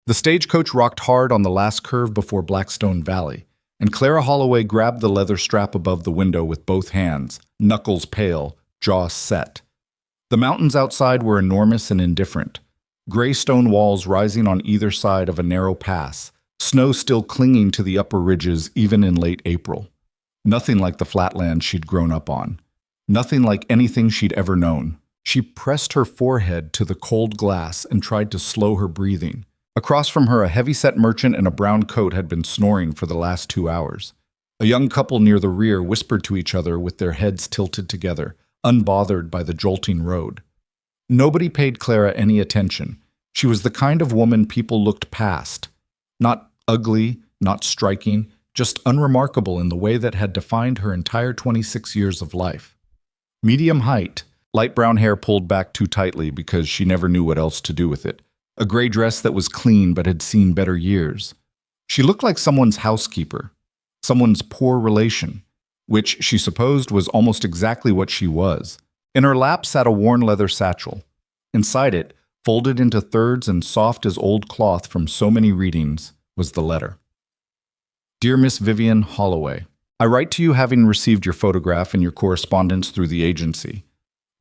The stagecoach rocked hard on the last curve before Blackstone Valley, and Clara Holloway grabbed the leather strap above the window with both hands, knuckles pale, jaw set. The mountains outside were enormous and indifferent, gray stone walls rising on either side of a narrow pass, snow still clinging to the upper ridges even in late April. Nothing like the flatland she'd grown up on. Nothing like anything she'd ever known. She pressed her forehead to the cold glass and tried to slow her breathing. Across from her, a heavy-set merchant in a brown coat had been snoring for the last 2 hours. A young couple near the rear whispered to each other with their heads tilted together, unbothered by the jolting road. Nobody paid Clara any attention. She was the kind of woman people looked past. Not ugly, not striking, just unremarkable in the way that had defined her entire 26 years of life. Medium height, light brown hair pulled back too tightly because she never knew what else to do with it. A gray dress that was clean but had seen better years. She looked like someone's housekeeper, someone's poor relation, which she supposed was almost exactly what she was. In her lap sat a worn leather satchel. Inside it, folded into thirds and soft as old cloth from so many readings, was the letter. Dear Miss Vivian Holloway, I write to you having received your photograph and your correspondence through the agency.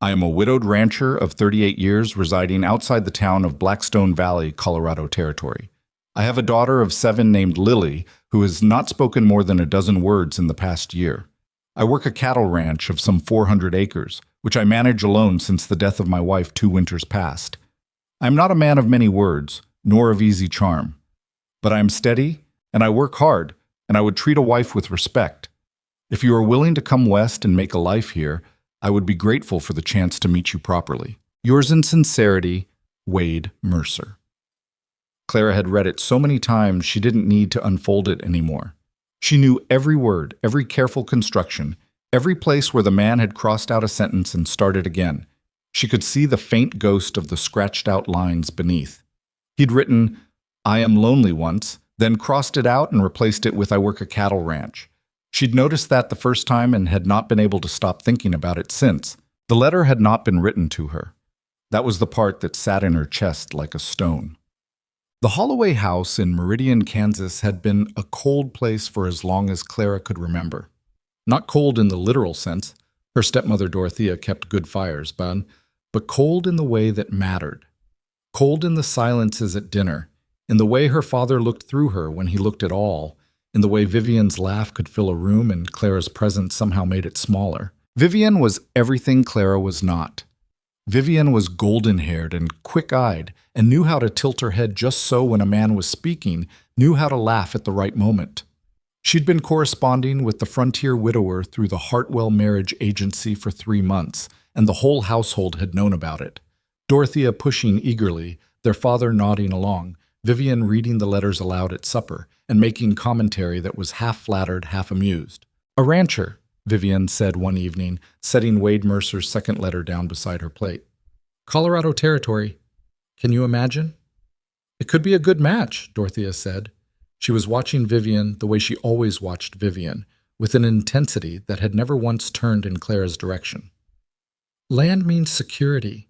I am a widowed rancher of 38 years residing outside the town of Blackstone Valley, Colorado Territory. I have a daughter of 7 named Lily, who has not spoken more than a dozen words in the past year. I work a cattle ranch of some 400 acres, which I manage alone since the death of my wife 2 winters past. I am not a man of many words, nor of easy charm. But I am steady, and I work hard, and I would treat a wife with respect. If you are willing to come west and make a life here, I would be grateful for the chance to meet you properly. Yours in sincerity, Wade Mercer. Clara had read it so many times she didn't need to unfold it anymore. She knew every word, every careful construction, every place where the man had crossed out a sentence and started again. She could see the faint ghost of the scratched-out lines beneath. He'd written, I am lonely once, then crossed it out and replaced it with I work a cattle ranch. She'd noticed that the first time and had not been able to stop thinking about it since. The letter had not been written to her. That was the part that sat in her chest like a stone. The Holloway house in Meridian, Kansas had been a cold place for as long as Clara could remember. Not cold in the literal sense. Her stepmother Dorothea kept good fires, but cold in the way that mattered. Cold in the silences at dinner, in the way her father looked through her when he looked at all, in the way Vivian's laugh could fill a room and Clara's presence somehow made it smaller. Vivian was everything Clara was not. Vivian was golden-haired and quick-eyed and knew how to tilt her head just so when a man was speaking, knew how to laugh at the right moment. She'd been corresponding with the frontier widower through the Hartwell Marriage Agency for 3 months, and the whole household had known about it. Dorothea pushing eagerly, their father nodding along, Vivian reading the letters aloud at supper, and making commentary that was half flattered, half amused. A rancher, Vivian said one evening, setting Wade Mercer's second letter down beside her plate. Colorado Territory. Can you imagine? It could be a good match, Dorothea said. She was watching Vivian the way she always watched Vivian, with an intensity that had never once turned in Clara's direction. Land means security.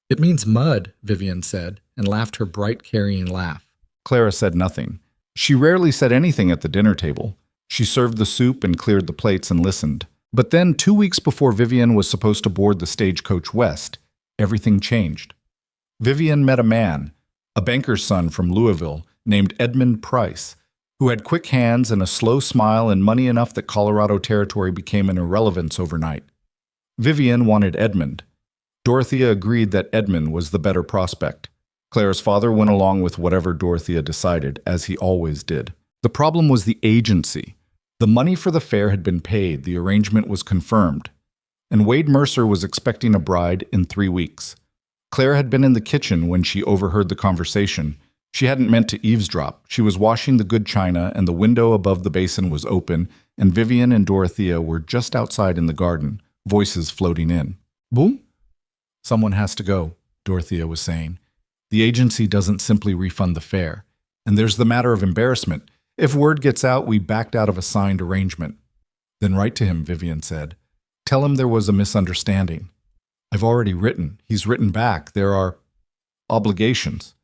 It means mud, Vivian said, and laughed her bright, carrying laugh. Clara said nothing. She rarely said anything at the dinner table. She served the soup and cleared the plates and listened. But then, 2 weeks before Vivian was supposed to board the stagecoach west, everything changed. Vivian met a man, a banker's son from Louisville, named Edmund Price, who had quick hands and a slow smile and money enough that Colorado Territory became an irrelevance overnight. Vivian wanted Edmund. Dorothea agreed that Edmund was the better prospect. Clara's father went along with whatever Dorothea decided, as he always did. The problem was the agency. The money for the fair had been paid, the arrangement was confirmed, and Wade Mercer was expecting a bride in 3 weeks. Clara had been in the kitchen when she overheard the conversation. She hadn't meant to eavesdrop. She was washing the good china, and the window above the basin was open, and Vivian and Dorothea were just outside in the garden, voices floating in. Boom? Someone has to go, Dorothea was saying. The agency doesn't simply refund the fare. And there's the matter of embarrassment. If word gets out, we backed out of a signed arrangement. Then write to him, Vivian said. Tell him there was a misunderstanding. I've already written. He's written back. There are obligations.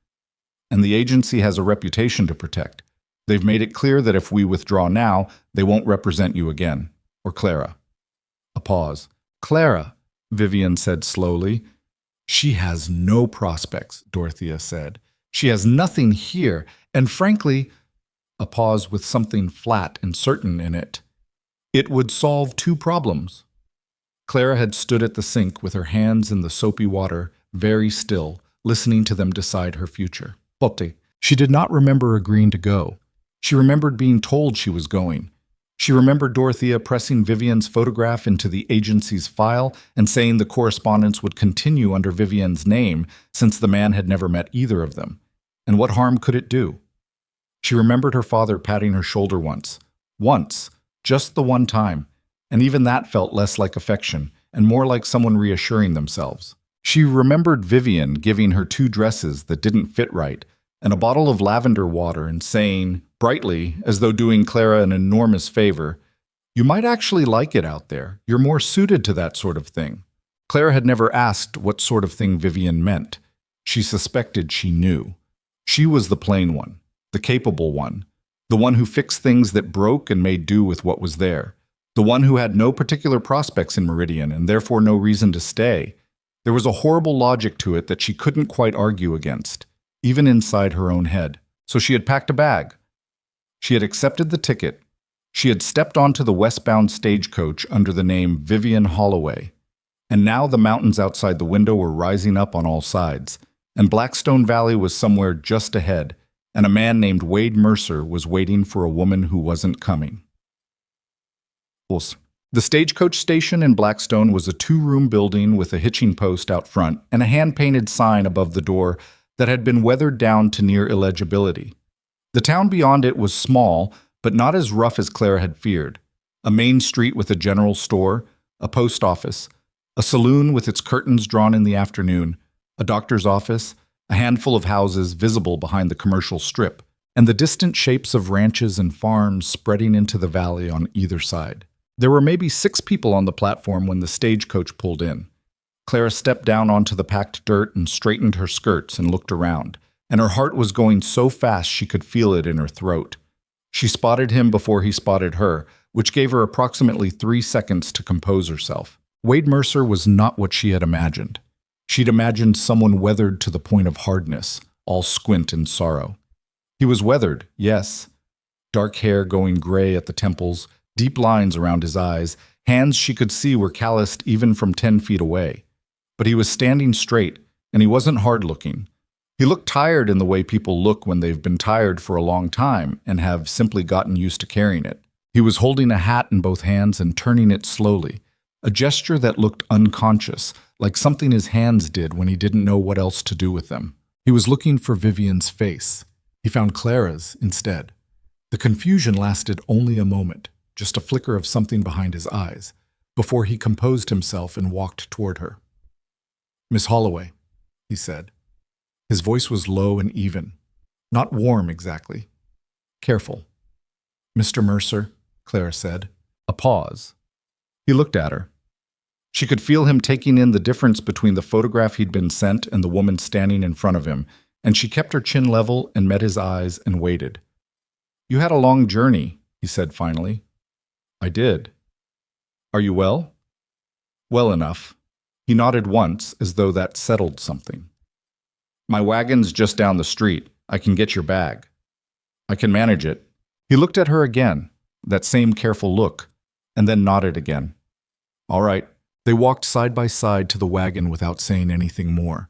and the agency has a reputation to protect. They've made it clear that if we withdraw now, they won't represent you again. Or Clara. A pause. Clara, Vivian said slowly. She has no prospects, Dorothea said. She has nothing here, and frankly, a pause with something flat and certain in it. It would solve two problems. Clara had stood at the sink with her hands in the soapy water, very still, listening to them decide her future. Pote. She did not remember agreeing to go. She remembered being told she was going. She remembered Dorothea pressing Vivian's photograph into the agency's file and saying the correspondence would continue under Vivian's name since the man had never met either of them. And what harm could it do? She remembered her father patting her shoulder once. Once, just the one time, and even that felt less like affection and more like someone reassuring themselves. She remembered Vivian giving her 2 dresses that didn't fit right and a bottle of lavender water and saying, brightly, as though doing Clara an enormous favor, "You might actually like it out there. You're more suited to that sort of thing." Clara had never asked what sort of thing Vivian meant. She suspected she knew. She was the plain one, the capable one, the one who fixed things that broke and made do with what was there, the one who had no particular prospects in Meridian and therefore no reason to stay. There was a horrible logic to it that she couldn't quite argue against, even inside her own head. So she had packed a bag. She had accepted the ticket. She had stepped onto the westbound stagecoach under the name Vivian Holloway. And now the mountains outside the window were rising up on all sides, and Blackstone Valley was somewhere just ahead, and a man named Wade Mercer was waiting for a woman who wasn't coming. The stagecoach station in Blackstone was a 2-room building with a hitching post out front and a hand-painted sign above the door that had been weathered down to near illegibility. The town beyond it was small, but not as rough as Clara had feared. A main street with a general store, a post office, a saloon with its curtains drawn in the afternoon, a doctor's office, a handful of houses visible behind the commercial strip, and the distant shapes of ranches and farms spreading into the valley on either side. There were maybe 6 people on the platform when the stagecoach pulled in. Clara stepped down onto the packed dirt and straightened her skirts and looked around, and her heart was going so fast she could feel it in her throat. She spotted him before he spotted her, which gave her approximately 3 seconds to compose herself. Wade Mercer was not what she had imagined. She'd imagined someone weathered to the point of hardness, all squint and sorrow. He was weathered, yes. Dark hair going gray at the temples, deep lines around his eyes, hands she could see were calloused even from 10 feet away. But he was standing straight, and he wasn't hard-looking. He looked tired in the way people look when they've been tired for a long time and have simply gotten used to carrying it. He was holding a hat in both hands and turning it slowly, a gesture that looked unconscious, like something his hands did when he didn't know what else to do with them. He was looking for Vivian's face. He found Clara's instead. The confusion lasted only a moment, just a flicker of something behind his eyes, before he composed himself and walked toward her. "Miss Holloway," he said. His voice was low and even, not warm exactly. "Careful." "Mr. Mercer," Clara said. A pause. He looked at her. She could feel him taking in the difference between the photograph he'd been sent and the woman standing in front of him, and she kept her chin level and met his eyes and waited. "You had a long journey," he said finally. "I did." "Are you well?" "Well enough." He nodded once, as though that settled something. "My wagon's just down the street. I can get your bag." "I can manage it." He looked at her again, that same careful look, and then nodded again. "All right." They walked side by side to the wagon without saying anything more.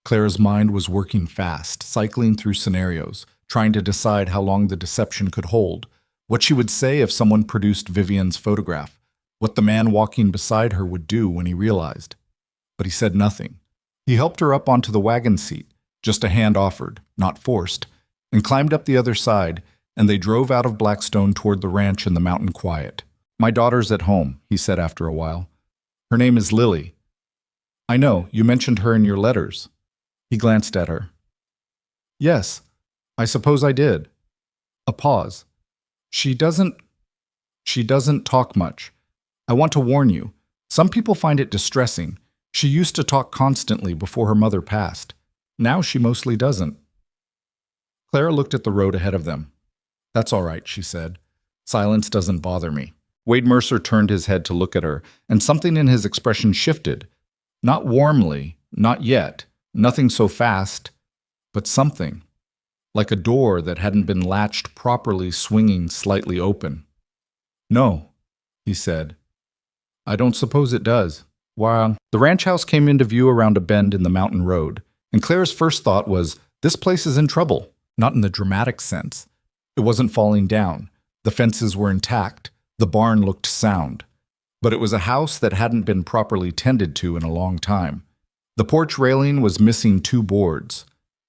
Clara's mind was working fast, cycling through scenarios, trying to decide how long the deception could hold, what she would say if someone produced Vivian's photograph, what the man walking beside her would do when he realized. But he said nothing. He helped her up onto the wagon seat, just a hand offered, not forced, and climbed up the other side, and they drove out of Blackstone toward the ranch in the mountain quiet. "My daughter's at home," he said after a while. "Her name is Lily." "I know, you mentioned her in your letters." He glanced at her. "Yes, I suppose I did." A pause. She doesn't talk much. I want to warn you. Some people find it distressing. She used to talk constantly before her mother passed. Now she mostly doesn't." Clara looked at the road ahead of them. "That's all right," she said. "Silence doesn't bother me." Wade Mercer turned his head to look at her, and something in his expression shifted. Not warmly, not yet, nothing so fast, but something. Like a door that hadn't been latched properly swinging slightly open. "No," he said. "I don't suppose it does." The ranch house came into view around a bend in the mountain road, and Claire's first thought was, this place is in trouble, not in the dramatic sense. It wasn't falling down. The fences were intact. The barn looked sound. But it was a house that hadn't been properly tended to in a long time. The porch railing was missing 2 boards.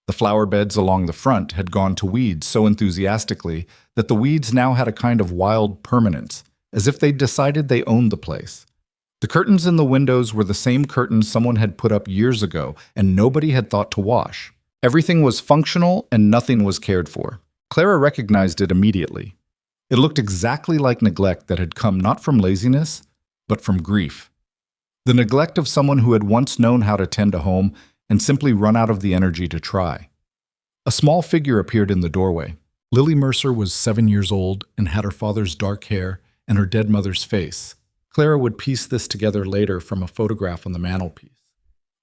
The flower beds along the front had gone to weeds so enthusiastically that the weeds now had a kind of wild permanence, as if they'd decided they owned the place. The curtains in the windows were the same curtains someone had put up years ago, and nobody had thought to wash. Everything was functional and nothing was cared for. Clara recognized it immediately. It looked exactly like neglect that had come not from laziness, but from grief. The neglect of someone who had once known how to tend a home and simply run out of the energy to try. A small figure appeared in the doorway. Lily Mercer was 7 years old and had her father's dark hair and her dead mother's face. Clara would piece this together later from a photograph on the mantelpiece.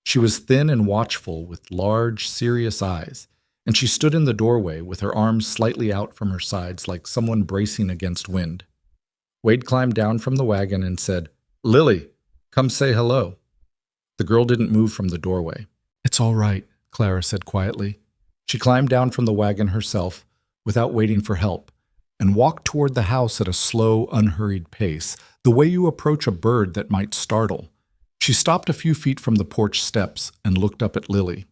She was thin and watchful with large, serious eyes, and she stood in the doorway with her arms slightly out from her sides like someone bracing against wind. Wade climbed down from the wagon and said, "Lily, come say hello." The girl didn't move from the doorway. "It's all right," Clara said quietly. She climbed down from the wagon herself, without waiting for help, and walked toward the house at a slow, unhurried pace, the way you approach a bird that might startle. She stopped a few feet from the porch steps and looked up at Lily.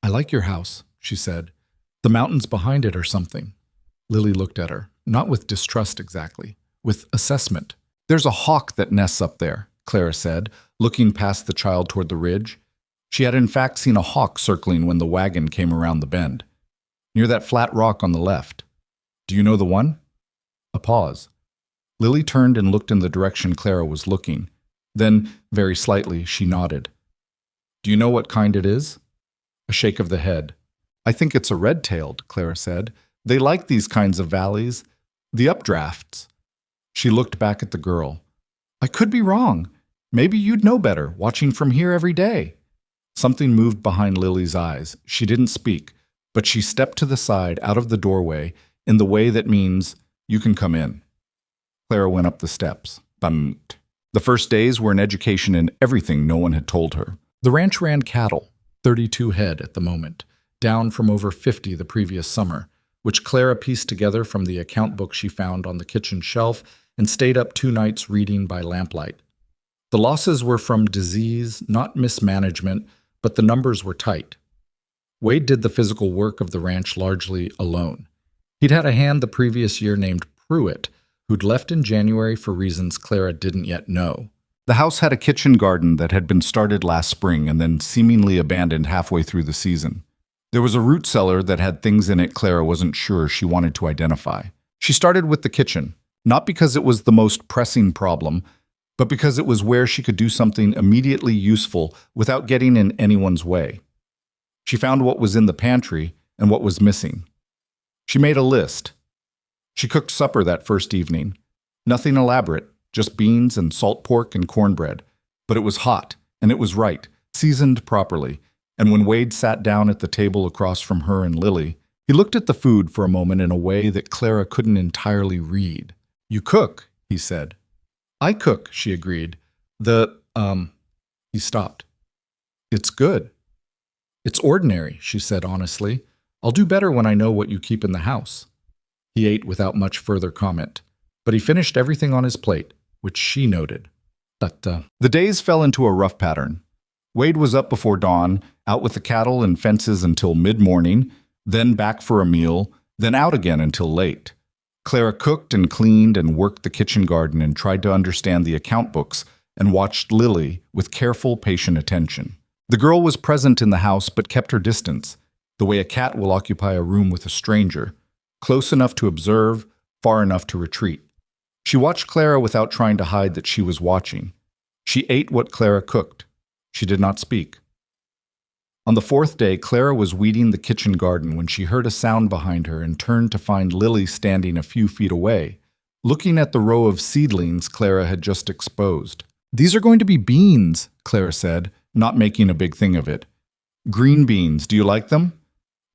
"I like your house," she said. "The mountains behind it or something." Lily looked at her, not with distrust exactly, with assessment. "There's a hawk that nests up there," Clara said, looking past the child toward the ridge. She had in fact seen a hawk circling when the wagon came around the bend. "Near that flat rock on the left. Do you know the one?" A pause. Lily turned and looked in the direction Clara was looking. Then, very slightly, she nodded. "Do you know what kind it is?" A shake of the head. "I think it's a red-tailed," Clara said. "They like these kinds of valleys. The updrafts." She looked back at the girl. "I could be wrong. Maybe you'd know better, watching from here every day." Something moved behind Lily's eyes. She didn't speak, but she stepped to the side, out of the doorway, in the way that means, "You can come in." Clara went up the steps. Bummed. The first days were an education in everything no one had told her. The ranch ran cattle, 32 head at the moment, down from over 50 the previous summer, which Clara pieced together from the account book she found on the kitchen shelf and stayed up 2 nights reading by lamplight. The losses were from disease, not mismanagement, but the numbers were tight. Wade did the physical work of the ranch largely alone. He'd had a hand the previous year named Pruitt, who'd left in January for reasons Clara didn't yet know. The house had a kitchen garden that had been started last spring and then seemingly abandoned halfway through the season. There was a root cellar that had things in it Clara wasn't sure she wanted to identify. She started with the kitchen, not because it was the most pressing problem, but because it was where she could do something immediately useful without getting in anyone's way. She found what was in the pantry and what was missing. She made a list. She cooked supper that first evening. Nothing elaborate, just beans and salt pork and cornbread. But it was hot, and it was right, seasoned properly. And when Wade sat down at the table across from her and Lily, he looked at the food for a moment in a way that Clara couldn't entirely read. "You cook," he said. "I cook," she agreed. He stopped. "It's good." "It's ordinary," she said honestly. "I'll do better when I know what you keep in the house." He ate without much further comment, but he finished everything on his plate, which she noted. The days fell into a rough pattern. Wade was up before dawn, out with the cattle and fences until mid-morning, then back for a meal, then out again until late. Clara cooked and cleaned and worked the kitchen garden and tried to understand the account books and watched Lily with careful, patient attention. The girl was present in the house but kept her distance, the way a cat will occupy a room with a stranger, close enough to observe, far enough to retreat. She watched Clara without trying to hide that she was watching. She ate what Clara cooked. She did not speak. On the fourth day, Clara was weeding the kitchen garden when she heard a sound behind her and turned to find Lily standing a few feet away, looking at the row of seedlings Clara had just exposed. "These are going to be beans," Clara said, not making a big thing of it. "Green beans, do you like them?"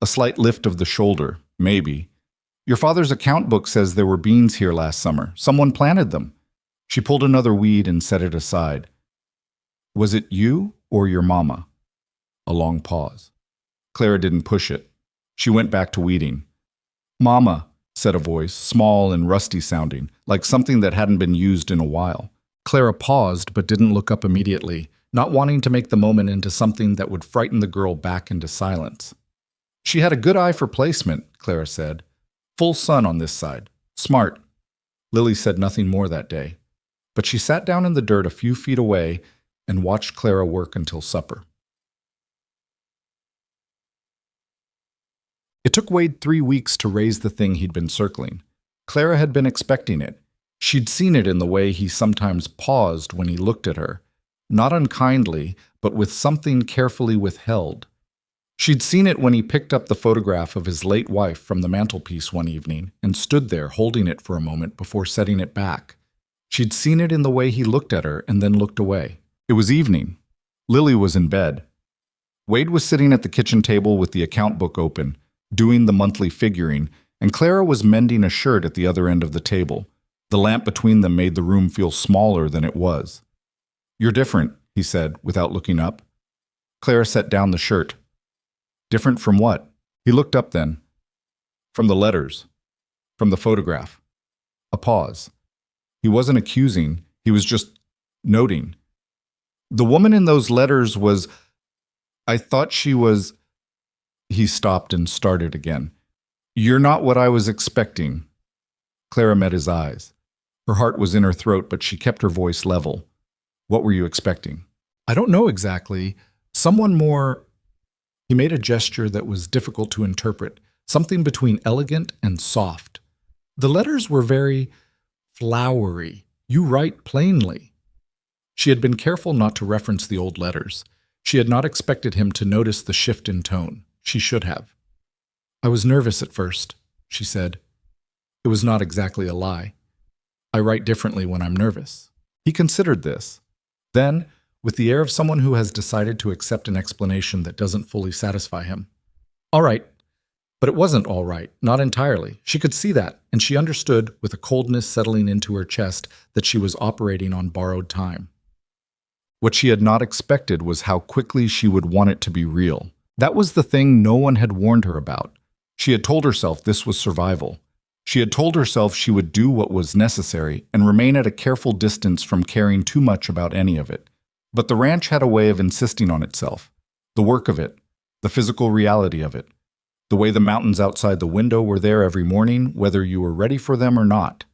A slight lift of the shoulder. "Maybe." "Your father's account book says there were beans here last summer. Someone planted them." She pulled another weed and set it aside. "Was it you or your mama?" A long pause. Clara didn't push it. She went back to weeding. "Mama," said a voice, small and rusty sounding, like something that hadn't been used in a while. Clara paused but didn't look up immediately, not wanting to make the moment into something that would frighten the girl back into silence. "She had a good eye for placement," Clara said. "Full sun on this side. Smart." Lily said nothing more that day, but she sat down in the dirt a few feet away and watched Clara work until supper. It took Wade 3 weeks to raise the thing he'd been circling. Clara had been expecting it. She'd seen it in the way he sometimes paused when he looked at her, not unkindly, but with something carefully withheld. She'd seen it when he picked up the photograph of his late wife from the mantelpiece one evening and stood there holding it for a moment before setting it back. She'd seen it in the way he looked at her and then looked away. It was evening. Lily was in bed. Wade was sitting at the kitchen table with the account book open, doing the monthly figuring, and Clara was mending a shirt at the other end of the table. The lamp between them made the room feel smaller than it was. "You're different," he said, without looking up. Clara set down the shirt. "Different from what?" He looked up then. "From the letters. From the photograph." A pause. He wasn't accusing, he was just noting. "The woman in those letters was... I thought she was..." He stopped and started again. "You're not what I was expecting." Clara met his eyes. Her heart was in her throat, but she kept her voice level. "What were you expecting?" "I don't know exactly. Someone more..." He made a gesture that was difficult to interpret, something between elegant and soft. "The letters were very flowery. You write plainly." She had been careful not to reference the old letters. She had not expected him to notice the shift in tone. She should have. "I was nervous at first," she said. It was not exactly a lie. "I write differently when I'm nervous." He considered this. Then, with the air of someone who has decided to accept an explanation that doesn't fully satisfy him. "All right." But it wasn't all right, not entirely. She could see that, and she understood, with a coldness settling into her chest, that she was operating on borrowed time. What she had not expected was how quickly she would want it to be real. That was the thing no one had warned her about. She had told herself this was survival. She had told herself she would do what was necessary and remain at a careful distance from caring too much about any of it. But the ranch had a way of insisting on itself. The work of it, the physical reality of it, the way the mountains outside the window were there every morning, whether you were ready for them or not.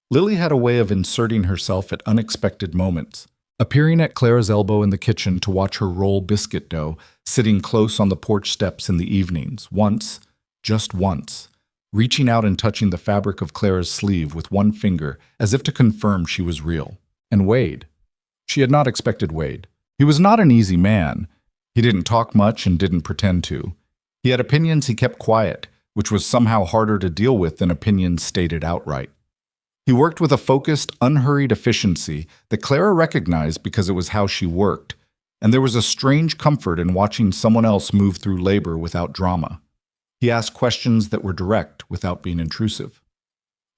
Lily had a way of inserting herself at unexpected moments, appearing at Clara's elbow in the kitchen to watch her roll biscuit dough, sitting close on the porch steps in the evenings, once, just once, reaching out and touching the fabric of Clara's sleeve with one finger as if to confirm she was real. And Wade. She had not expected Wade. He was not an easy man. He didn't talk much and didn't pretend to. He had opinions he kept quiet, which was somehow harder to deal with than opinions stated outright. He worked with a focused, unhurried efficiency that Clara recognized because it was how she worked, and there was a strange comfort in watching someone else move through labor without drama. He asked questions that were direct without being intrusive.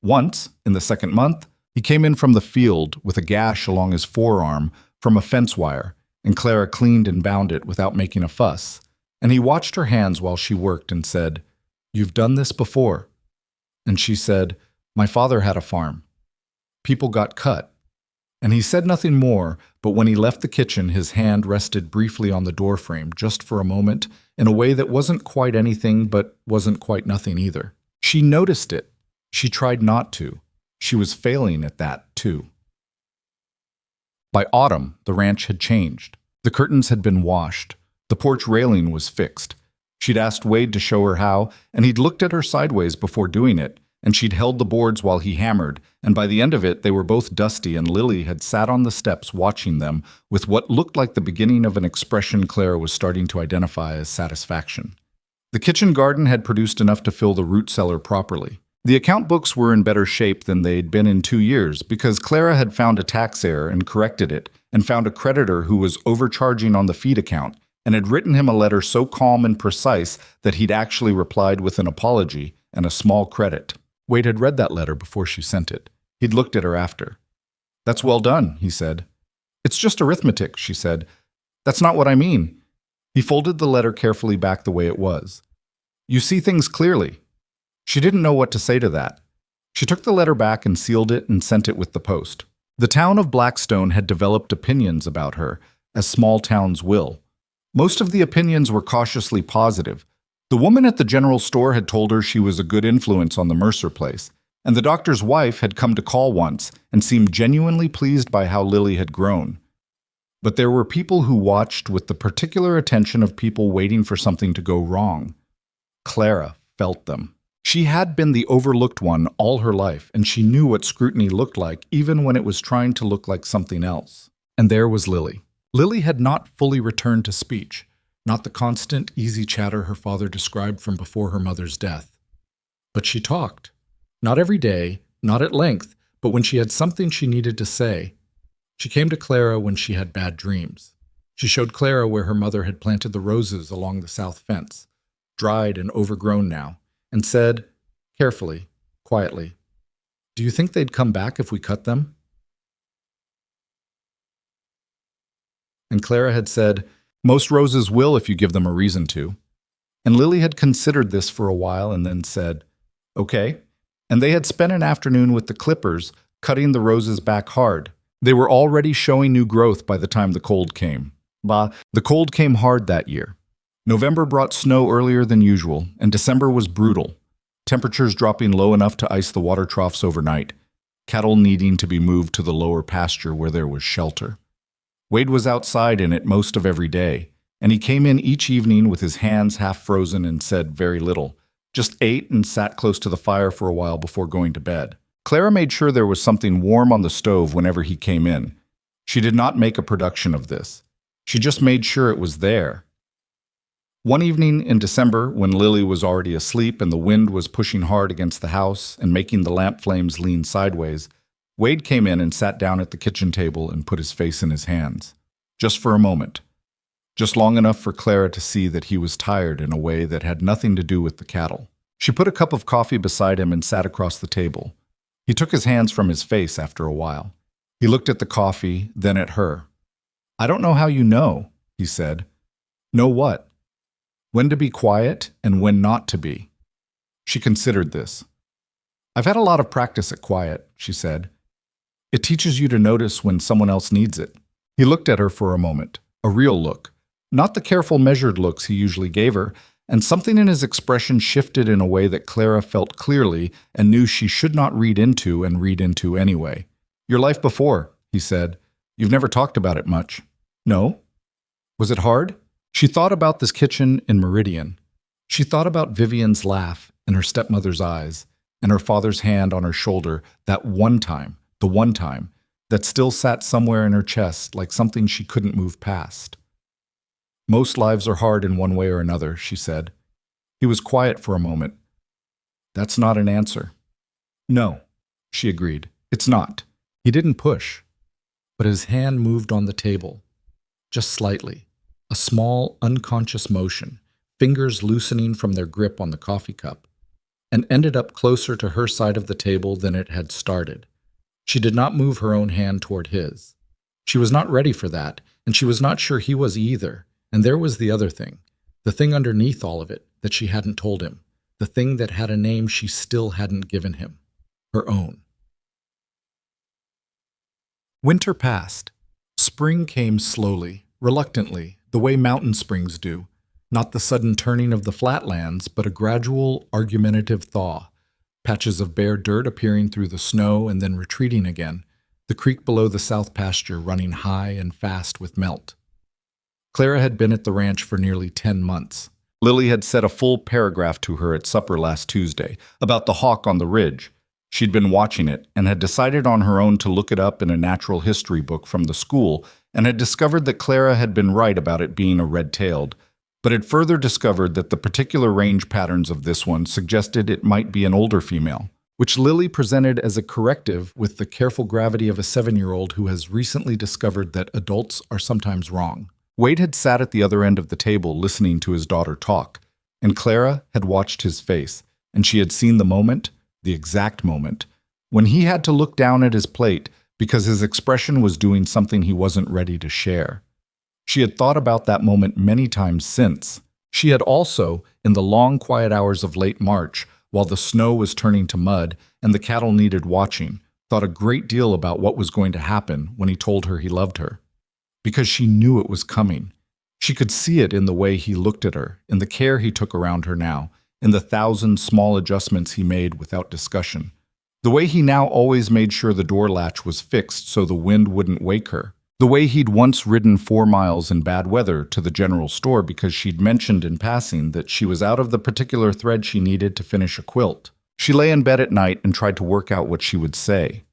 Once, in the second month, he came in from the field with a gash along his forearm from a fence wire, and Clara cleaned and bound it without making a fuss. And he watched her hands while she worked and said, "You've done this before." And she said, "My father had a farm. People got cut." And he said nothing more, but when he left the kitchen, his hand rested briefly on the doorframe, just for a moment, in a way that wasn't quite anything, but wasn't quite nothing either. She noticed it. She tried not to. She was failing at that, too. By autumn, the ranch had changed. The curtains had been washed. The porch railing was fixed. She'd asked Wade to show her how, and he'd looked at her sideways before doing it, and she'd held the boards while he hammered, and by the end of it they were both dusty, and Lily had sat on the steps watching them with what looked like the beginning of an expression Clara was starting to identify as satisfaction. The kitchen garden had produced enough to fill the root cellar properly. The account books were in better shape than they'd been in 2 years because Clara had found a tax error and corrected it, and found a creditor who was overcharging on the feed account, and had written him a letter so calm and precise that he'd actually replied with an apology and a small credit. Wade had read that letter before she sent it. He'd looked at her after. "That's well done," he said. "It's just arithmetic," she said. "That's not what I mean." He folded the letter carefully back the way it was. "You see things clearly." She didn't know what to say to that. She took the letter back and sealed it and sent it with the post. The town of Blackstone had developed opinions about her, as small towns will. Most of the opinions were cautiously positive. The woman at the general store had told her she was a good influence on the Mercer place, and the doctor's wife had come to call once and seemed genuinely pleased by how Lily had grown. But there were people who watched with the particular attention of people waiting for something to go wrong. Clara felt them. She had been the overlooked one all her life, and she knew what scrutiny looked like even when it was trying to look like something else. And there was Lily. Lily had not fully returned to speech, not the constant, easy chatter her father described from before her mother's death. But she talked. Not every day, not at length, but when she had something she needed to say. She came to Clara when she had bad dreams. She showed Clara where her mother had planted the roses along the south fence, dried and overgrown now, and said, carefully, quietly, "Do you think they'd come back if we cut them?" And Clara had said, "Most roses will if you give them a reason to." And Lily had considered this for a while and then said, "Okay." And they had spent an afternoon with the clippers, cutting the roses back hard. They were already showing new growth by the time the cold came. The cold came hard that year. November brought snow earlier than usual, and December was brutal. Temperatures dropping low enough to ice the water troughs overnight, cattle needing to be moved to the lower pasture where there was shelter. Wade was outside in it most of every day, and he came in each evening with his hands half frozen and said very little, just ate and sat close to the fire for a while before going to bed. Clara made sure there was something warm on the stove whenever he came in. She did not make a production of this. She just made sure it was there. One evening in December, when Lily was already asleep and the wind was pushing hard against the house and making the lamp flames lean sideways, Wade came in and sat down at the kitchen table and put his face in his hands. Just for a moment. Just long enough for Clara to see that he was tired in a way that had nothing to do with the cattle. She put a cup of coffee beside him and sat across the table. He took his hands from his face after a while. He looked at the coffee, then at her. "I don't know how you know," he said. "Know what?" "When to be quiet and when not to be." She considered this. "I've had a lot of practice at quiet," she said. "It teaches you to notice when someone else needs it." He looked at her for a moment, a real look, not the careful measured looks he usually gave her, and something in his expression shifted in a way that Clara felt clearly and knew she should not read into and read into anyway. "Your life before," he said. "You've never talked about it much." "No." "Was it hard?" She thought about this kitchen in Meridian. She thought about Vivian's laugh and her stepmother's eyes and her father's hand on her shoulder that one time, the one time, that still sat somewhere in her chest like something she couldn't move past. "Most lives are hard in one way or another," she said. He was quiet for a moment. "That's not an answer." "No," she agreed. "It's not." He didn't push, but his hand moved on the table, just slightly. A small, unconscious motion, fingers loosening from their grip on the coffee cup, and ended up closer to her side of the table than it had started. She did not move her own hand toward his. She was not ready for that, and she was not sure he was either. And there was the other thing, the thing underneath all of it that she hadn't told him, the thing that had a name she still hadn't given him, her own. Winter passed. Spring came slowly, reluctantly, the way mountain springs do, not the sudden turning of the flatlands, but a gradual, argumentative thaw, patches of bare dirt appearing through the snow and then retreating again, the creek below the south pasture running high and fast with melt. Clara had been at the ranch for nearly 10 months. Lily had said a full paragraph to her at supper last Tuesday about the hawk on the ridge. She'd been watching it and had decided on her own to look it up in a natural history book from the school and had discovered that Clara had been right about it being a red-tailed, but had further discovered that the particular range patterns of this one suggested it might be an older female, which Lily presented as a corrective with the careful gravity of a 7-year-old who has recently discovered that adults are sometimes wrong. Wade had sat at the other end of the table listening to his daughter talk, and Clara had watched his face, and she had seen the moment, the exact moment, when he had to look down at his plate because his expression was doing something he wasn't ready to share. She had thought about that moment many times since. She had also, in the long quiet hours of late March, while the snow was turning to mud and the cattle needed watching, thought a great deal about what was going to happen when he told her he loved her. Because she knew it was coming. She could see it in the way he looked at her, in the care he took around her now, in the 1,000 small adjustments he made without discussion. The way he now always made sure the door latch was fixed so the wind wouldn't wake her. The way he'd once ridden 4 miles in bad weather to the general store because she'd mentioned in passing that she was out of the particular thread she needed to finish a quilt. She lay in bed at night and tried to work out what she would say.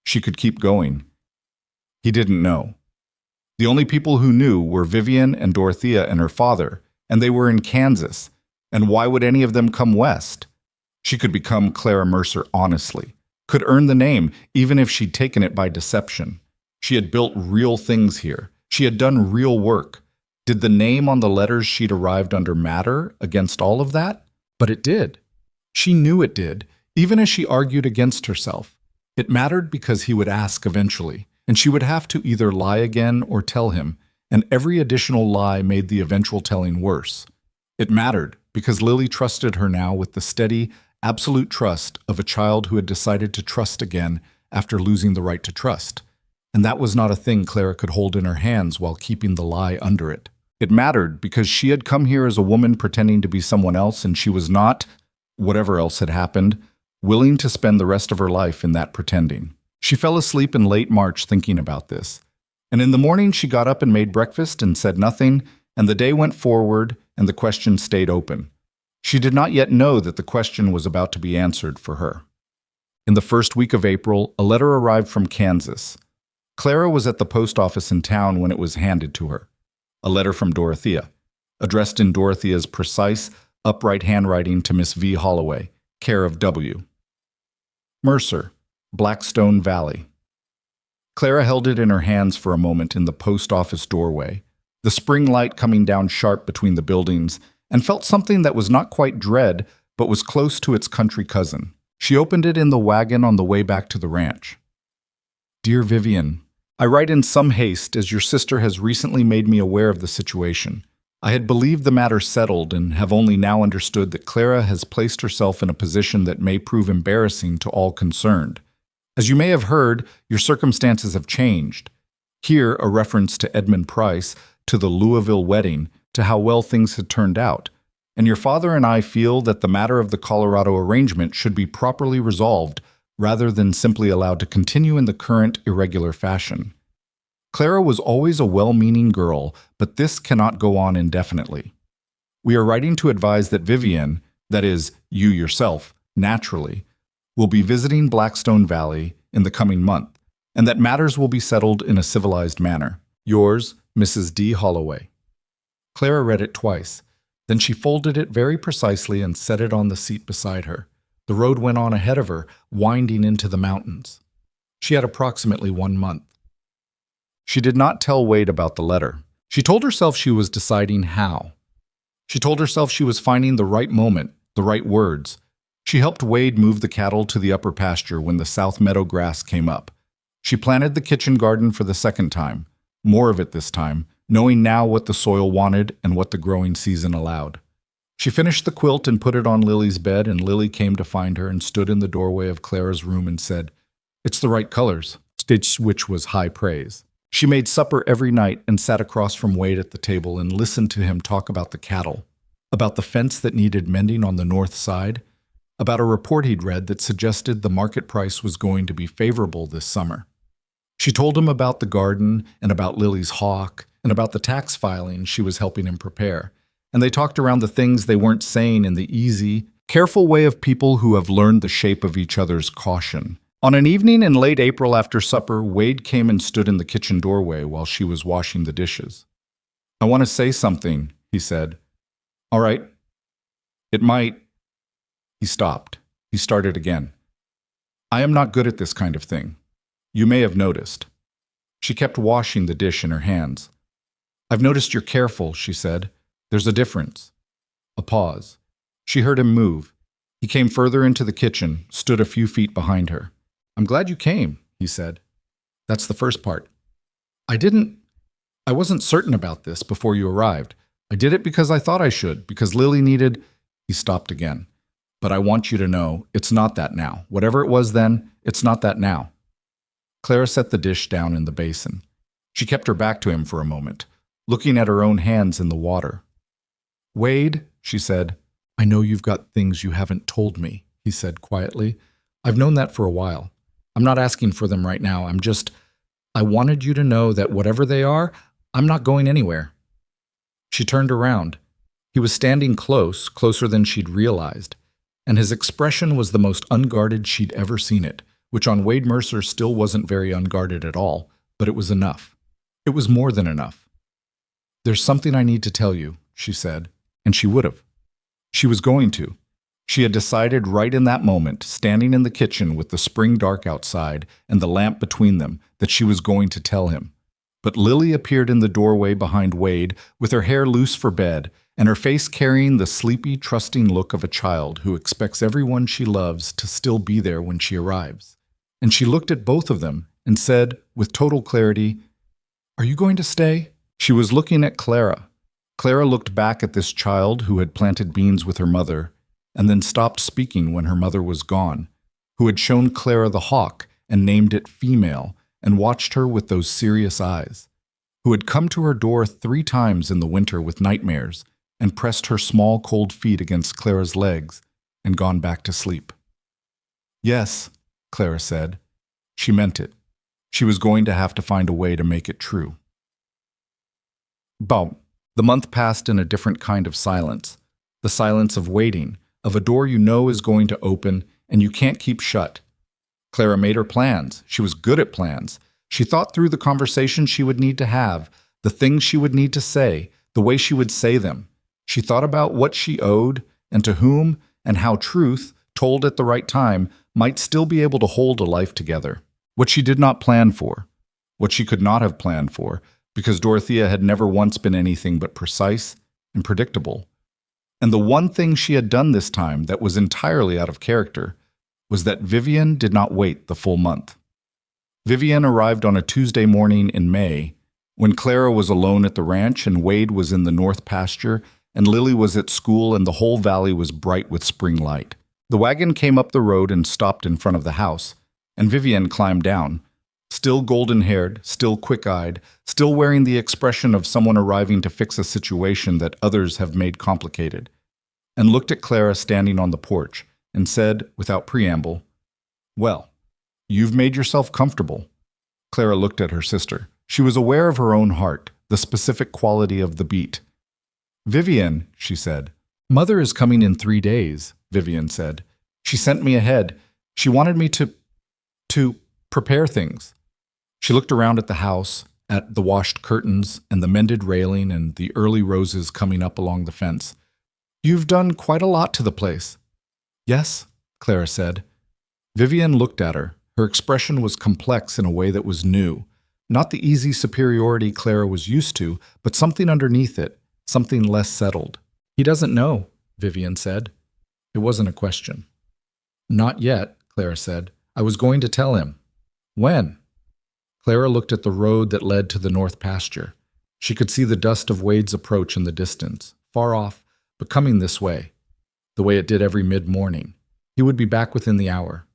She could keep going. He didn't know. The only people who knew were Vivian and Dorothea and her father, and they were in Kansas. And why would any of them come west? She could become Clara Mercer honestly, could earn the name even if she'd taken it by deception. She had built real things here. She had done real work. Did the name on the letters she'd arrived under matter against all of that? But it did. She knew it did, even as she argued against herself. It mattered because he would ask eventually, and she would have to either lie again or tell him, and every additional lie made the eventual telling worse. It mattered because Lily trusted her now with the steady, absolute trust of a child who had decided to trust again after losing the right to trust. And that was not a thing Clara could hold in her hands while keeping the lie under it. It mattered because she had come here as a woman pretending to be someone else, and she was not, whatever else had happened, willing to spend the rest of her life in that pretending. She fell asleep in late March thinking about this. And in the morning she got up and made breakfast and said nothing, and the day went forward and the question stayed open. She did not yet know that the question was about to be answered for her. In the first week of April, a letter arrived from Kansas. Clara was at the post office in town when it was handed to her. A letter from Dorothea, addressed in Dorothea's precise, upright handwriting to Miss V. Holloway, care of W. Mercer, Blackstone Valley. Clara held it in her hands for a moment in the post office doorway, the spring light coming down sharp between the buildings, and felt something that was not quite dread, but was close to its country cousin. She opened it in the wagon on the way back to the ranch. Dear Vivian, I write in some haste as your sister has recently made me aware of the situation. I had believed the matter settled and have only now understood that Clara has placed herself in a position that may prove embarrassing to all concerned. As you may have heard, your circumstances have changed. Here, a reference to Edmund Price, to the Louisville wedding, to how well things had turned out. And your father and I feel that the matter of the Colorado arrangement should be properly resolved rather than simply allowed to continue in the current irregular fashion. Clara was always a well-meaning girl, but this cannot go on indefinitely. We are writing to advise that Vivian, that is, you yourself, naturally, will be visiting Blackstone Valley in the coming month, and that matters will be settled in a civilized manner. Yours, Mrs. D. Holloway. Clara read it twice. Then she folded it very precisely and set it on the seat beside her. The road went on ahead of her, winding into the mountains. She had approximately 1 month. She did not tell Wade about the letter. She told herself she was deciding how. She told herself she was finding the right moment, the right words. She helped Wade move the cattle to the upper pasture when the south meadow grass came up. She planted the kitchen garden for the second time, more of it this time, knowing now what the soil wanted and what the growing season allowed. She finished the quilt and put it on Lily's bed, and Lily came to find her and stood in the doorway of Clara's room and said, "It's the right colors," which was high praise. She made supper every night and sat across from Wade at the table and listened to him talk about the cattle, about the fence that needed mending on the north side, about a report he'd read that suggested the market price was going to be favorable this summer. She told him about the garden and about Lily's hawk and about the tax filing she was helping him prepare, and they talked around the things they weren't saying in the easy, careful way of people who have learned the shape of each other's caution. On an evening in late April after supper, Wade came and stood in the kitchen doorway while she was washing the dishes. "I want to say something," he said. "All right. It might—" He stopped. He started again. "I am not good at this kind of thing. You may have noticed." She kept washing the dish in her hands. "I've noticed you're careful," she said. "There's a difference." A pause. She heard him move. He came further into the kitchen, stood a few feet behind her. "I'm glad you came," he said. "That's the first part. I wasn't certain about this before you arrived. I did it because I thought I should, because Lily needed—" He stopped again. "But I want you to know, it's not that now. Whatever it was then, it's not that now." Clara set the dish down in the basin. She kept her back to him for a moment, looking at her own hands in the water. "Wade," she said. "I know you've got things you haven't told me," he said quietly. "I've known that for a while. I'm not asking for them right now. I wanted you to know that whatever they are, I'm not going anywhere." She turned around. He was standing close, closer than she'd realized, and his expression was the most unguarded she'd ever seen it, which on Wade Mercer still wasn't very unguarded at all, but it was enough. It was more than enough. "There's something I need to tell you," she said, and she would have. She was going to. She had decided right in that moment, standing in the kitchen with the spring dark outside and the lamp between them, that she was going to tell him. But Lily appeared in the doorway behind Wade, with her hair loose for bed, and her face carrying the sleepy, trusting look of a child who expects everyone she loves to still be there when she arrives. And she looked at both of them and said, with total clarity, "Are you going to stay?" She was looking at Clara. Clara looked back at this child who had planted beans with her mother, and then stopped speaking when her mother was gone, who had shown Clara the hawk and named it Female, and watched her with those serious eyes, who had come to her door 3 times in the winter with nightmares, and pressed her small cold feet against Clara's legs, and gone back to sleep. "Yes," Clara said. She meant it. She was going to have to find a way to make it true. Boom. The month passed in a different kind of silence. The silence of waiting, of a door you know is going to open and you can't keep shut. Clara made her plans. She was good at plans. She thought through the conversations she would need to have, the things she would need to say, the way she would say them. She thought about what she owed and to whom, and how truth, told at the right time, might still be able to hold a life together. What she did not plan for, what she could not have planned for, because Dorothea had never once been anything but precise and predictable. And the one thing she had done this time that was entirely out of character was that Vivian did not wait the full month. Vivian arrived on a Tuesday morning in May, when Clara was alone at the ranch and Wade was in the north pasture and Lily was at school and the whole valley was bright with spring light. The wagon came up the road and stopped in front of the house, and Vivian climbed down, still golden-haired, still quick-eyed, still wearing the expression of someone arriving to fix a situation that others have made complicated, and looked at Clara standing on the porch and said, without preamble, "Well, you've made yourself comfortable." Clara looked at her sister. She was aware of her own heart, the specific quality of the beat. "Vivian," she said. "Mother is coming in 3 days," Vivian said. "She sent me ahead. She wanted me to prepare things." She looked around at the house, at the washed curtains and the mended railing and the early roses coming up along the fence. "You've done quite a lot to the place." "Yes," Clara said. Vivian looked at her. Her expression was complex in a way that was new. Not the easy superiority Clara was used to, but something underneath it, something less settled. "He doesn't know," Vivian said. It wasn't a question. "Not yet," Clara said. "I was going to tell him." "When?" Clara looked at the road that led to the north pasture. She could see the dust of Wade's approach in the distance, far off, but coming this way, the way it did every mid-morning. He would be back within the hour.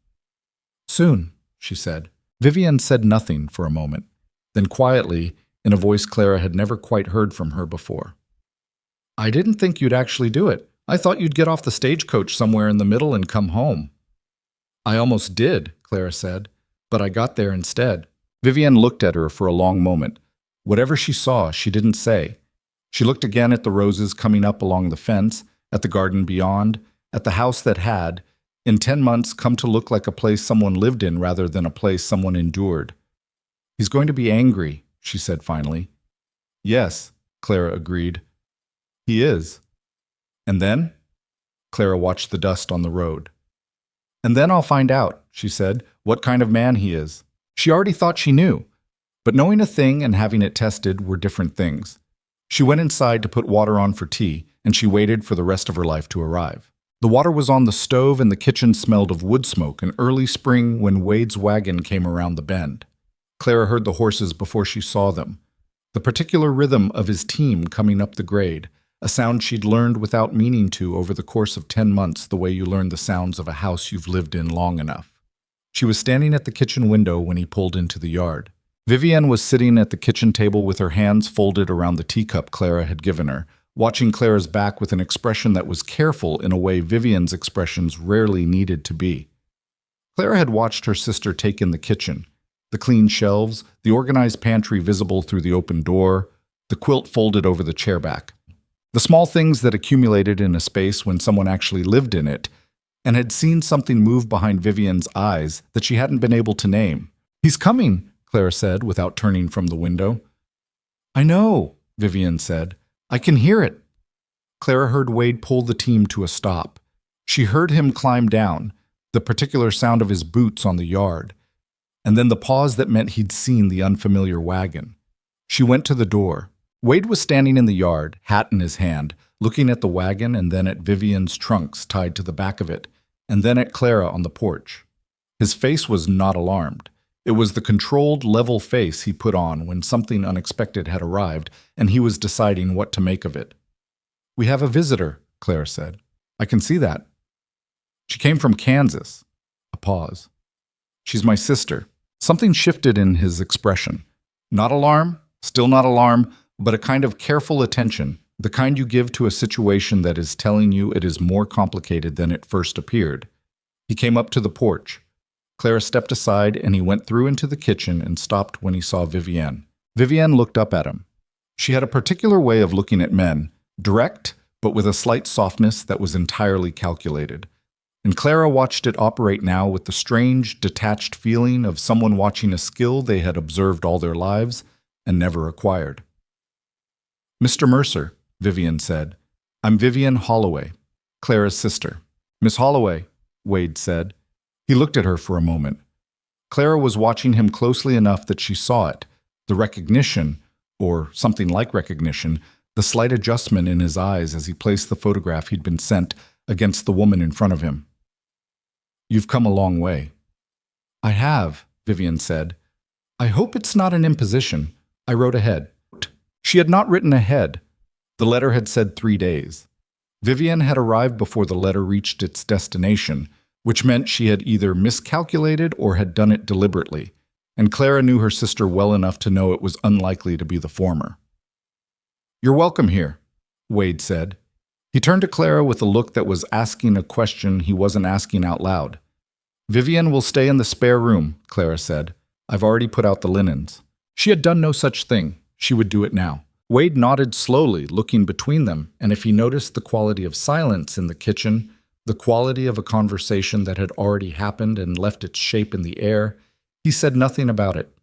"Soon," she said. Vivian said nothing for a moment. Then quietly, in a voice Clara had never quite heard from her before, "I didn't think you'd actually do it. I thought you'd get off the stagecoach somewhere in the middle and come home." "I almost did," Clara said, "but I got there instead." Vivian looked at her for a long moment. Whatever she saw, she didn't say. She looked again at the roses coming up along the fence, at the garden beyond, at the house that had, in 10 months, come to look like a place someone lived in rather than a place someone endured. "He's going to be angry," she said finally. "Yes," Clara agreed. "He is." "And then?" Clara watched the dust on the road. "And then I'll find out," she said, "what kind of man he is." She already thought she knew, but knowing a thing and having it tested were different things. She went inside to put water on for tea, and she waited for the rest of her life to arrive. The water was on the stove and the kitchen smelled of wood smoke in early spring when Wade's wagon came around the bend. Clara heard the horses before she saw them. The particular rhythm of his team coming up the grade, a sound she'd learned without meaning to over the course of 10 months the way you learn the sounds of a house you've lived in long enough. She was standing at the kitchen window when he pulled into the yard. Vivienne was sitting at the kitchen table with her hands folded around the teacup Clara had given her, watching Clara's back with an expression that was careful in a way Vivienne's expressions rarely needed to be. Clara had watched her sister take in the kitchen, the clean shelves, the organized pantry visible through the open door, the quilt folded over the chair back. The small things that accumulated in a space when someone actually lived in it, and had seen something move behind Vivienne's eyes that she hadn't been able to name. "He's coming," Clara said without turning from the window. "I know," Vivienne said. "I can hear it." Clara heard Wade pull the team to a stop. She heard him climb down, the particular sound of his boots on the yard, and then the pause that meant he'd seen the unfamiliar wagon. She went to the door. Wade was standing in the yard, hat in his hand, looking at the wagon and then at Vivienne's trunks tied to the back of it, and then at Clara on the porch. His face was not alarmed. It was the controlled, level face he put on when something unexpected had arrived, and he was deciding what to make of it. "We have a visitor," Clara said. "I can see that." "She came from Kansas." A pause. "She's my sister." Something shifted in his expression. Not alarm, still not alarm, but a kind of careful attention, the kind you give to a situation that is telling you it is more complicated than it first appeared. He came up to the porch. Clara stepped aside and he went through into the kitchen and stopped when he saw Vivienne. Vivienne looked up at him. She had a particular way of looking at men, direct, but with a slight softness that was entirely calculated. And Clara watched it operate now with the strange, detached feeling of someone watching a skill they had observed all their lives and never acquired. "Mr. Mercer," Vivienne said. "I'm Vivienne Holloway, Clara's sister." "Miss Holloway," Wade said. He looked at her for a moment. Clara was watching him closely enough that she saw it, the recognition, or something like recognition, the slight adjustment in his eyes as he placed the photograph he'd been sent against the woman in front of him. "You've come a long way." "I have," Vivienne said. "I hope it's not an imposition. I wrote ahead." She had not written ahead. The letter had said 3 days. Vivienne had arrived before the letter reached its destination, which meant she had either miscalculated or had done it deliberately, and Clara knew her sister well enough to know it was unlikely to be the former. "You're welcome here," Wade said. He turned to Clara with a look that was asking a question he wasn't asking out loud. "Vivienne will stay in the spare room," Clara said. "I've already put out the linens." She had done no such thing. She would do it now. Wade nodded slowly, looking between them, and if he noticed the quality of silence in the kitchen, the quality of a conversation that had already happened and left its shape in the air, he said nothing about it.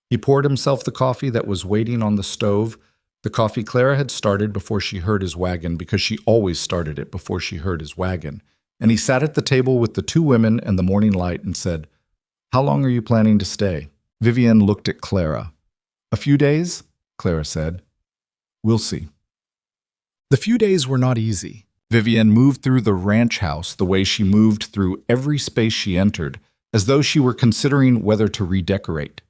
He poured himself the coffee that was waiting on the stove, the coffee Clara had started before she heard his wagon because she always started it before she heard his wagon, and he sat at the table with the 2 women and the morning light and said, "How long are you planning to stay?" Vivienne looked at Clara. "A few days?" Clara said. "We'll see." The few days were not easy. Vivienne moved through the ranch house the way she moved through every space she entered, as though she were considering whether to redecorate.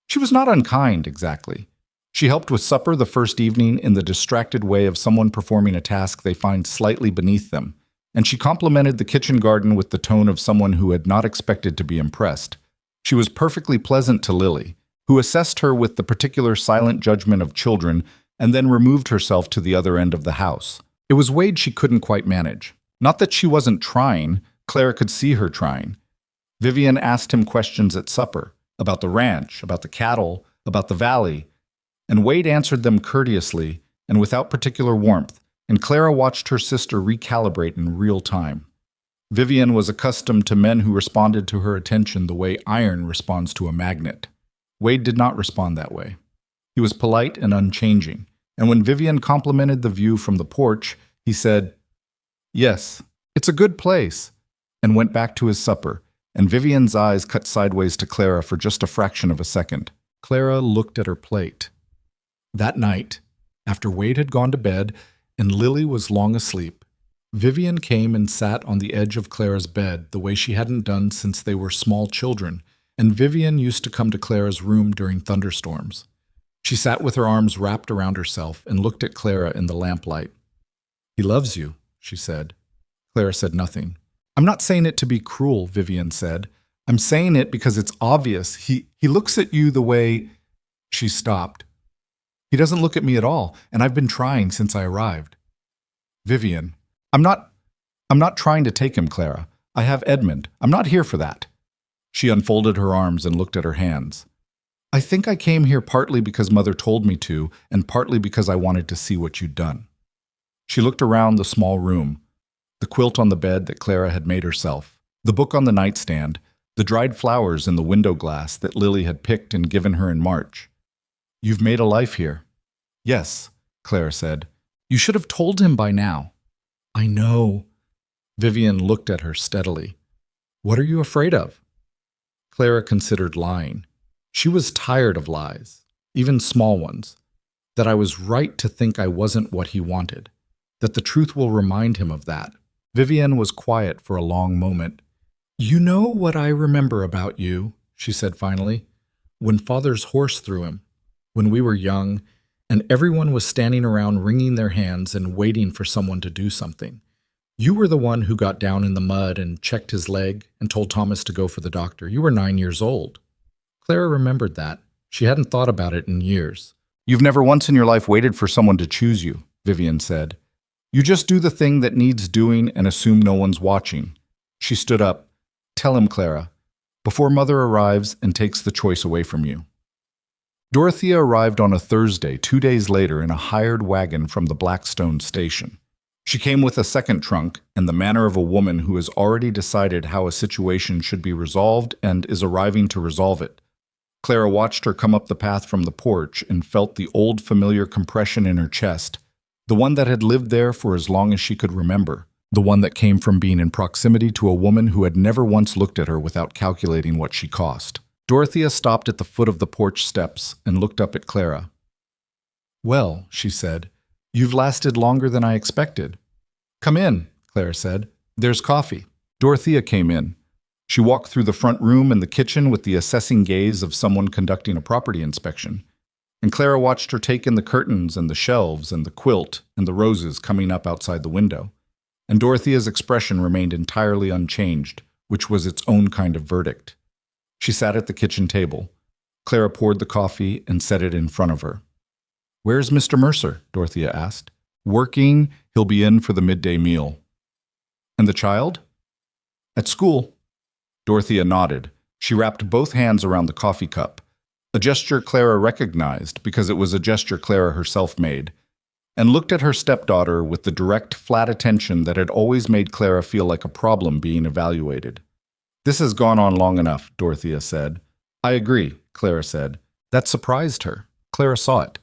She was not unkind, exactly. She helped with supper the first evening in the distracted way of someone performing a task they find slightly beneath them, and she complimented the kitchen garden with the tone of someone who had not expected to be impressed. She was perfectly pleasant to Lily, who assessed her with the particular silent judgment of children and then removed herself to the other end of the house. It was Wade she couldn't quite manage. Not that she wasn't trying, Clara could see her trying. Vivienne asked him questions at supper, about the ranch, about the cattle, about the valley, and Wade answered them courteously and without particular warmth, and Clara watched her sister recalibrate in real time. Vivian was accustomed to men who responded to her attention the way iron responds to a magnet. Wade did not respond that way. He was polite and unchanging, and when Vivian complimented the view from the porch, he said, "Yes, it's a good place," and went back to his supper, and Vivian's eyes cut sideways to Clara for just a fraction of a second. Clara looked at her plate. That night, after Wade had gone to bed and Lily was long asleep, Vivian came and sat on the edge of Clara's bed the way she hadn't done since they were small children, and Vivian used to come to Clara's room during thunderstorms. She sat with her arms wrapped around herself and looked at Clara in the lamplight. "He loves you," she said. Clara said nothing. "I'm not saying it to be cruel," Vivian said. "I'm saying it because it's obvious. He looks at you the way—" She stopped. "He doesn't look at me at all, and I've been trying since I arrived." "Vivian, I'm not trying to take him, Clara. I have Edmund. I'm not here for that." She unfolded her arms and looked at her hands. "I think I came here partly because Mother told me to, and partly because I wanted to see what you'd done." She looked around the small room, the quilt on the bed that Clara had made herself, the book on the nightstand, the dried flowers in the window glass that Lily had picked and given her in March. "You've made a life here." "Yes," Clara said. "You should have told him by now." "I know." Vivian looked at her steadily. "What are you afraid of?" Clara considered lying. She was tired of lies, even small ones. That I was right to think I wasn't what he wanted. That the truth will remind him of that. Vivian was quiet for a long moment. "You know what I remember about you," she said finally. "When Father's horse threw him. When we were young, and everyone was standing around wringing their hands and waiting for someone to do something. You were the one who got down in the mud and checked his leg and told Thomas to go for the doctor. You were 9 years old." Clara remembered that. She hadn't thought about it in years. "You've never once in your life waited for someone to choose you," Vivian said. "You just do the thing that needs doing and assume no one's watching." She stood up. "Tell him, Clara, before Mother arrives and takes the choice away from you." Dorothea arrived on a Thursday, 2 days later, in a hired wagon from the Blackstone station. She came with a second trunk and the manner of a woman who has already decided how a situation should be resolved and is arriving to resolve it. Clara watched her come up the path from the porch and felt the old familiar compression in her chest, the one that had lived there for as long as she could remember, the one that came from being in proximity to a woman who had never once looked at her without calculating what she cost. Dorothea stopped at the foot of the porch steps and looked up at Clara. "Well," she said, "you've lasted longer than I expected." "Come in," Clara said. "There's coffee." Dorothea came in. She walked through the front room and the kitchen with the assessing gaze of someone conducting a property inspection. And Clara watched her take in the curtains and the shelves and the quilt and the roses coming up outside the window. And Dorothea's expression remained entirely unchanged, which was its own kind of verdict. She sat at the kitchen table. Clara poured the coffee and set it in front of her. "Where's Mr. Mercer?" Dorothea asked. "Working. He'll be in for the midday meal." "And the child?" "At school." Dorothea nodded. She wrapped both hands around the coffee cup, a gesture Clara recognized because it was a gesture Clara herself made, and looked at her stepdaughter with the direct, flat attention that had always made Clara feel like a problem being evaluated. "This has gone on long enough," Dorothea said. "I agree," Clara said. That surprised her. Clara saw it.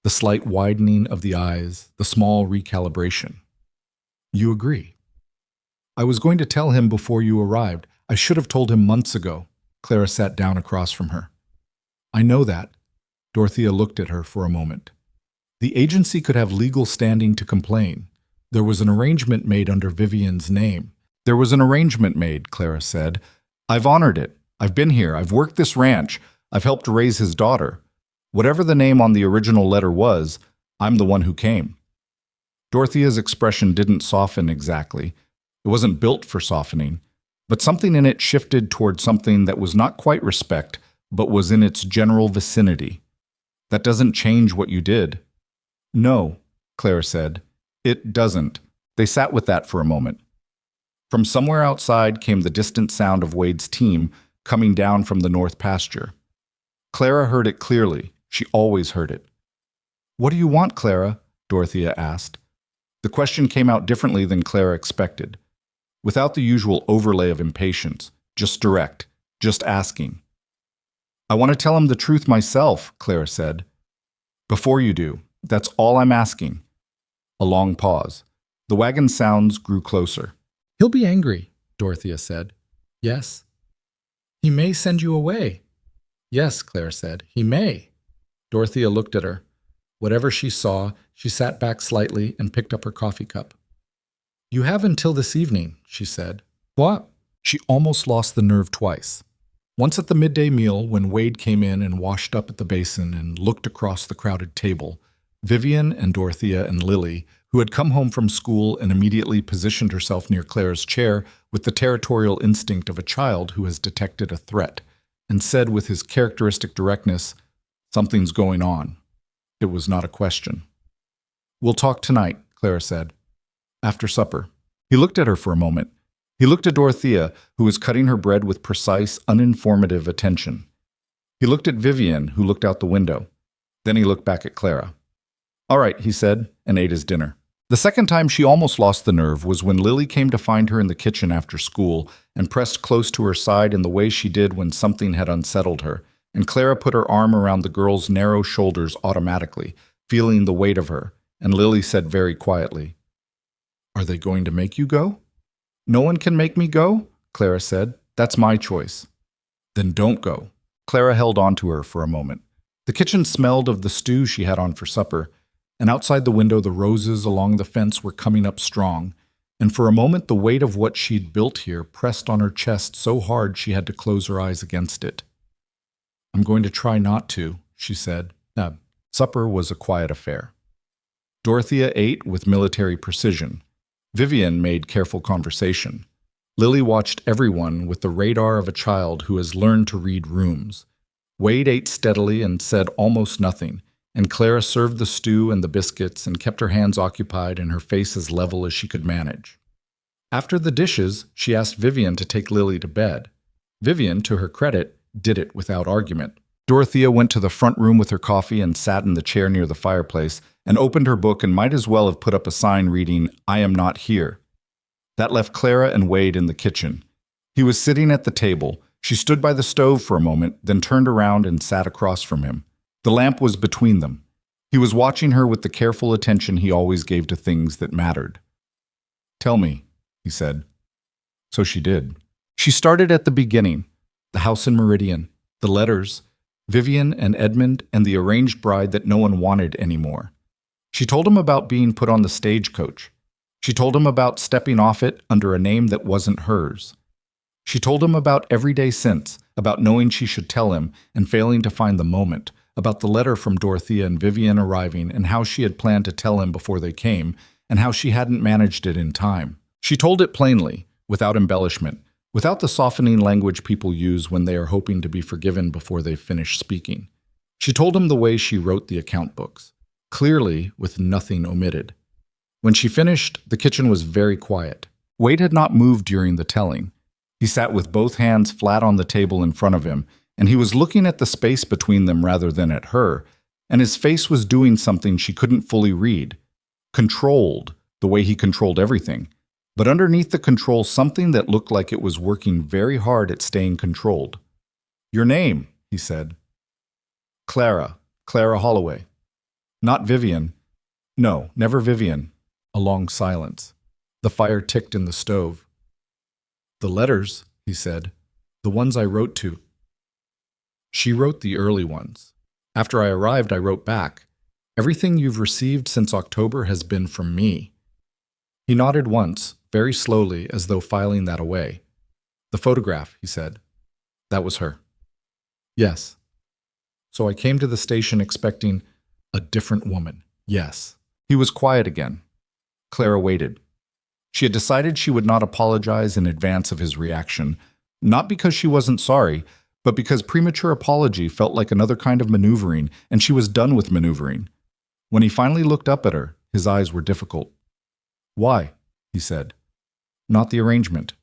The slight widening of the eyes, the small recalibration. "You agree?" "I was going to tell him before you arrived. I should have told him months ago." Clara sat down across from her. "I know that." Dorothea looked at her for a moment. "The agency could have legal standing to complain. There was an arrangement made under Vivian's name." "There was an arrangement made," Clara said. "I've honored it. I've been here. I've worked this ranch. I've helped raise his daughter. Whatever the name on the original letter was, I'm the one who came." Dorothea's expression didn't soften exactly. It wasn't built for softening, but something in it shifted toward something that was not quite respect, but was in its general vicinity. "That doesn't change what you did." "No," Clara said. "It doesn't." They sat with that for a moment. From somewhere outside came the distant sound of Wade's team coming down from the north pasture. Clara heard it clearly. She always heard it. "What do you want, Clara?" Dorothea asked. The question came out differently than Clara expected. Without the usual overlay of impatience, just direct, just asking. I want to tell him the truth myself, Clara said. Before you do, that's all I'm asking. A long pause. The wagon sounds grew closer. He'll be angry, Dorothea said. Yes. He may send you away. Yes, Clara said. He may. Dorothea looked at her. Whatever she saw, she sat back slightly and picked up her coffee cup. You have until this evening, she said. What? She almost lost the nerve twice. Once at the midday meal, when Wade came in and washed up at the basin and looked across the crowded table, Vivian and Dorothea and Lily, who had come home from school and immediately positioned herself near Clara's chair with the territorial instinct of a child who has detected a threat, and said with his characteristic directness, "Something's going on." It was not a question. "We'll talk tonight," Clara said. "After supper." He looked at her for a moment. He looked at Dorothea, who was cutting her bread with precise, uninformative attention. He looked at Vivian, who looked out the window. Then he looked back at Clara. "All right," he said, and ate his dinner. The second time she almost lost the nerve was when Lily came to find her in the kitchen after school and pressed close to her side in the way she did when something had unsettled her, and Clara put her arm around the girl's narrow shoulders automatically, feeling the weight of her, and Lily said very quietly, "Are they going to make you go?" "No one can make me go," Clara said. "That's my choice." "Then don't go." Clara held on to her for a moment. The kitchen smelled of the stew she had on for supper, and outside the window the roses along the fence were coming up strong, and for a moment the weight of what she'd built here pressed on her chest so hard she had to close her eyes against it. "I'm going to try not to," she said. Supper was a quiet affair. Dorothea ate with military precision. Vivian made careful conversation. Lily watched everyone with the radar of a child who has learned to read rooms. Wade ate steadily and said almost nothing, and Clara served the stew and the biscuits and kept her hands occupied and her face as level as she could manage. After the dishes, she asked Vivian to take Lily to bed. Vivian, to her credit, did it without argument. Dorothea went to the front room with her coffee and sat in the chair near the fireplace and opened her book and might as well have put up a sign reading, "I am not here." That left Clara and Wade in the kitchen. He was sitting at the table. She stood by the stove for a moment, then turned around and sat across from him. The lamp was between them. He was watching her with the careful attention he always gave to things that mattered. "Tell me," he said. So she did. She started at the beginning, the house in Meridian, the letters, Vivian and Edmund, and the arranged bride that no one wanted anymore. She told him about being put on the stagecoach. She told him about stepping off it under a name that wasn't hers. She told him about every day since, about knowing she should tell him and failing to find the moment, about the letter from Dorothea and Vivian arriving and how she had planned to tell him before they came, and how she hadn't managed it in time. She told it plainly, without embellishment, without the softening language people use when they are hoping to be forgiven before they've finished speaking. She told him the way she wrote the account books, clearly with nothing omitted. When she finished, the kitchen was very quiet. Wade had not moved during the telling. He sat with both hands flat on the table in front of him, and he was looking at the space between them rather than at her, and his face was doing something she couldn't fully read. Controlled, the way he controlled everything. But underneath the control, something that looked like it was working very hard at staying controlled. "Your name," he said. "Clara Holloway." "Not Vivian." "No, never Vivian." A long silence. The fire ticked in the stove. "The letters," he said. "The ones I wrote to." "She wrote the early ones. After I arrived, I wrote back. Everything you've received since October has been from me." He nodded once, very slowly, as though filing that away. "The photograph," he said. "That was her." "Yes." "So I came to the station expecting a different woman." "Yes." He was quiet again. Clara waited. She had decided she would not apologize in advance of his reaction, not because she wasn't sorry, but because premature apology felt like another kind of maneuvering, and she was done with maneuvering. When he finally looked up at her, his eyes were difficult. "Why?" he said. "Not the arrangement."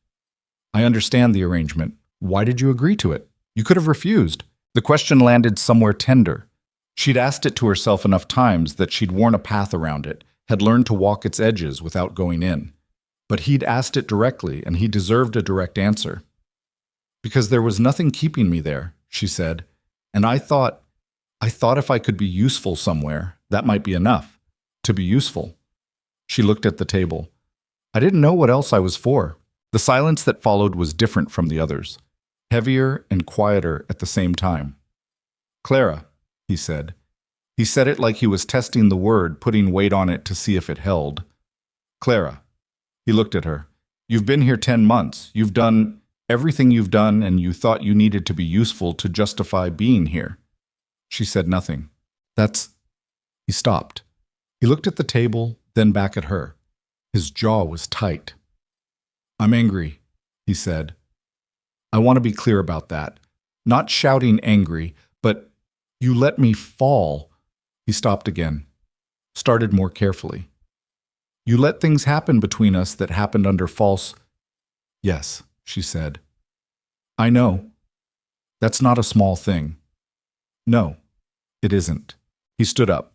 "I understand the arrangement. Why did you agree to it? You could have refused." The question landed somewhere tender. She'd asked it to herself enough times that she'd worn a path around it, had learned to walk its edges without going in. But he'd asked it directly, and he deserved a direct answer. "Because there was nothing keeping me there," she said, "and I thought if I could be useful somewhere, that might be enough. To be useful." She looked at the table. "I didn't know what else I was for." The silence that followed was different from the others, heavier and quieter at the same time. "Clara," he said. He said it like he was testing the word, putting weight on it to see if it held. "Clara." He looked at her. "You've been here 10 months. You've done everything you've done, and you thought you needed to be useful to justify being here." She said nothing. He stopped. He looked at the table, then back at her. His jaw was tight. "I'm angry," he said. "I want to be clear about that. Not shouting angry, but you let me fall." He stopped again, started more carefully. "You let things happen between us that happened under false—" "Yes," she said. "I know. That's not a small thing." "No, it isn't." He stood up.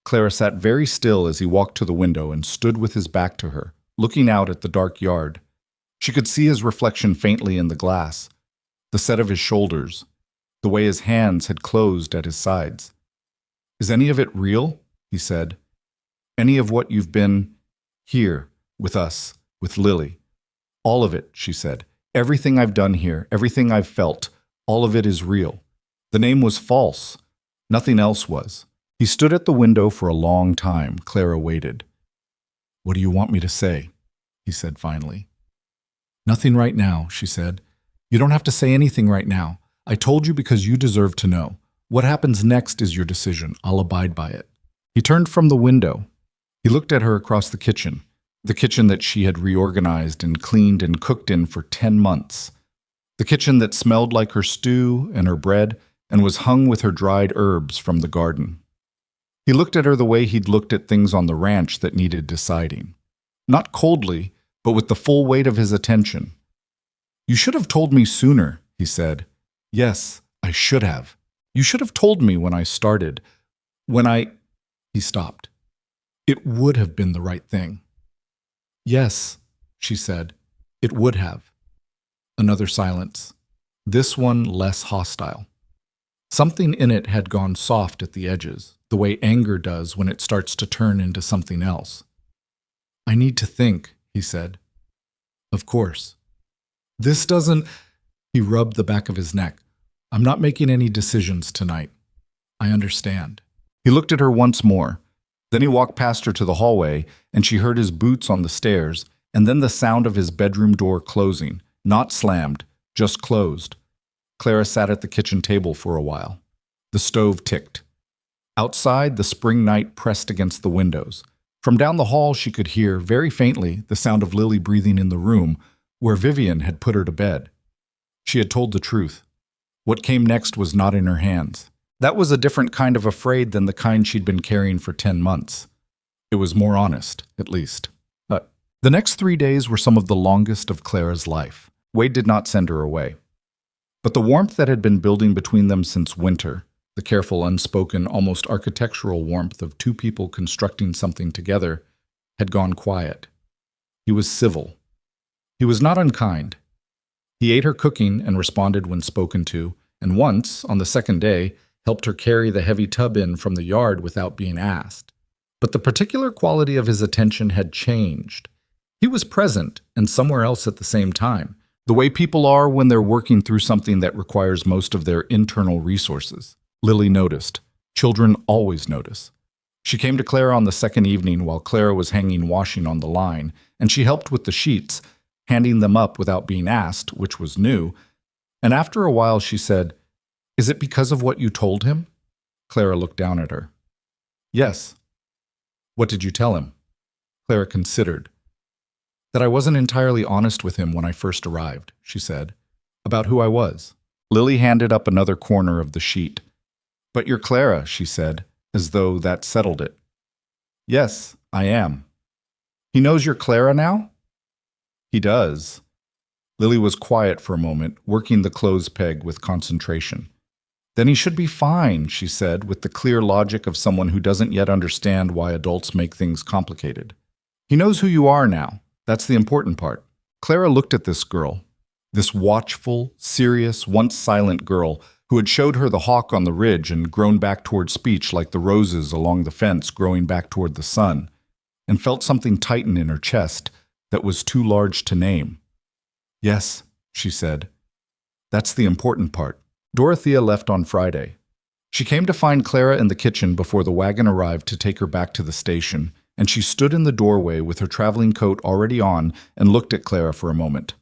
Clara sat very still as he walked to the window and stood with his back to her, looking out at the dark yard. She could see his reflection faintly in the glass, the set of his shoulders, the way his hands had closed at his sides. "Is any of it real?" he said. "Any of what you've been here, with us, with Lily?" "All of it," she said. "Everything I've done here, everything I've felt, all of it is real. The name was false. Nothing else was." He stood at the window for a long time. Clara waited. "What do you want me to say?" he said finally. "Nothing right now," she said. "You don't have to say anything right now. I told you because you deserve to know. What happens next is your decision. I'll abide by it." He turned from the window. He looked at her across the kitchen that she had reorganized and cleaned and cooked in for 10 months. The kitchen that smelled like her stew and her bread and was hung with her dried herbs from the garden. He looked at her the way he'd looked at things on the ranch that needed deciding. Not coldly, but with the full weight of his attention. "You should have told me sooner," he said. "Yes, I should have. You should have told me when I started. He stopped. "It would have been the right thing." "Yes," she said, "it would have." Another silence. This one less hostile. Something in it had gone soft at the edges, the way anger does when it starts to turn into something else. "I need to think," he said. "Of course. This doesn't—" He rubbed the back of his neck. "I'm not making any decisions tonight. I understand." He looked at her once more. Then he walked past her to the hallway, and she heard his boots on the stairs, and then the sound of his bedroom door closing, not slammed, just closed. Clara sat at the kitchen table for a while. The stove ticked. Outside, the spring night pressed against the windows. From down the hall, she could hear, very faintly, the sound of Lily breathing in the room where Vivian had put her to bed. She had told the truth. What came next was not in her hands. That was a different kind of afraid than the kind she'd been carrying for 10 months. It was more honest, at least. The next 3 days were some of the longest of Clara's life. Wade did not send her away. But the warmth that had been building between them since winter, the careful, unspoken, almost architectural warmth of two people constructing something together, had gone quiet. He was civil. He was not unkind. He ate her cooking and responded when spoken to, and once, on the second day, helped her carry the heavy tub in from the yard without being asked. But the particular quality of his attention had changed. He was present and somewhere else at the same time, the way people are when they're working through something that requires most of their internal resources. Lily noticed. Children always notice. She came to Clara on the second evening while Clara was hanging washing on the line, and she helped with the sheets, handing them up without being asked, which was new. And after a while she said, "Is it because of what you told him?" Clara looked down at her. "Yes." "What did you tell him?" Clara considered. "That I wasn't entirely honest with him when I first arrived," she said, "about who I was." Lily handed up another corner of the sheet. "But you're Clara," she said, as though that settled it. "Yes, I am." "He knows you're Clara now?" "He does." Lily was quiet for a moment, working the clothes peg with concentration. Then he should be fine, she said, with the clear logic of someone who doesn't yet understand why adults make things complicated. He knows who you are now. That's the important part. Clara looked at this girl, this watchful, serious, once silent girl who had showed her the hawk on the ridge and grown back toward speech like the roses along the fence growing back toward the sun, and felt something tighten in her chest that was too large to name. Yes, she said. That's the important part. Dorothea left on Friday. She came to find Clara in the kitchen before the wagon arrived to take her back to the station, and she stood in the doorway with her traveling coat already on and looked at Clara for a moment.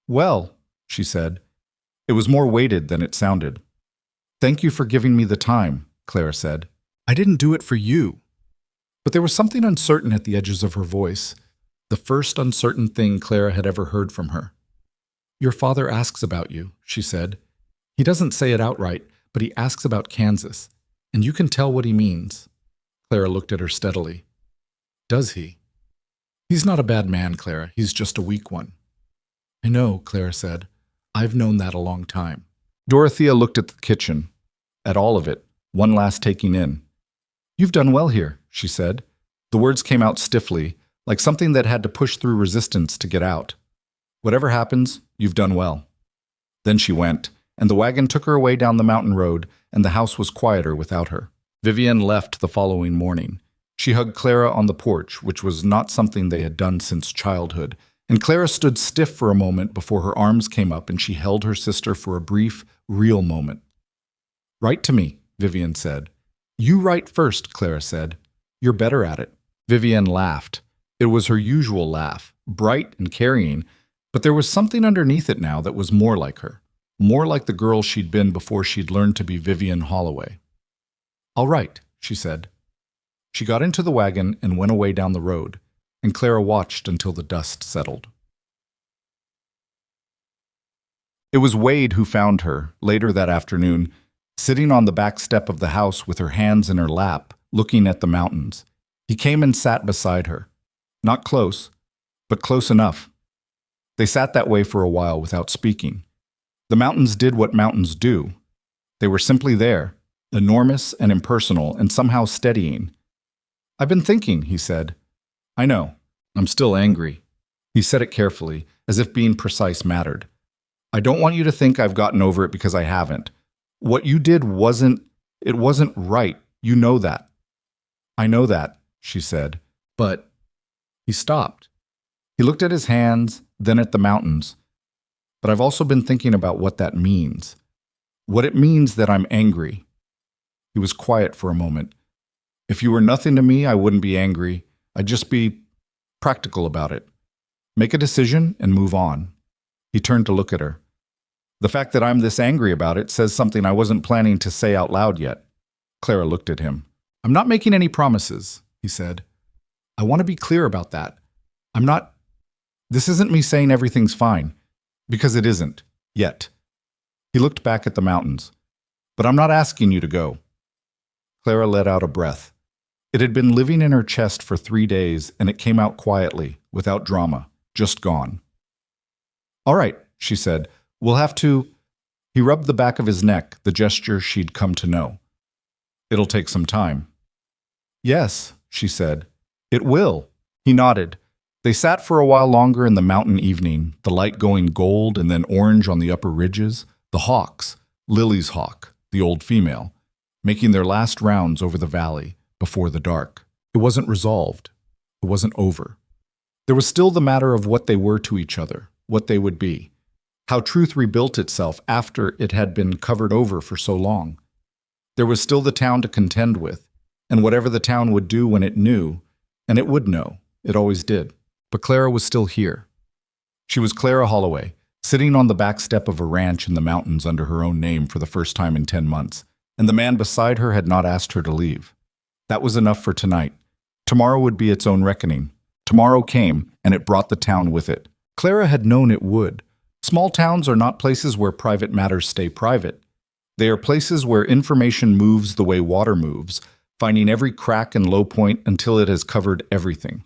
Well, she said. It was more weighted than it sounded. Thank you for giving me the time, Clara said. I didn't do it for you. But there was something uncertain at the edges of her voice, the first uncertain thing Clara had ever heard from her. Your father asks about you, she said. He doesn't say it outright, but he asks about Kansas, and you can tell what he means. Clara looked at her steadily. Does he? He's not a bad man, Clara. He's just a weak one. I know, Clara said. I've known that a long time. Dorothea looked at the kitchen, at all of it, one last taking in. You've done well here, she said. The words came out stiffly, like something that had to push through resistance to get out. Whatever happens, you've done well. Then she went, and the wagon took her away down the mountain road, and the house was quieter without her. Vivian left the following morning. She hugged Clara on the porch, which was not something they had done since childhood, and Clara stood stiff for a moment before her arms came up and she held her sister for a brief, real moment. Write to me, Vivian said. You write first, Clara said. You're better at it. Vivian laughed. It was her usual laugh, bright and carrying, but there was something underneath it now that was more like her. More like the girl she'd been before she'd learned to be Vivian Holloway. All right, she said. She got into the wagon and went away down the road, and Clara watched until the dust settled. It was Wade who found her, later that afternoon, sitting on the back step of the house with her hands in her lap, looking at the mountains. He came and sat beside her. Not close, but close enough. They sat that way for a while without speaking. The mountains did what mountains do. They were simply there, enormous and impersonal and somehow steadying. I've been thinking, he said. I know. I'm still angry. He said it carefully, as if being precise mattered. I don't want you to think I've gotten over it because I haven't. What you did wasn't right. You know that. I know that, she said. But he stopped. He looked at his hands, then at the mountains. But I've also been thinking about what that means. What it means that I'm angry. He was quiet for a moment. If you were nothing to me, I wouldn't be angry. I'd just be practical about it. Make a decision and move on. He turned to look at her. The fact that I'm this angry about it says something I wasn't planning to say out loud yet. Clara looked at him. I'm not making any promises, he said. I want to be clear about that. This isn't me saying everything's fine, because it isn't, yet. He looked back at the mountains. But I'm not asking you to go. Clara let out a breath. It had been living in her chest for 3 days, and it came out quietly, without drama, just gone. All right, she said. We'll have to... He rubbed the back of his neck, the gesture she'd come to know. It'll take some time. Yes, she said. It will. He nodded. They sat for a while longer in the mountain evening, the light going gold and then orange on the upper ridges, the hawks, Lily's hawk, the old female, making their last rounds over the valley before the dark. It wasn't resolved. It wasn't over. There was still the matter of what they were to each other, what they would be, how truth rebuilt itself after it had been covered over for so long. There was still the town to contend with, and whatever the town would do when it knew, and it would know, it always did. But Clara was still here. She was Clara Holloway, sitting on the back step of a ranch in the mountains under her own name for the first time in 10 months, and the man beside her had not asked her to leave. That was enough for tonight. Tomorrow would be its own reckoning. Tomorrow came, and it brought the town with it. Clara had known it would. Small towns are not places where private matters stay private. They are places where information moves the way water moves, finding every crack and low point until it has covered everything.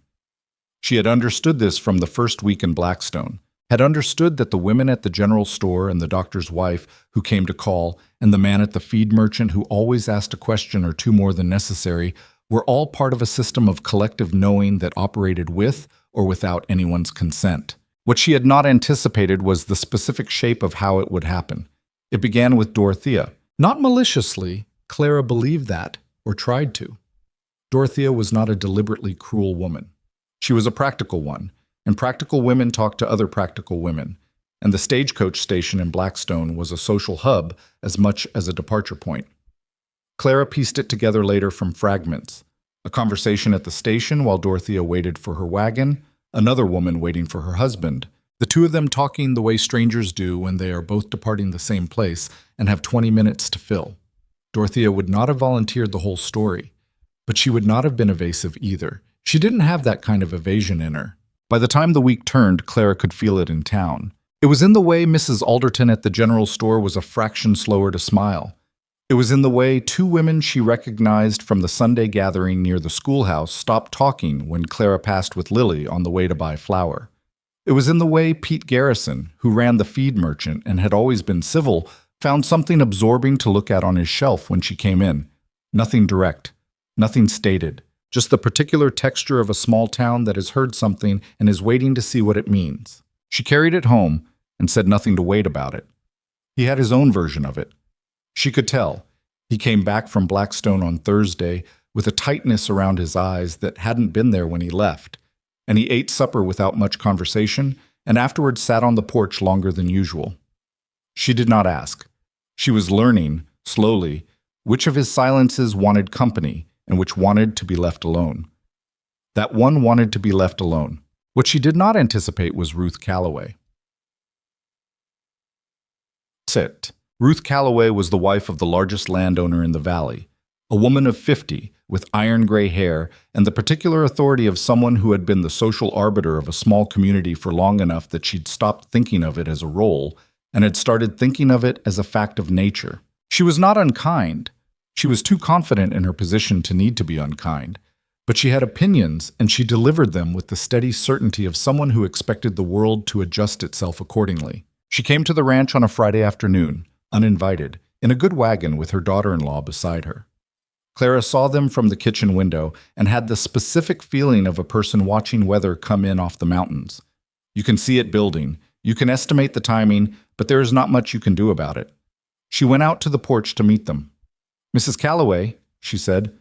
She had understood this from the first week in Blackstone, had understood that the women at the general store and the doctor's wife who came to call and the man at the feed merchant who always asked a question or two more than necessary were all part of a system of collective knowing that operated with or without anyone's consent. What she had not anticipated was the specific shape of how it would happen. It began with Dorothea. Not maliciously, Clara believed that, or tried to. Dorothea was not a deliberately cruel woman. She was a practical one, and practical women talked to other practical women, and the stagecoach station in Blackstone was a social hub as much as a departure point. Clara pieced it together later from fragments. A conversation at the station while Dorothea waited for her wagon, another woman waiting for her husband, the two of them talking the way strangers do when they are both departing the same place and have 20 minutes to fill. Dorothea would not have volunteered the whole story, but she would not have been evasive either. She didn't have that kind of evasion in her. By the time the week turned, Clara could feel it in town. It was in the way Mrs. Alderton at the general store was a fraction slower to smile. It was in the way two women she recognized from the Sunday gathering near the schoolhouse stopped talking when Clara passed with Lily on the way to buy flour. It was in the way Pete Garrison, who ran the feed merchant and had always been civil, found something absorbing to look at on his shelf when she came in. Nothing direct, nothing stated, just the particular texture of a small town that has heard something and is waiting to see what it means. She carried it home and said nothing to Wade about it. He had his own version of it. She could tell. He came back from Blackstone on Thursday with a tightness around his eyes that hadn't been there when he left, and he ate supper without much conversation and afterwards sat on the porch longer than usual. She did not ask. She was learning, slowly, which of his silences wanted company and which wanted to be left alone. That one wanted to be left alone. What she did not anticipate was Ruth Calloway. Sit. Ruth Calloway was the wife of the largest landowner in the valley, a woman of 50 with iron gray hair and the particular authority of someone who had been the social arbiter of a small community for long enough that she'd stopped thinking of it as a role and had started thinking of it as a fact of nature. She was not unkind. She was too confident in her position to need to be unkind, but she had opinions and she delivered them with the steady certainty of someone who expected the world to adjust itself accordingly. She came to the ranch on a Friday afternoon, uninvited, in a good wagon with her daughter-in-law beside her. Clara saw them from the kitchen window and had the specific feeling of a person watching weather come in off the mountains. You can see it building, you can estimate the timing, but there is not much you can do about it. She went out to the porch to meet them. "Mrs. Calloway," she said,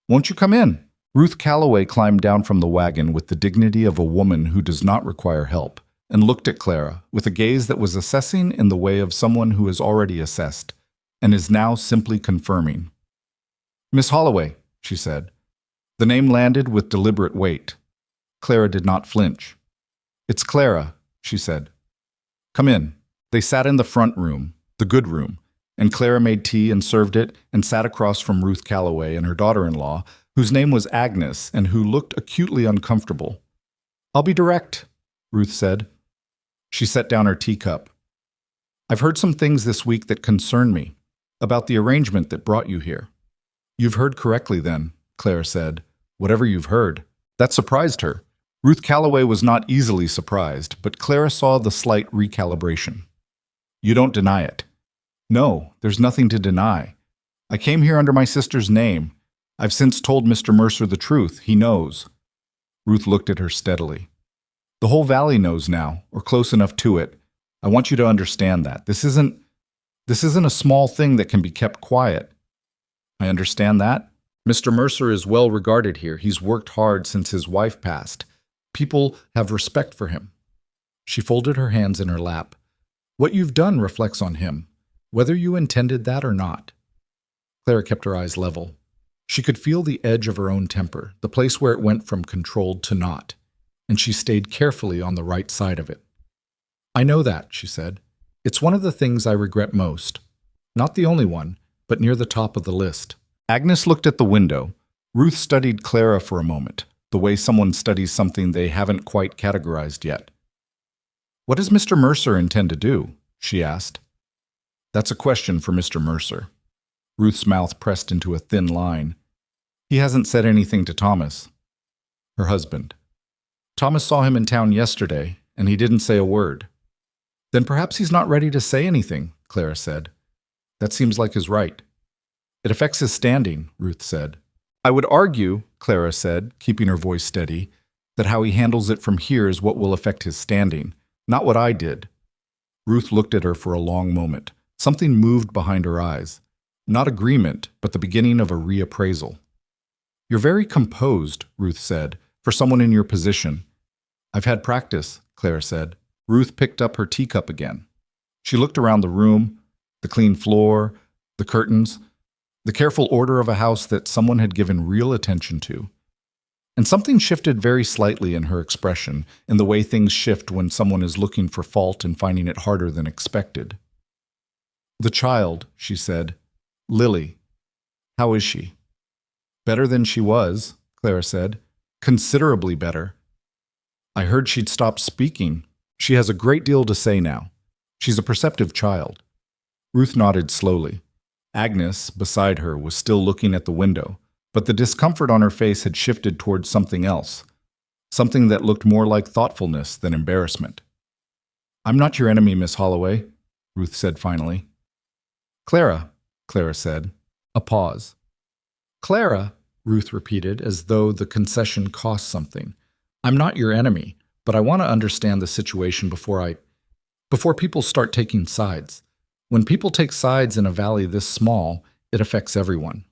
"won't you come in?" Ruth Calloway climbed down from the wagon with the dignity of a woman who does not require help, and looked at Clara with a gaze that was assessing in the way of someone who has already assessed, and is now simply confirming. "Miss Holloway," she said. The name landed with deliberate weight. Clara did not flinch. "It's Clara," she said. "Come in." They sat in the front room, the good room, and Clara made tea and served it and sat across from Ruth Calloway and her daughter-in-law, whose name was Agnes and who looked acutely uncomfortable. "I'll be direct," Ruth said. She set down her teacup. "I've heard some things this week that concern me, about the arrangement that brought you here." "You've heard correctly then," Clara said. "Whatever you've heard." That surprised her. Ruth Calloway was not easily surprised, but Clara saw the slight recalibration. "You don't deny it." "No, there's nothing to deny. I came here under my sister's name. I've since told Mr. Mercer the truth. He knows." Ruth looked at her steadily. "The whole valley knows now, or close enough to it. I want you to understand that. This isn't a small thing that can be kept quiet." "I understand that. Mr. Mercer is well regarded here. He's worked hard since his wife passed. People have respect for him." She folded her hands in her lap. "What you've done reflects on him, whether you intended that or not." Clara kept her eyes level. She could feel the edge of her own temper, the place where it went from controlled to not, and she stayed carefully on the right side of it. "I know that," she said. "It's one of the things I regret most. Not the only one, but near the top of the list." Agnes looked at the window. Ruth studied Clara for a moment, the way someone studies something they haven't quite categorized yet. "What does Mr. Mercer intend to do?" she asked. "That's a question for Mr. Mercer." Ruth's mouth pressed into a thin line. "He hasn't said anything to Thomas." Her husband. "Thomas saw him in town yesterday, and he didn't say a word. Then perhaps he's not ready to say anything, Clara said. That seems like his right. It affects his standing, Ruth said. I would argue, Clara said, keeping her voice steady, that how he handles it from here is what will affect his standing, not what I did. Ruth looked at her for a long moment. Something moved behind her eyes. Not agreement, but the beginning of a reappraisal. You're very composed, Ruth said, for someone in your position. I've had practice, Clara said. Ruth picked up her teacup again. She looked around the room, the clean floor, the curtains, the careful order of a house that someone had given real attention to. And something shifted very slightly in her expression, in the way things shift when someone is looking for fault and finding it harder than expected. The child, she said. Lily. How is she? Better than she was, Clara said. Considerably better. I heard she'd stopped speaking. She has a great deal to say now. She's a perceptive child. Ruth nodded slowly. Agnes, beside her, was still looking at the window, but the discomfort on her face had shifted towards something else, something that looked more like thoughtfulness than embarrassment. I'm not your enemy, Miss Holloway, Ruth said finally. Clara said. A pause. Clara, Ruth repeated, as though the concession cost something. I'm not your enemy, but I want to understand the situation before people start taking sides. When people take sides in a valley this small, it affects everyone.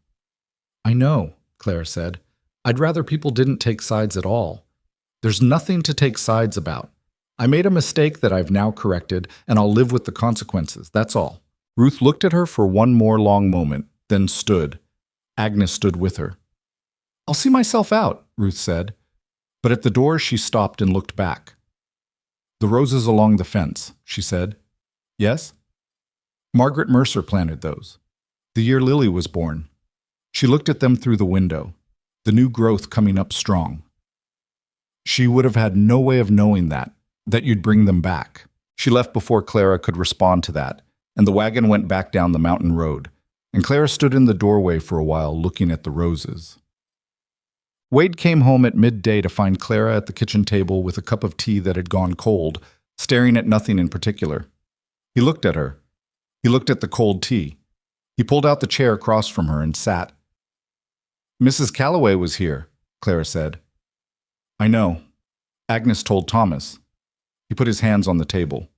I know, Clara said. I'd rather people didn't take sides at all. There's nothing to take sides about. I made a mistake that I've now corrected, and I'll live with the consequences, that's all. Ruth looked at her for one more long moment, then stood. Agnes stood with her. I'll see myself out, Ruth said. But at the door she stopped and looked back. The roses along the fence, she said. Yes? Margaret Mercer planted those. The year Lily was born. She looked at them through the window, the new growth coming up strong. She would have had no way of knowing that you'd bring them back. She left before Clara could respond to that, and the wagon went back down the mountain road, and Clara stood in the doorway for a while looking at the roses. Wade came home at midday to find Clara at the kitchen table with a cup of tea that had gone cold, staring at nothing in particular. He looked at her. He looked at the cold tea. He pulled out the chair across from her and sat. Mrs. Calloway was here, Clara said. I know. Agnes told Thomas. He put his hands on the table.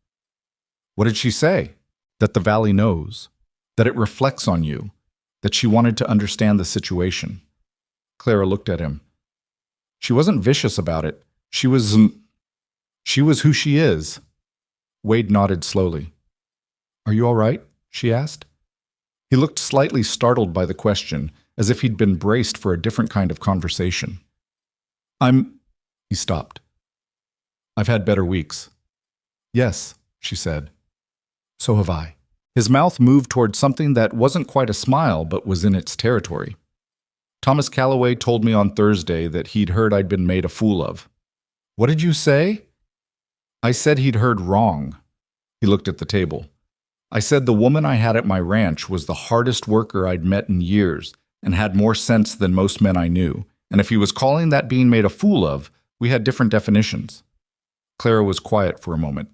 What did she say? That the valley knows, that it reflects on you, that she wanted to understand the situation. Clara looked at him. She wasn't vicious about it. She was who she is. Wade nodded slowly. Are you all right? She asked. He looked slightly startled by the question, as if he'd been braced for a different kind of conversation. He stopped. I've had better weeks. Yes, she said. So have I. His mouth moved toward something that wasn't quite a smile, but was in its territory. Thomas Calloway told me on Thursday that he'd heard I'd been made a fool of. What did you say? I said he'd heard wrong. He looked at the table. I said the woman I had at my ranch was the hardest worker I'd met in years and had more sense than most men I knew, and if he was calling that being made a fool of, we had different definitions. Clara was quiet for a moment.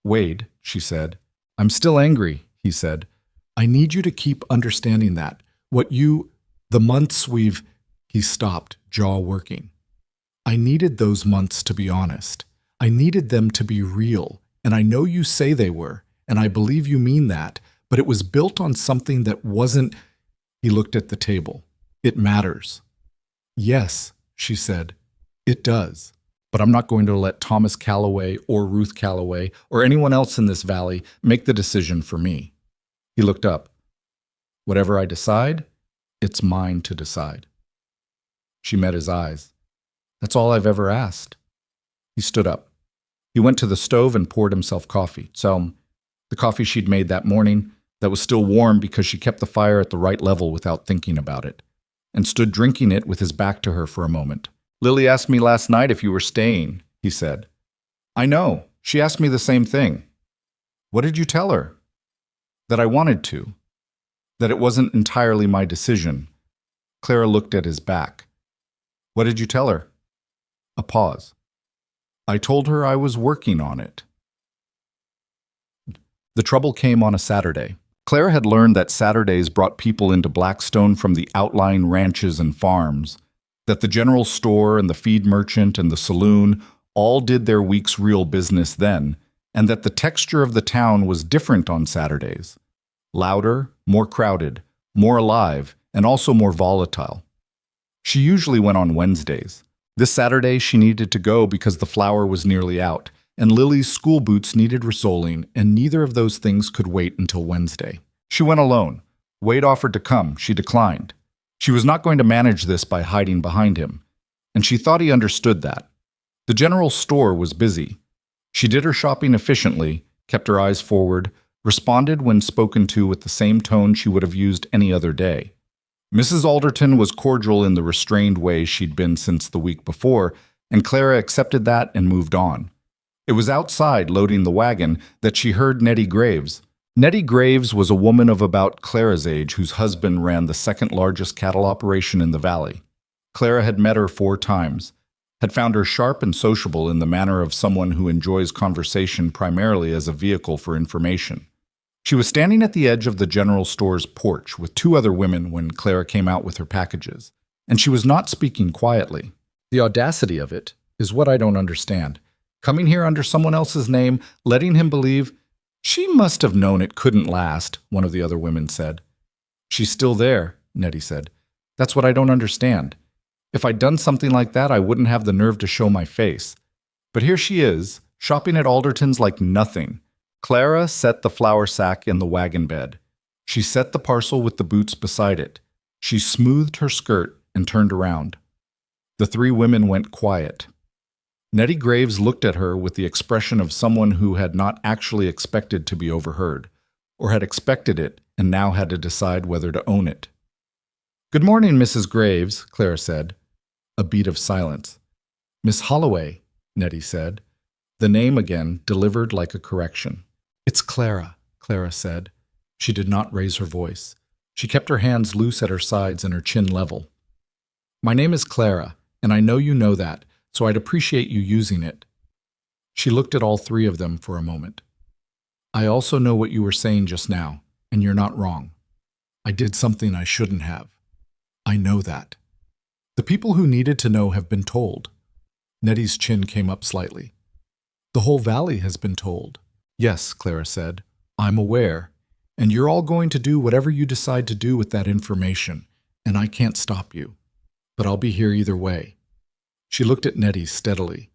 Wade, she said. I'm still angry, he said. I need you to keep understanding that. The months he stopped, jaw working. I needed those months to be honest. I needed them to be real, and I know you say they were, and I believe you mean that, but it was built on something that wasn't. He looked at the table. It matters. Yes, she said. It does. But I'm not going to let Thomas Calloway or Ruth Calloway or anyone else in this valley make the decision for me. He looked up. Whatever I decide, it's mine to decide. She met his eyes. That's all I've ever asked. He stood up. He went to the stove and poured himself coffee. The coffee she'd made that morning, that was still warm because she kept the fire at the right level without thinking about it, and stood drinking it with his back to her for a moment. Lily asked me last night if you were staying, he said. I know. She asked me the same thing. What did you tell her? That I wanted to. That it wasn't entirely my decision. Clara looked at his back. What did you tell her? A pause. I told her I was working on it. The trouble came on a Saturday. Clara had learned that Saturdays brought people into Blackstone from the outlying ranches and farms, that the general store and the feed merchant and the saloon all did their week's real business then, and that the texture of the town was different on Saturdays. Louder, more crowded, more alive, and also more volatile. She usually went on Wednesdays. This Saturday she needed to go because the flour was nearly out, and Lily's school boots needed resoling, and neither of those things could wait until Wednesday. She went alone. Wade offered to come. She declined. She was not going to manage this by hiding behind him, and she thought he understood that. The general store was busy. She did her shopping efficiently, kept her eyes forward, responded when spoken to with the same tone she would have used any other day. Mrs. Alderton was cordial in the restrained way she'd been since the week before, and Clara accepted that and moved on. It was outside, loading the wagon, that she heard Nettie Graves. Nettie Graves was a woman of about Clara's age whose husband ran the second largest cattle operation in the valley. Clara had met her 4 times, had found her sharp and sociable in the manner of someone who enjoys conversation primarily as a vehicle for information. She was standing at the edge of the general store's porch with 2 other women when Clara came out with her packages, and she was not speaking quietly. The audacity of it is what I don't understand. Coming here under someone else's name, letting him believe, "She must have known it couldn't last," one of the other women said. "She's still there," Nettie said. "That's what I don't understand. If I'd done something like that, I wouldn't have the nerve to show my face. But here she is, shopping at Alderton's like nothing." Clara set the flour sack in the wagon bed. She set the parcel with the boots beside it. She smoothed her skirt and turned around. The 3 women went quiet. Nettie Graves looked at her with the expression of someone who had not actually expected to be overheard, or had expected it and now had to decide whether to own it. "Good morning, Mrs. Graves," Clara said. A beat of silence. "Miss Holloway," Nettie said. The name again, delivered like a correction. "It's Clara," Clara said. She did not raise her voice. She kept her hands loose at her sides and her chin level. "My name is Clara, and I know you know that, so I'd appreciate you using it." She looked at all 3 of them for a moment. "I also know what you were saying just now, and you're not wrong. I did something I shouldn't have. I know that. The people who needed to know have been told." Nettie's chin came up slightly. "The whole valley has been told." "Yes," Clara said. "I'm aware, and you're all going to do whatever you decide to do with that information, and I can't stop you. But I'll be here either way." She looked at Nettie steadily.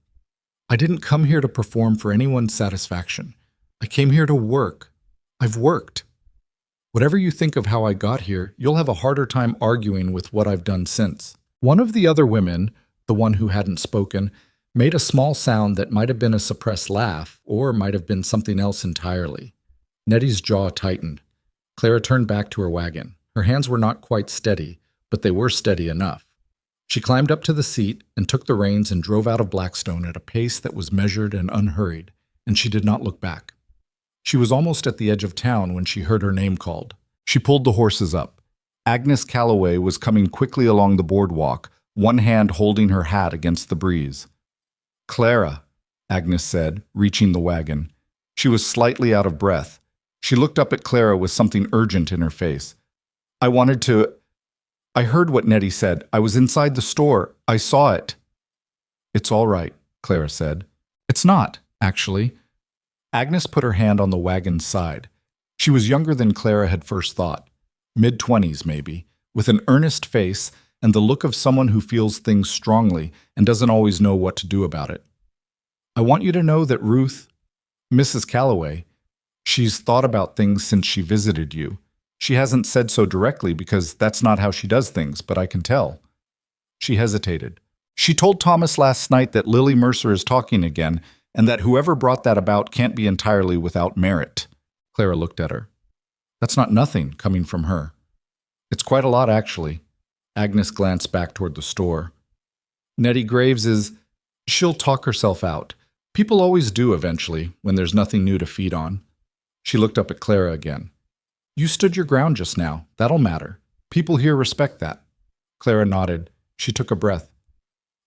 "I didn't come here to perform for anyone's satisfaction. I came here to work. I've worked. Whatever you think of how I got here, you'll have a harder time arguing with what I've done since." One of the other women, the one who hadn't spoken, made a small sound that might have been a suppressed laugh or might have been something else entirely. Nettie's jaw tightened. Clara turned back to her wagon. Her hands were not quite steady, but they were steady enough. She climbed up to the seat and took the reins and drove out of Blackstone at a pace that was measured and unhurried, and she did not look back. She was almost at the edge of town when she heard her name called. She pulled the horses up. Agnes Calloway was coming quickly along the boardwalk, one hand holding her hat against the breeze. "Clara," Agnes said, reaching the wagon. She was slightly out of breath. She looked up at Clara with something urgent in her face. I heard what Nettie said. I was inside the store. I saw it." "It's all right," Clara said. "It's not, actually." Agnes put her hand on the wagon's side. She was younger than Clara had first thought. Mid-20s, maybe, with an earnest face and the look of someone who feels things strongly and doesn't always know what to do about it. "I want you to know that Mrs. Calloway, she's thought about things since she visited you. She hasn't said so directly because that's not how she does things, but I can tell." She hesitated. "She told Thomas last night that Lily Mercer is talking again, and that whoever brought that about can't be entirely without merit." Clara looked at her. "That's not nothing, coming from her." "It's quite a lot, actually." Agnes glanced back toward the store. "Nettie Graves she'll talk herself out. People always do eventually, when there's nothing new to feed on." She looked up at Clara again. "You stood your ground just now. That'll matter. People here respect that." Clara nodded. She took a breath.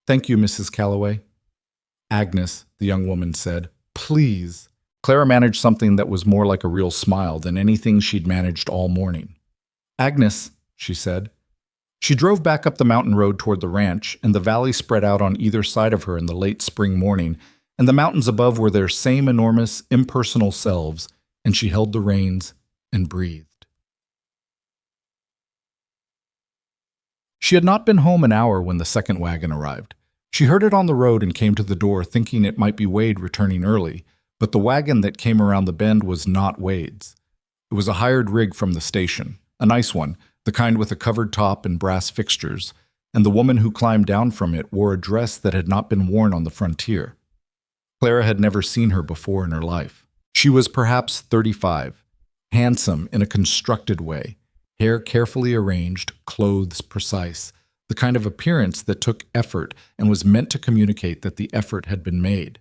"Thank you, Mrs. Calloway." Agnes, the young woman said, please. Clara managed something that was more like a real smile than anything she'd managed all morning. Agnes, she said. She drove back up the mountain road toward the ranch, and the valley spread out on either side of her in the late spring morning, and the mountains above were their same enormous, impersonal selves, and she held the reins and breathed. She had not been home an hour when the second wagon arrived. She heard it on the road and came to the door, thinking it might be Wade returning early, but the wagon that came around the bend was not Wade's. It was a hired rig from the station, a nice one, the kind with a covered top and brass fixtures, and the woman who climbed down from it wore a dress that had not been worn on the frontier. Clara had never seen her before in her life. She was perhaps 35, handsome in a constructed way, hair carefully arranged, clothes precise, the kind of appearance that took effort and was meant to communicate that the effort had been made.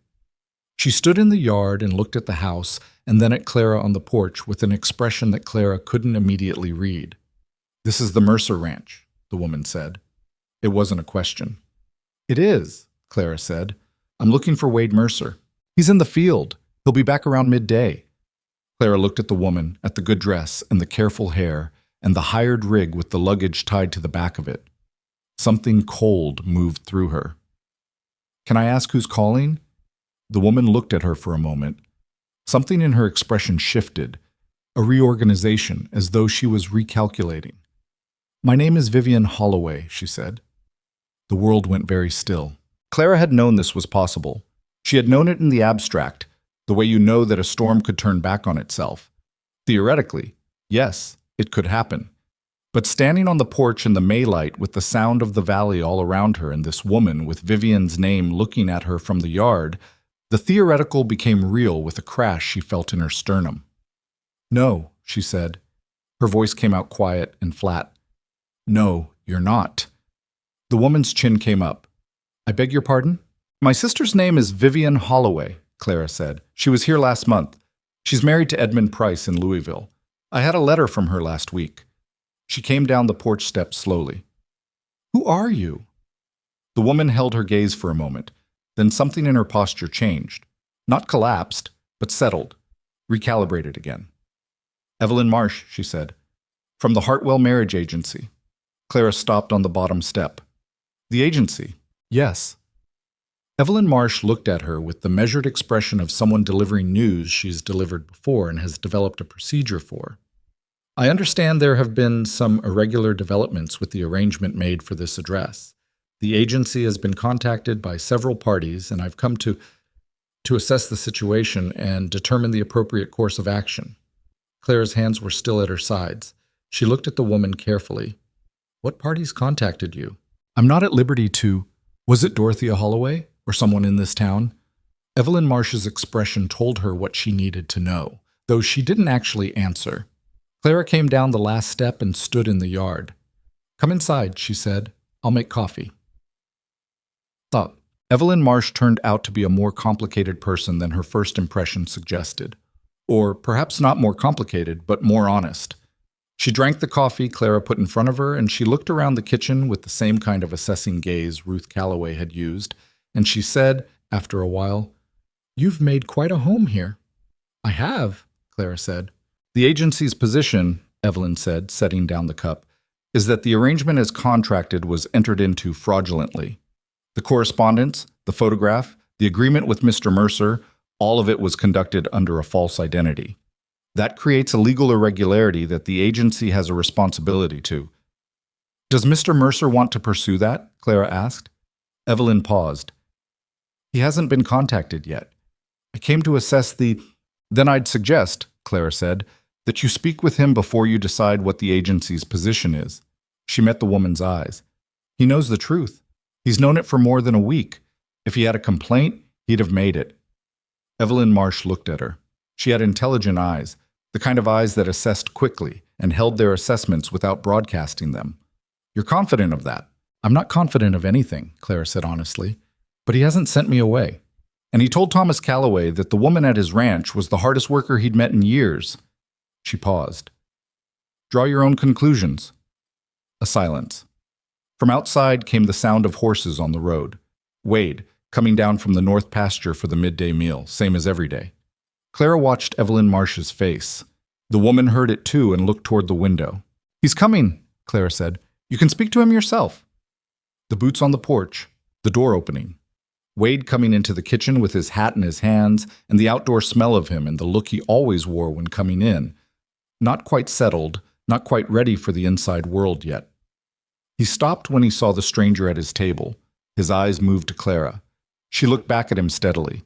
She stood in the yard and looked at the house and then at Clara on the porch with an expression that Clara couldn't immediately read. "This is the Mercer Ranch," the woman said. It wasn't a question. "It is," Clara said. "I'm looking for Wade Mercer. He's in the field. He'll be back around midday." Clara looked at the woman, at the good dress and the careful hair, and the hired rig with the luggage tied to the back of it. Something cold moved through her. "Can I ask who's calling?" The woman looked at her for a moment. Something in her expression shifted, a reorganization, as though she was recalculating. "My name is Vivian Holloway," she said. The world went very still. Clara had known this was possible. She had known it in the abstract, the way you know that a storm could turn back on itself. Theoretically, yes, it could happen. But standing on the porch in the Maylight with the sound of the valley all around her and this woman with Vivian's name looking at her from the yard, the theoretical became real with a crash she felt in her sternum. "No," she said. Her voice came out quiet and flat. "No, you're not." The woman's chin came up. "I beg your pardon?" "My sister's name is Vivian Holloway," Clara said. "She was here last month. She's married to Edmund Price in Louisville. I had a letter from her last week." She came down the porch steps slowly. "Who are you?" The woman held her gaze for a moment. Then something in her posture changed. Not collapsed, but settled, recalibrated again. "Evelyn Marsh," she said. "From the Hartwell Marriage Agency." Clara stopped on the bottom step. "The agency?" "Yes." Evelyn Marsh looked at her with the measured expression of someone delivering news she's delivered before and has developed a procedure for. "I understand there have been some irregular developments with the arrangement made for this address. The agency has been contacted by several parties, and I've come to assess the situation and determine the appropriate course of action." Clara's hands were still at her sides. She looked at the woman carefully. "What parties contacted you?" "I'm not at liberty to—" "Was it Dorothea Holloway or someone in this town?" Evelyn Marsh's expression told her what she needed to know, though she didn't actually answer. Clara came down the last step and stood in the yard. "Come inside," she said. "I'll make coffee." Evelyn Marsh turned out to be a more complicated person than her first impression suggested. Or perhaps not more complicated, but more honest. She drank the coffee Clara put in front of her, and she looked around the kitchen with the same kind of assessing gaze Ruth Calloway had used, and she said, after a while, "You've made quite a home here." "I have," Clara said. "The agency's position," Evelyn said, setting down the cup, "is that the arrangement as contracted was entered into fraudulently. The correspondence, the photograph, the agreement with Mr. Mercer, all of it was conducted under a false identity. That creates a legal irregularity that the agency has a responsibility to." "Does Mr. Mercer want to pursue that?" Clara asked. Evelyn paused. "He hasn't been contacted yet. I came to assess the—" "Then I'd suggest," Clara said, "that you speak with him before you decide what the agency's position is." She met the woman's eyes. "He knows the truth. He's known it for more than a week. If he had a complaint, he'd have made it." Evelyn Marsh looked at her. She had intelligent eyes, the kind of eyes that assessed quickly and held their assessments without broadcasting them. "You're confident of that?" "I'm not confident of anything," Clara said honestly, "but he hasn't sent me away. And he told Thomas Calloway that the woman at his ranch was the hardest worker he'd met in years." She paused. "Draw your own conclusions." A silence. From outside came the sound of horses on the road. Wade, coming down from the north pasture for the midday meal, same as every day. Clara watched Evelyn Marsh's face. The woman heard it too and looked toward the window. "He's coming," Clara said. "You can speak to him yourself." The boots on the porch, the door opening. Wade coming into the kitchen with his hat in his hands and the outdoor smell of him and the look he always wore when coming in. Not quite settled, not quite ready for the inside world yet. He stopped when he saw the stranger at his table. His eyes moved to Clara. She looked back at him steadily.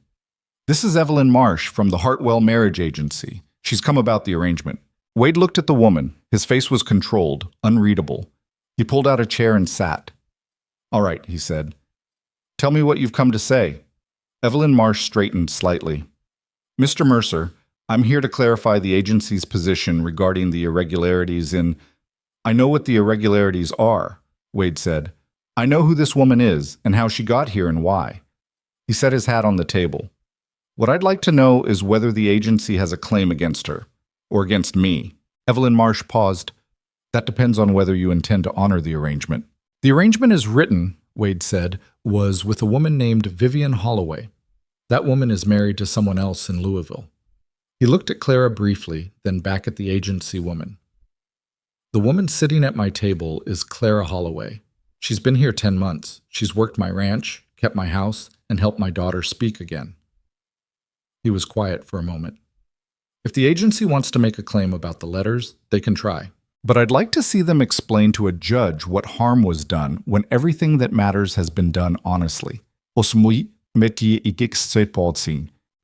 "This is Evelyn Marsh from the Hartwell Marriage Agency. She's come about the arrangement." Wade looked at the woman. His face was controlled, unreadable. He pulled out a chair and sat. "All right," he said. "Tell me what you've come to say." Evelyn Marsh straightened slightly. "Mr. Mercer, I'm here to clarify the agency's position regarding the irregularities in—" "I know what the irregularities are," Wade said. "I know who this woman is and how she got here and why." He set his hat on the table. "What I'd like to know is whether the agency has a claim against her, or against me." Evelyn Marsh paused. "That depends on whether you intend to honor the arrangement." "The arrangement is written," Wade said, "was with a woman named Vivian Holloway. That woman is married to someone else in Louisville." He looked at Clara briefly, then back at the agency woman. "The woman sitting at my table is Clara Holloway. She's been here 10 months. She's worked my ranch, kept my house, and helped my daughter speak again." He was quiet for a moment. "If the agency wants to make a claim about the letters, they can try. But I'd like to see them explain to a judge what harm was done when everything that matters has been done honestly."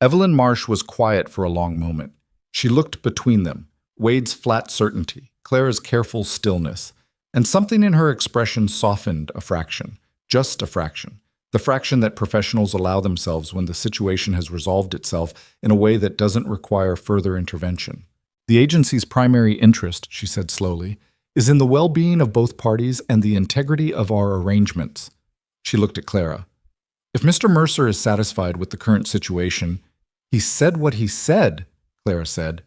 Evelyn Marsh was quiet for a long moment. She looked between them, Wade's flat certainty, Clara's careful stillness, and something in her expression softened a fraction, just a fraction, the fraction that professionals allow themselves when the situation has resolved itself in a way that doesn't require further intervention. "The agency's primary interest," she said slowly, "is in the well-being of both parties and the integrity of our arrangements." She looked at Clara. "If Mr. Mercer is satisfied with the current situation—" "He said what he said," Clara said.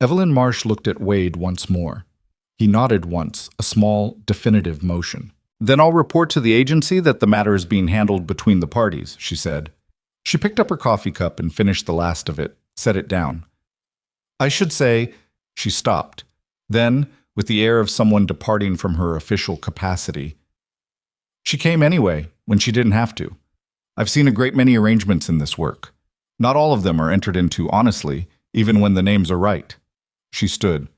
Evelyn Marsh looked at Wade once more. He nodded once, a small, definitive motion. "Then I'll report to the agency that the matter is being handled between the parties," she said. She picked up her coffee cup and finished the last of it, set it down. "I should say—" She stopped. Then, with the air of someone departing from her official capacity, "She came anyway, when she didn't have to. I've seen a great many arrangements in this work. Not all of them are entered into honestly, even when the names are right." She stood.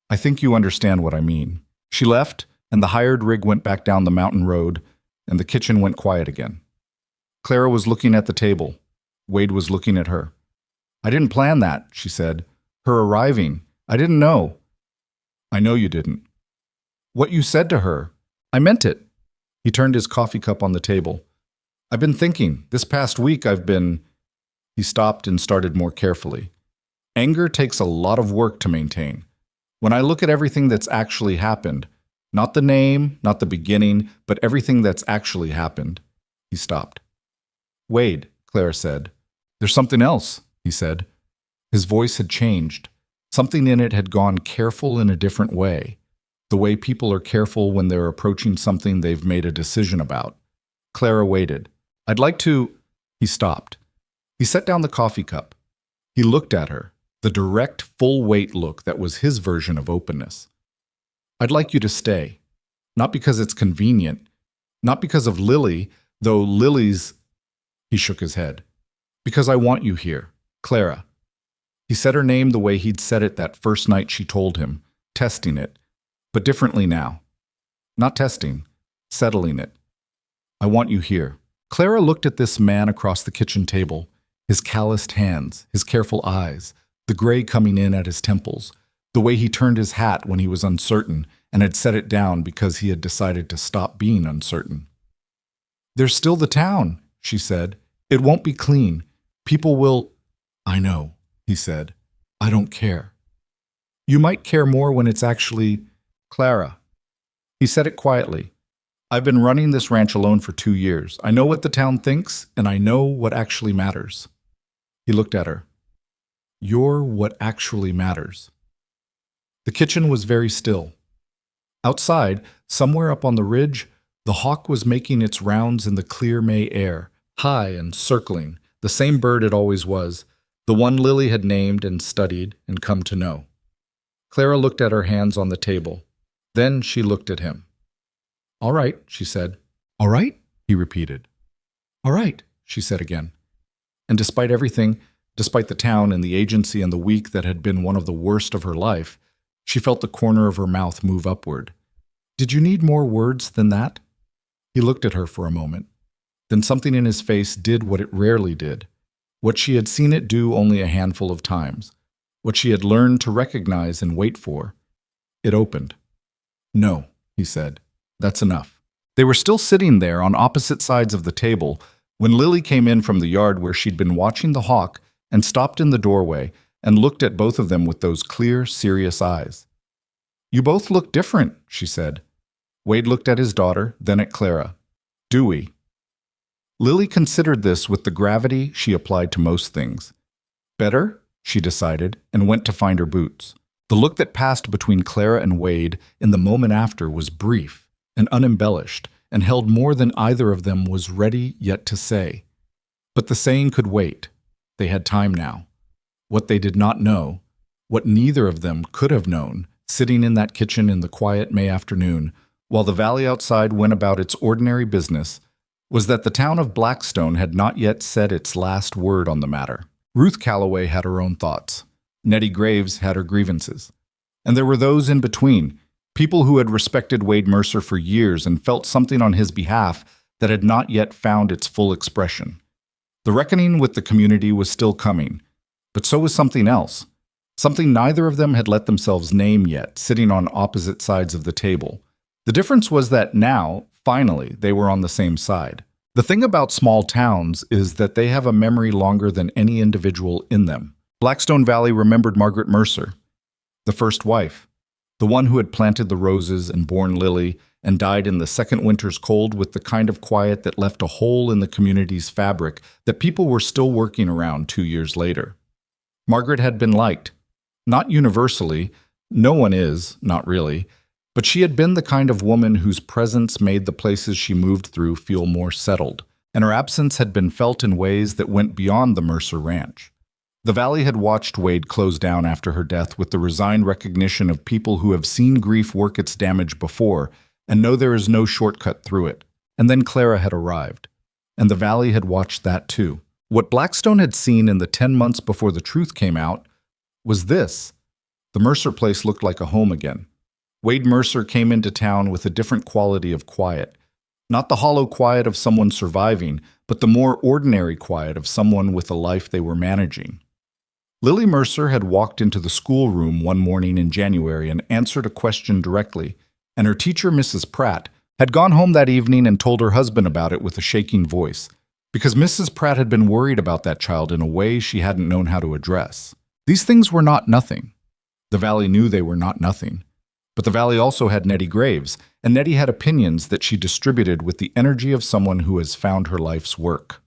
"I think you understand what I mean." She left, and the hired rig went back down the mountain road, and the kitchen went quiet again. Clara was looking at the table. Wade was looking at her. "I didn't plan that," she said. "Her arriving. I didn't know." "I know you didn't." "What you said to her. I meant it." He turned his coffee cup on the table. "I've been thinking. This past week I've been—" He stopped and started more carefully. "Anger takes a lot of work to maintain. When I look at everything that's actually happened, not the name, not the beginning, but everything that's actually happened." He stopped. "Wade," Clara said. "There's something else," he said. His voice had changed. Something in it had gone careful in a different way. The way people are careful when they're approaching something they've made a decision about. Clara waited. "I'd like to—" He stopped. He set down the coffee cup. He looked at her, the direct, full-weight look that was his version of openness. "I'd like you to stay. Not because it's convenient. Not because of Lily, though Lily's—" He shook his head. "Because I want you here, Clara." He said her name the way he'd said it that first night she told him, testing it, but differently now. Not testing, settling it. "I want you here." Clara looked at this man across the kitchen table, his calloused hands, his careful eyes, the gray coming in at his temples, the way he turned his hat when he was uncertain and had set it down because he had decided to stop being uncertain. "There's still the town," she said. "It won't be clean. People will—" "I know," he said. "I don't care." "You might care more when it's actually—" "Clara." He said it quietly. "I've been running this ranch alone for 2 years. I know what the town thinks, and I know what actually matters." He looked at her. "You're what actually matters." The kitchen was very still. Outside, somewhere up on the ridge, the hawk was making its rounds in the clear May air, high and circling, the same bird it always was, the one Lily had named and studied and come to know. Clara looked at her hands on the table. Then she looked at him. "All right," she said. "All right?" he repeated. "All right," she said again. And despite everything, despite the town and the agency and the week that had been one of the worst of her life, she felt the corner of her mouth move upward. "Did you need more words than that?" He looked at her for a moment. Then something in his face did what it rarely did, what she had seen it do only a handful of times, what she had learned to recognize and wait for. It opened. "No," he said. "That's enough." They were still sitting there on opposite sides of the table when Lily came in from the yard where she'd been watching the hawk and stopped in the doorway and looked at both of them with those clear, serious eyes. "You both look different," she said. Wade looked at his daughter, then at Clara. "Do we?" Lily considered this with the gravity she applied to most things. Better, she decided, and went to find her boots. The look that passed between Clara and Wade in the moment after was brief and unembellished, and held more than either of them was ready yet to say. But the saying could wait. They had time now. What they did not know, what neither of them could have known, sitting in that kitchen in the quiet May afternoon, while the valley outside went about its ordinary business, was that the town of Blackstone had not yet said its last word on the matter. Ruth Calloway had her own thoughts. Nettie Graves had her grievances. And there were those in between, people who had respected Wade Mercer for years and felt something on his behalf that had not yet found its full expression. The reckoning with the community was still coming, but so was something else, something neither of them had let themselves name yet, sitting on opposite sides of the table. The difference was that now, finally, they were on the same side. The thing about small towns is that they have a memory longer than any individual in them. Blackstone Valley remembered Margaret Mercer, the first wife, the one who had planted the roses and borne Lily and died in the second winter's cold with the kind of quiet that left a hole in the community's fabric that people were still working around 2 years later. Margaret had been liked. Not universally, no one is, not really, but she had been the kind of woman whose presence made the places she moved through feel more settled, and her absence had been felt in ways that went beyond the Mercer Ranch. The valley had watched Wade close down after her death with the resigned recognition of people who have seen grief work its damage before and know there is no shortcut through it. And then Clara had arrived, and the valley had watched that too. What Blackstone had seen in the 10 months before the truth came out was this. The Mercer place looked like a home again. Wade Mercer came into town with a different quality of quiet. Not the hollow quiet of someone surviving, but the more ordinary quiet of someone with a life they were managing. Lily Mercer had walked into the schoolroom one morning in January and answered a question directly, and her teacher, Mrs. Pratt, had gone home that evening and told her husband about it with a shaking voice, because Mrs. Pratt had been worried about that child in a way she hadn't known how to address. These things were not nothing. The valley knew they were not nothing. But the valley also had Nettie Graves, and Nettie had opinions that she distributed with the energy of someone who has found her life's work.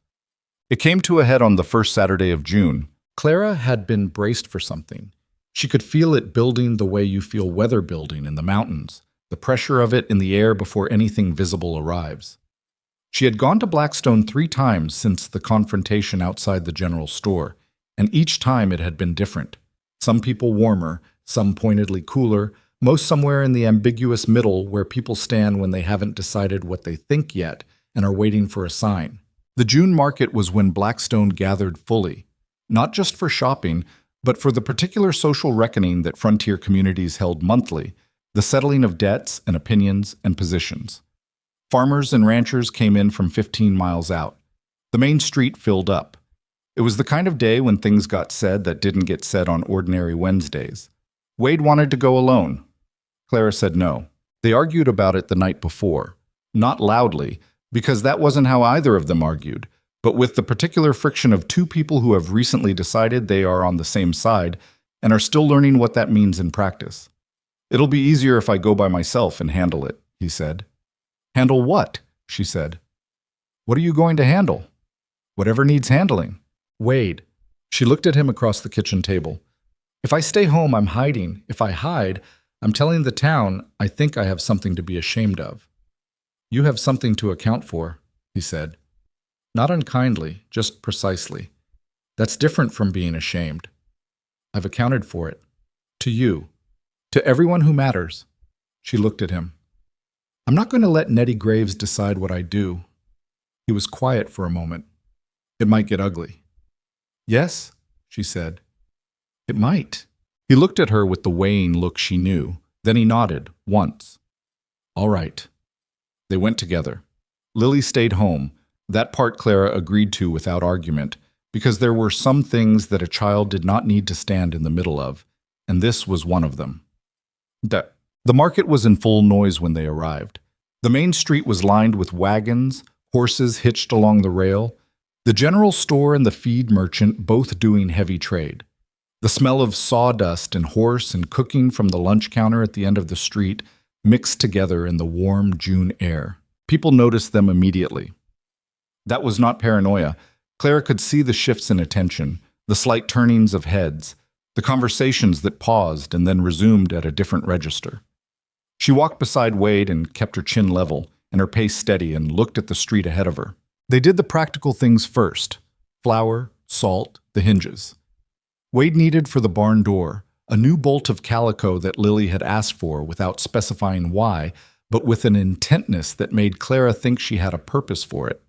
It came to a head on the first Saturday of June. Clara had been braced for something. She could feel it building the way you feel weather building in the mountains, the pressure of it in the air before anything visible arrives. She had gone to Blackstone 3 times since the confrontation outside the general store, and each time it had been different. Some people warmer, some pointedly cooler, most somewhere in the ambiguous middle where people stand when they haven't decided what they think yet and are waiting for a sign. The June market was when Blackstone gathered fully, not just for shopping, but for the particular social reckoning that frontier communities held monthly, the settling of debts and opinions and positions. Farmers and ranchers came in from 15 miles out. The main street filled up. It was the kind of day when things got said that didn't get said on ordinary Wednesdays. Wade wanted to go alone. Clara said no. They argued about it the night before. Not loudly, because that wasn't how either of them argued, but with the particular friction of 2 people who have recently decided they are on the same side and are still learning what that means in practice. "It'll be easier if I go by myself and handle it," he said. "Handle what?" she said. "What are you going to handle?" "Whatever needs handling." "Wade." She looked at him across the kitchen table. "If I stay home, I'm hiding. If I hide, I'm telling the town I think I have something to be ashamed of." "You have something to account for," he said. Not unkindly, just precisely. That's different from being ashamed. I've accounted for it. To you. To everyone who matters. She looked at him. I'm not going to let Nettie Graves decide what I do. He was quiet for a moment. It might get ugly. Yes, she said. It might. He looked at her with the weighing look she knew. Then he nodded, once. All right. They went together. Lily stayed home. That part Clara agreed to without argument, because there were some things that a child did not need to stand in the middle of, and this was one of them. The market was in full noise when they arrived. The main street was lined with wagons, horses hitched along the rail, the general store and the feed merchant both doing heavy trade. The smell of sawdust and horse and cooking from the lunch counter at the end of the street mixed together in the warm June air. People noticed them immediately. That was not paranoia. Clara could see the shifts in attention, the slight turnings of heads, the conversations that paused and then resumed at a different register. She walked beside Wade and kept her chin level and her pace steady and looked at the street ahead of her. They did the practical things first: flour, salt, the hinges. Wade needed for the barn door a new bolt of calico that Lily had asked for without specifying why, but with an intentness that made Clara think she had a purpose for it.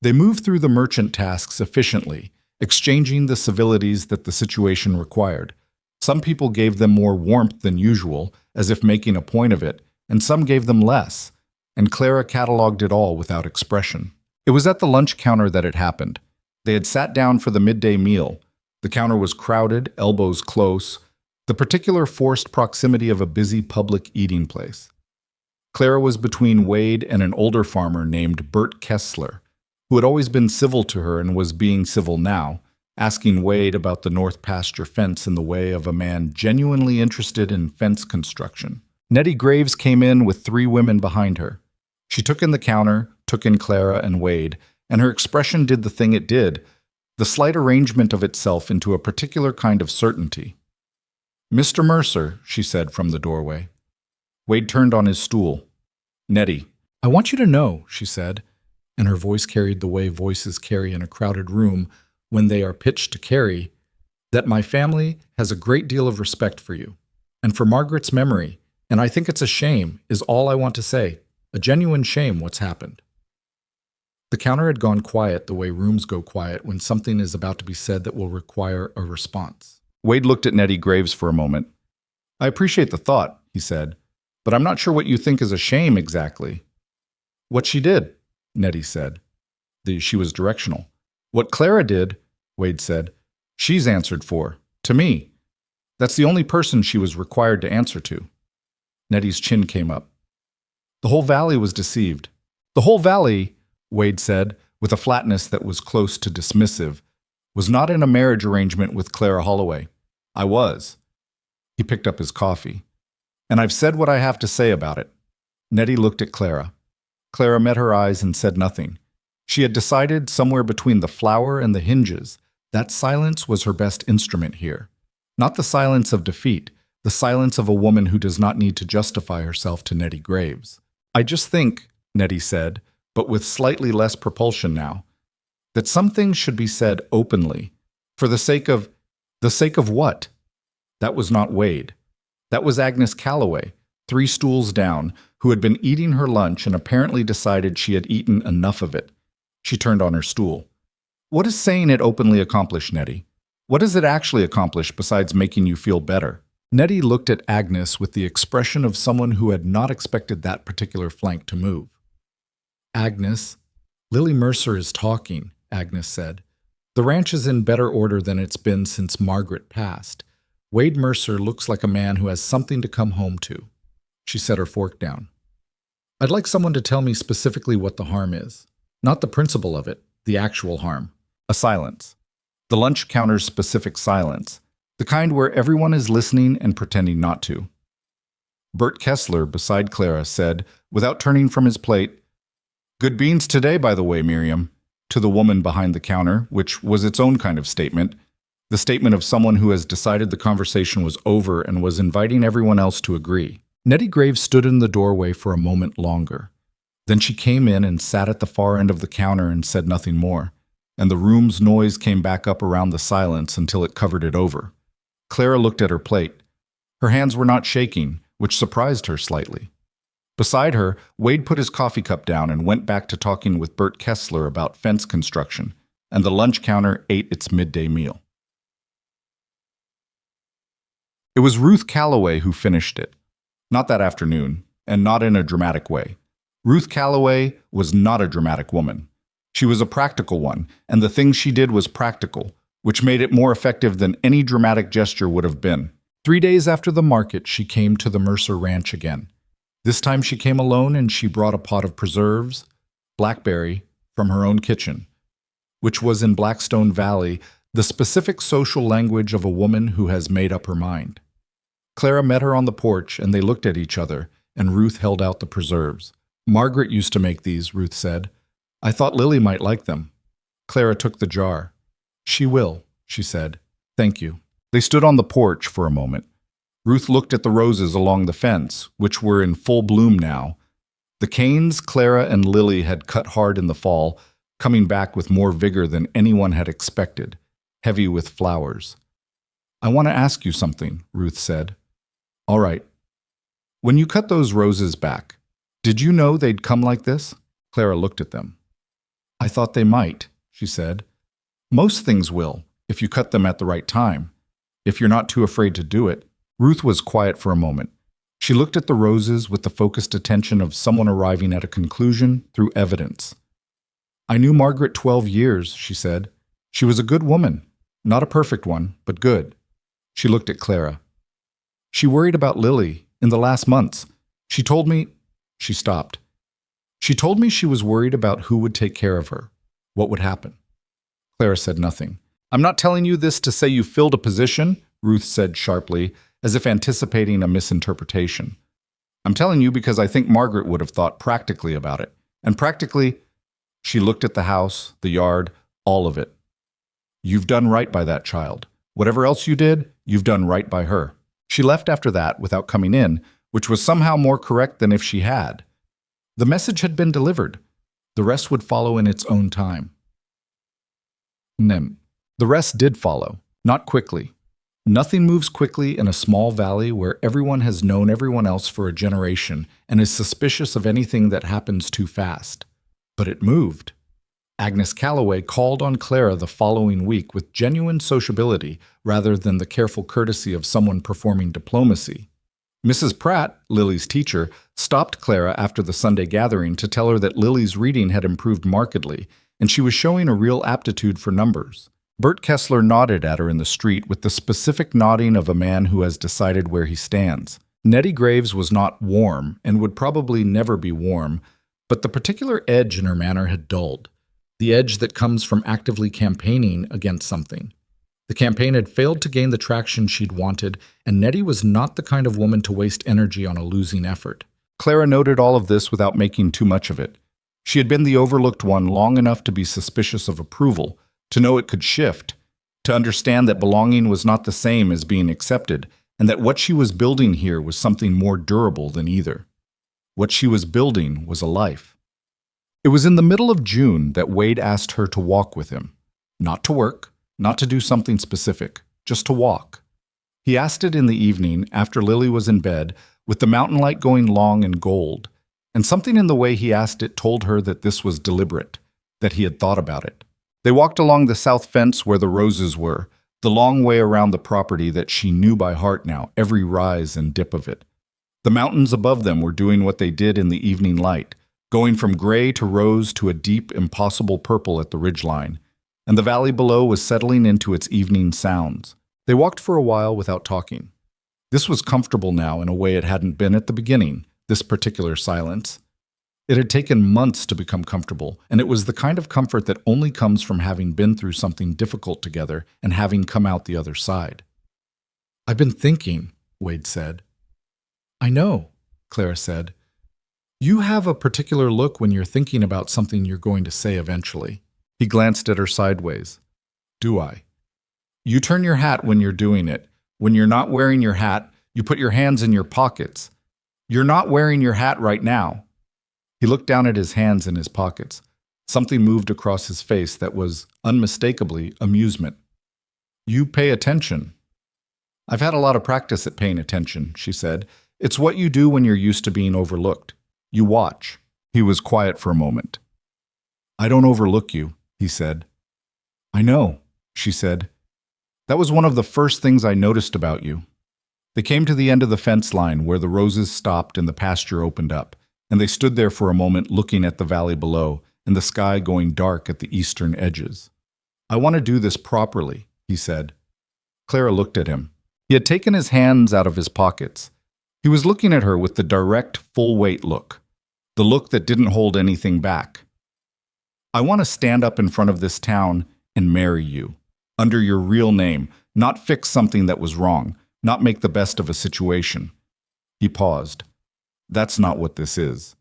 They moved through the merchant tasks efficiently, exchanging the civilities that the situation required. Some people gave them more warmth than usual, as if making a point of it, and some gave them less, and Clara catalogued it all without expression. It was at the lunch counter that it happened. They had sat down for the midday meal. The counter was crowded, elbows close, the particular forced proximity of a busy public eating place. Clara was between Wade and an older farmer named Bert Kessler, who had always been civil to her and was being civil now, asking Wade about the north pasture fence in the way of a man genuinely interested in fence construction. Nettie Graves came in with 3 women behind her. She took in the counter, took in Clara and Wade, and her expression did the thing it did, the slight arrangement of itself into a particular kind of certainty. Mr. Mercer, she said from the doorway. Wade turned on his stool. Nettie, I want you to know, she said, and her voice carried the way voices carry in a crowded room when they are pitched to carry, that my family has a great deal of respect for you, and for Margaret's memory, and I think it's a shame, is all I want to say, a genuine shame what's happened. The counter had gone quiet the way rooms go quiet when something is about to be said that will require a response. Wade looked at Nettie Graves for a moment. I appreciate the thought, he said, but I'm not sure what you think is a shame exactly. What she did, Nettie said. She was directional. What Clara did, Wade said, she's answered for, to me. That's the only person she was required to answer to. Nettie's chin came up. The whole valley was deceived. The whole valley, Wade said, with a flatness that was close to dismissive, was not in a marriage arrangement with Clara Holloway. I was. He picked up his coffee. And I've said what I have to say about it. Nettie looked at Clara. Clara met her eyes and said nothing. She had decided somewhere between the flower and the hinges that silence was her best instrument here. Not the silence of defeat, the silence of a woman who does not need to justify herself to Nettie Graves. I just think, Nettie said, but with slightly less propulsion now, that some things should be said openly, for the sake of what? That was not Wade. That was Agnes Calloway, 3 stools down, who had been eating her lunch and apparently decided she had eaten enough of it. She turned on her stool. What does saying it openly accomplish, Nettie? What does it actually accomplish besides making you feel better? Nettie looked at Agnes with the expression of someone who had not expected that particular flank to move. Agnes, Lily Mercer is talking, Agnes said. The ranch is in better order than it's been since Margaret passed. Wade Mercer looks like a man who has something to come home to. She set her fork down. I'd like someone to tell me specifically what the harm is. Not the principle of it, the actual harm. A silence. The lunch counter's specific silence. The kind where everyone is listening and pretending not to. Bert Kessler, beside Clara, said, without turning from his plate, Good beans today, by the way, Miriam, to the woman behind the counter, which was its own kind of statement, the statement of someone who has decided the conversation was over and was inviting everyone else to agree. Nettie Graves stood in the doorway for a moment longer. Then she came in and sat at the far end of the counter and said nothing more, and the room's noise came back up around the silence until it covered it over. Clara looked at her plate. Her hands were not shaking, which surprised her slightly. Beside her, Wade put his coffee cup down and went back to talking with Bert Kessler about fence construction, and the lunch counter ate its midday meal. It was Ruth Calloway who finished it. Not that afternoon, and not in a dramatic way. Ruth Calloway was not a dramatic woman. She was a practical one, and the thing she did was practical, which made it more effective than any dramatic gesture would have been. 3 days after the market, she came to the Mercer Ranch again. This time she came alone, and she brought a pot of preserves, blackberry, from her own kitchen, which was in Blackstone Valley, the specific social language of a woman who has made up her mind. Clara met her on the porch, and they looked at each other, and Ruth held out the preserves. "Margaret used to make these," Ruth said. "I thought Lily might like them." Clara took the jar. "She will," she said. "Thank you." They stood on the porch for a moment. Ruth looked at the roses along the fence, which were in full bloom now. The canes Clara and Lily had cut hard in the fall, coming back with more vigor than anyone had expected, heavy with flowers. "I want to ask you something," Ruth said. "All right. When you cut those roses back, did you know they'd come like this?" Clara looked at them. "I thought they might," she said. "Most things will, if you cut them at the right time, if you're not too afraid to do it." Ruth was quiet for a moment. She looked at the roses with the focused attention of someone arriving at a conclusion through evidence. "I knew Margaret 12 years, she said. "She was a good woman. Not a perfect one, but good." She looked at Clara. "She worried about Lily in the last months. She told me—" She stopped. "She told me she was worried about who would take care of her, what would happen." Clara said nothing. "I'm not telling you this to say you filled a position," Ruth said sharply, as if anticipating a misinterpretation. "I'm telling you because I think Margaret would have thought practically about it. And practically," she looked at the house, the yard, all of it. "You've done right by that child. Whatever else you did, you've done right by her." She left after that without coming in, which was somehow more correct than if she had. The message had been delivered. The rest would follow in its own time. The rest did follow, not quickly. Nothing moves quickly in a small valley where everyone has known everyone else for a generation and is suspicious of anything that happens too fast. But it moved. Agnes Calloway called on Clara the following week with genuine sociability rather than the careful courtesy of someone performing diplomacy. Mrs. Pratt, Lily's teacher, stopped Clara after the Sunday gathering to tell her that Lily's reading had improved markedly, and she was showing a real aptitude for numbers. Bert Kessler nodded at her in the street with the specific nodding of a man who has decided where he stands. Nettie Graves was not warm and would probably never be warm, but the particular edge in her manner had dulled, the edge that comes from actively campaigning against something. The campaign had failed to gain the traction she'd wanted, and Nettie was not the kind of woman to waste energy on a losing effort. Clara noted all of this without making too much of it. She had been the overlooked one long enough to be suspicious of approval, to know it could shift, to understand that belonging was not the same as being accepted, and that what she was building here was something more durable than either. What she was building was a life. It was in the middle of June that Wade asked her to walk with him. Not to work, not to do something specific, just to walk. He asked it in the evening, after Lily was in bed, with the mountain light going long and gold, and something in the way he asked it told her that this was deliberate, that he had thought about it. They walked along the south fence where the roses were, the long way around the property that she knew by heart now, every rise and dip of it. The mountains above them were doing what they did in the evening light, going from gray to rose to a deep, impossible purple at the ridgeline, and the valley below was settling into its evening sounds. They walked for a while without talking. This was comfortable now in a way it hadn't been at the beginning, this particular silence. It had taken months to become comfortable, and it was the kind of comfort that only comes from having been through something difficult together and having come out the other side. "I've been thinking," Wade said. "I know," Clara said. "You have a particular look when you're thinking about something you're going to say eventually." He glanced at her sideways. "Do I?" "You turn your hat when you're doing it. When you're not wearing your hat, you put your hands in your pockets. You're not wearing your hat right now." He looked down at his hands in his pockets. Something moved across his face that was, unmistakably, amusement. You pay attention. I've had a lot of practice at paying attention, she said. It's what you do when you're used to being overlooked. You watch. He was quiet for a moment. I don't overlook you, he said. I know, she said. That was one of the first things I noticed about you. They came to the end of the fence line where the roses stopped and the pasture opened up, and they stood there for a moment looking at the valley below and the sky going dark at the eastern edges. I want to do this properly, he said. Clara looked at him. He had taken his hands out of his pockets. He was looking at her with the direct, full-weight look, the look that didn't hold anything back. I want to stand up in front of this town and marry you, under your real name, not fix something that was wrong, not make the best of a situation. He paused. That's not what this is.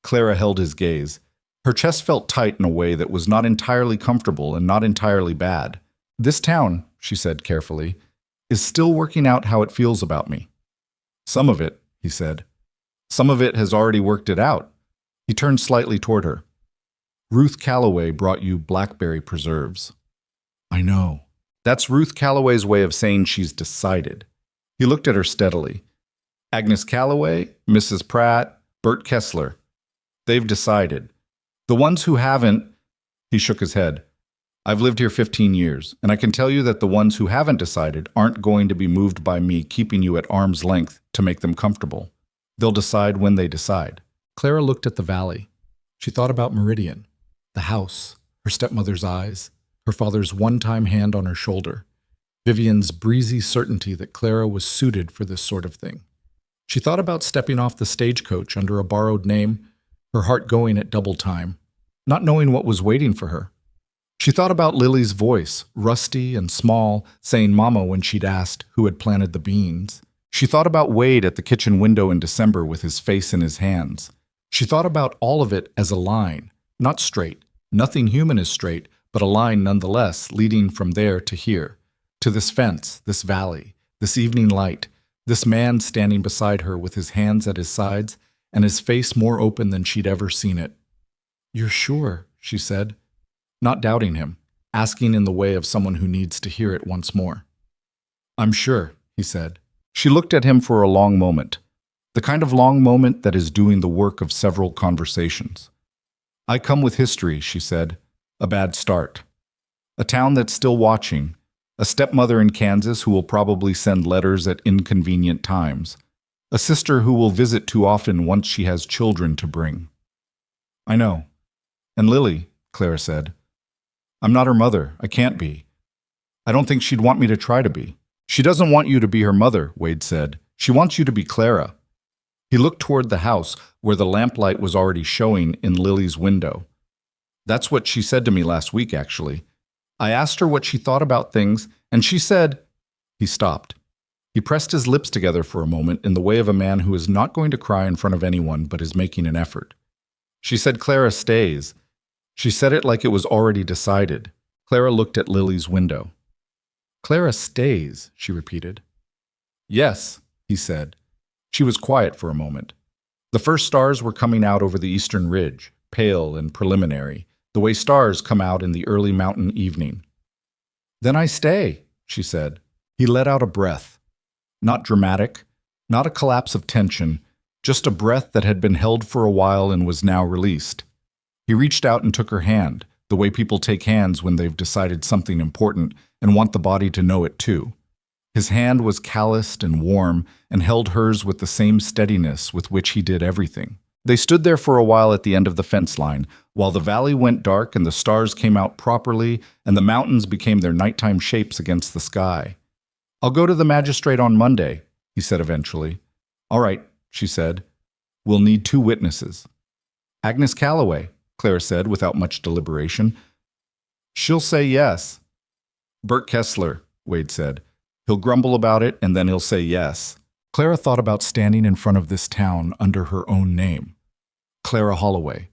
Clara held his gaze. Her chest felt tight in a way that was not entirely comfortable and not entirely bad. This town, she said carefully, is still working out how it feels about me. Some of it, he said. Some of it has already worked it out. He turned slightly toward her. Ruth Calloway brought you blackberry preserves. I know. That's Ruth Calloway's way of saying she's decided. He looked at her steadily. Agnes Calloway, Mrs. Pratt, Bert Kessler. They've decided. The ones who haven't, he shook his head. I've lived here 15 years, and I can tell you that the ones who haven't decided aren't going to be moved by me keeping you at arm's length to make them comfortable. They'll decide when they decide. Clara looked at the valley. She thought about Meridian, the house, her stepmother's eyes, her father's one-time hand on her shoulder, Vivian's breezy certainty that Clara was suited for this sort of thing. She thought about stepping off the stagecoach under a borrowed name, her heart going at double time, not knowing what was waiting for her. She thought about Lily's voice, rusty and small, saying mama when she'd asked who had planted the beans. She thought about Wade at the kitchen window in December with his face in his hands. She thought about all of it as a line, not straight. Nothing human is straight, but a line nonetheless leading from there to here, to this fence, this valley, this evening light, this man standing beside her with his hands at his sides and his face more open than she'd ever seen it. You're sure, she said, not doubting him, asking in the way of someone who needs to hear it once more. I'm sure, he said. She looked at him for a long moment, the kind of long moment that is doing the work of several conversations. I come with history, she said, a bad start. A town that's still watching, a stepmother in Kansas who will probably send letters at inconvenient times, a sister who will visit too often once she has children to bring. I know. And Lily, Clara said. I'm not her mother. I can't be. I don't think she'd want me to try to be. She doesn't want you to be her mother, Wade said. She wants you to be Clara. He looked toward the house where the lamplight was already showing in Lily's window. That's what she said to me last week, actually. I asked her what she thought about things, and she said... He stopped. He pressed his lips together for a moment in the way of a man who is not going to cry in front of anyone but is making an effort. She said Clara stays. She said it like it was already decided. Clara looked at Lily's window. Clara stays, she repeated. Yes, he said. She was quiet for a moment. The first stars were coming out over the eastern ridge, pale and preliminary, the way stars come out in the early mountain evening. Then I stay, she said. He let out a breath. Not dramatic, not a collapse of tension, just a breath that had been held for a while and was now released. He reached out and took her hand, the way people take hands when they've decided something important and want the body to know it too. His hand was calloused and warm and held hers with the same steadiness with which he did everything. They stood there for a while at the end of the fence line, while the valley went dark and the stars came out properly and the mountains became their nighttime shapes against the sky. I'll go to the magistrate on Monday, he said eventually. All right, she said. We'll need 2 witnesses. Agnes Calloway, Clara said without much deliberation. She'll say yes. Bert Kessler, Wade said. He'll grumble about it, and then he'll say yes. Clara thought about standing in front of this town under her own name. Clara Holloway.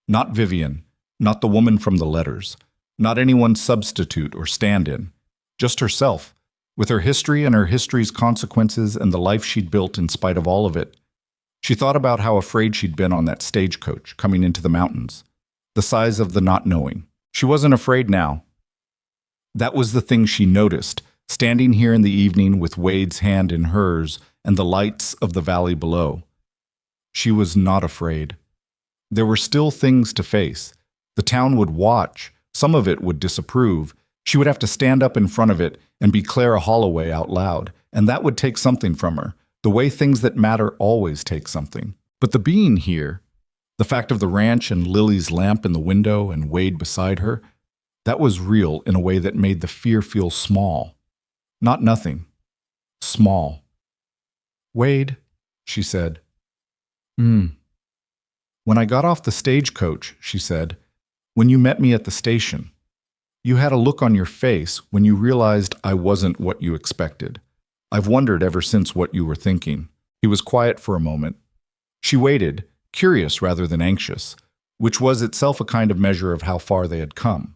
Not Vivian, not the woman from the letters, not anyone's substitute or stand-in. Just herself, with her history and her history's consequences and the life she'd built in spite of all of it. She thought about how afraid she'd been on that stagecoach coming into the mountains. The size of the not knowing. She wasn't afraid now. That was the thing she noticed, standing here in the evening with Wade's hand in hers and the lights of the valley below. She was not afraid. There were still things to face. The town would watch. Some of it would disapprove. She would have to stand up in front of it and be Clara Holloway out loud, and that would take something from her, the way things that matter always take something. But the being here, the fact of the ranch and Lily's lamp in the window and Wade beside her, that was real in a way that made the fear feel small. Not nothing. Small. "Wade," she said. When I got off the stagecoach," she said, "when you met me at the station, you had a look on your face when you realized I wasn't what you expected. I've wondered ever since what you were thinking." He was quiet for a moment. She waited, curious rather than anxious, which was itself a kind of measure of how far they had come.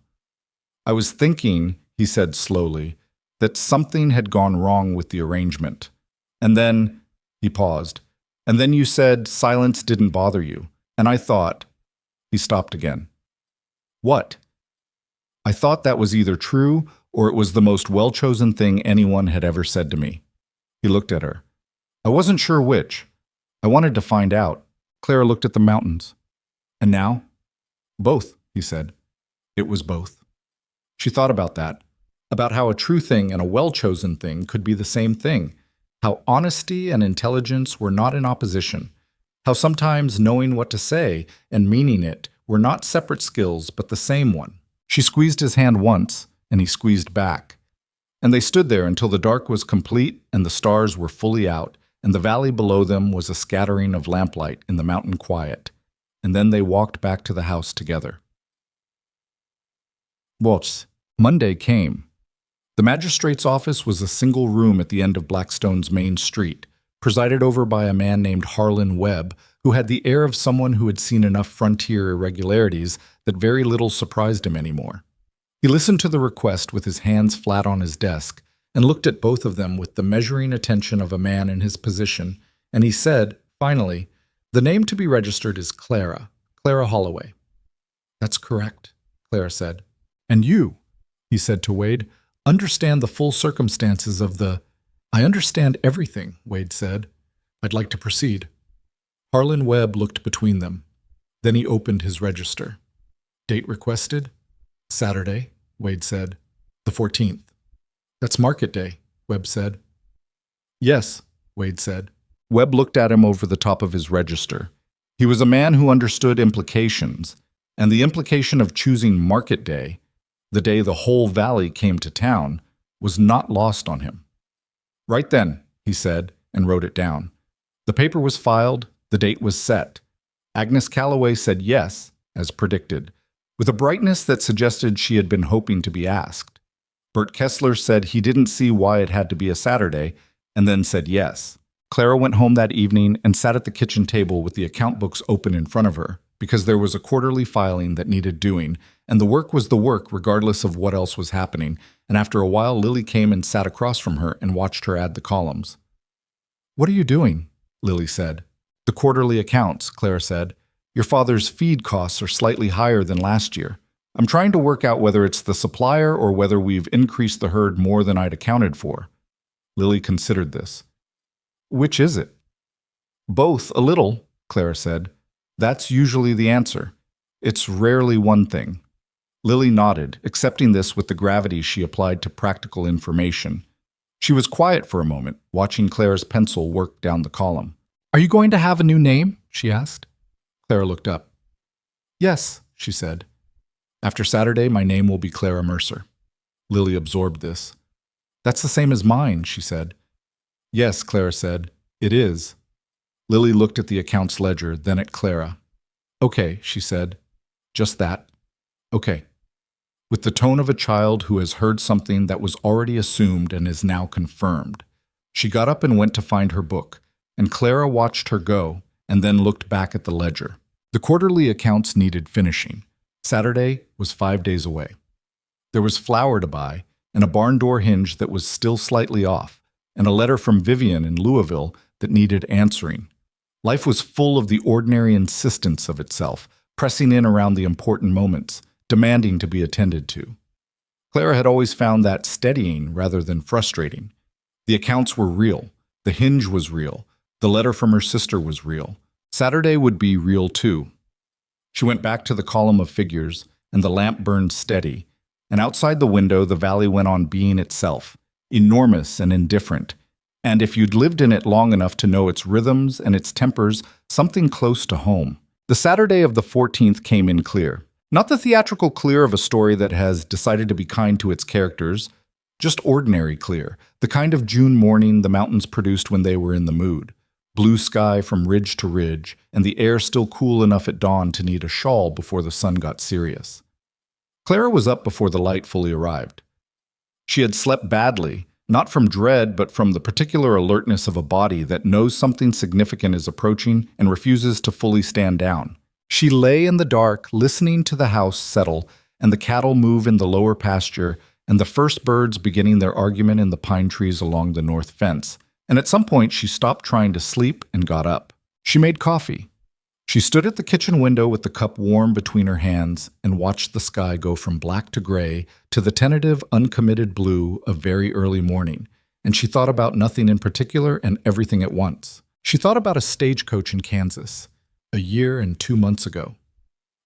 "I was thinking," he said slowly, "that something had gone wrong with the arrangement. And then," he paused, "and then you said silence didn't bother you. And I thought," he stopped again. "What?" "I thought that was either true or it was the most well-chosen thing anyone had ever said to me." He looked at her. "I wasn't sure which. I wanted to find out." Clara looked at the mountains. "And now?" "Both," he said. It was both. She thought about that, about how a true thing and a well-chosen thing could be the same thing, how honesty and intelligence were not in opposition, how sometimes knowing what to say and meaning it were not separate skills but the same one. She squeezed his hand once, and he squeezed back. And they stood there until the dark was complete and the stars were fully out, and the valley below them was a scattering of lamplight in the mountain quiet. And then they walked back to the house together. Monday came. The magistrate's office was a single room at the end of Blackstone's main street, presided over by a man named Harlan Webb, who had the air of someone who had seen enough frontier irregularities that very little surprised him anymore. He listened to the request with his hands flat on his desk and looked at both of them with the measuring attention of a man in his position, and he said, finally, "The name to be registered is Clara Holloway." "That's correct," Clara said. "And you," he said to Wade, "understand the full circumstances of the—" "I understand everything," Wade said. "I'd like to proceed." Harlan Webb looked between them. Then he opened his register. "Date requested?" "Saturday," Wade said. "The 14th. "That's market day," Webb said. "Yes," Wade said. Webb looked at him over the top of his register. He was a man who understood implications, and the implication of choosing market day, the day the whole valley came to town, was not lost on him. "Right then," he said, and wrote it down. The paper was filed, the date was set. Agnes Calloway said yes, as predicted, with a brightness that suggested she had been hoping to be asked. Bert Kessler said he didn't see why it had to be a Saturday, and then said yes. Clara went home that evening and sat at the kitchen table with the account books open in front of her, because there was a quarterly filing that needed doing, and the work was the work regardless of what else was happening, and after a while Lily came and sat across from her and watched her add the columns. "What are you doing?" Lily said. "The quarterly accounts," Clara said. "Your father's feed costs are slightly higher than last year. I'm trying to work out whether it's the supplier or whether we've increased the herd more than I'd accounted for." Lily considered this. "Which is it?" "Both, a little," Clara said. "That's usually the answer. It's rarely one thing." Lily nodded, accepting this with the gravity she applied to practical information. She was quiet for a moment, watching Clara's pencil work down the column. "Are you going to have a new name?" she asked. Clara looked up. "Yes," she said. "After Saturday, my name will be Clara Mercer." Lily absorbed this. "That's the same as mine," she said. "Yes," Clara said. "It is." Lily looked at the accounts ledger, then at Clara. "Okay," she said. "Just that. Okay." With the tone of a child who has heard something that was already assumed and is now confirmed. She got up and went to find her book, and Clara watched her go and then looked back at the ledger. The quarterly accounts needed finishing. Saturday was 5 days away. There was flour to buy, and a barn door hinge that was still slightly off, and a letter from Vivian in Louisville that needed answering. Life was full of the ordinary insistence of itself, pressing in around the important moments, demanding to be attended to. Clara had always found that steadying rather than frustrating. The accounts were real. The hinge was real. The letter from her sister was real. Saturday would be real too. She went back to the column of figures, and the lamp burned steady, and outside the window the valley went on being itself, enormous and indifferent, and if you'd lived in it long enough to know its rhythms and its tempers, something close to home. The Saturday of the 14th came in clear. Not the theatrical clear of a story that has decided to be kind to its characters, just ordinary clear, the kind of June morning the mountains produced when they were in the mood. Blue sky from ridge to ridge, and the air still cool enough at dawn to need a shawl before the sun got serious. Clara was up before the light fully arrived. She had slept badly, not from dread, but from the particular alertness of a body that knows something significant is approaching and refuses to fully stand down. She lay in the dark, listening to the house settle and the cattle move in the lower pasture and the first birds beginning their argument in the pine trees along the north fence. And at some point she stopped trying to sleep and got up. She made coffee. She stood at the kitchen window with the cup warm between her hands and watched the sky go from black to gray to the tentative, uncommitted blue of very early morning, and she thought about nothing in particular and everything at once. She thought about a stagecoach in Kansas, a year and 2 months ago.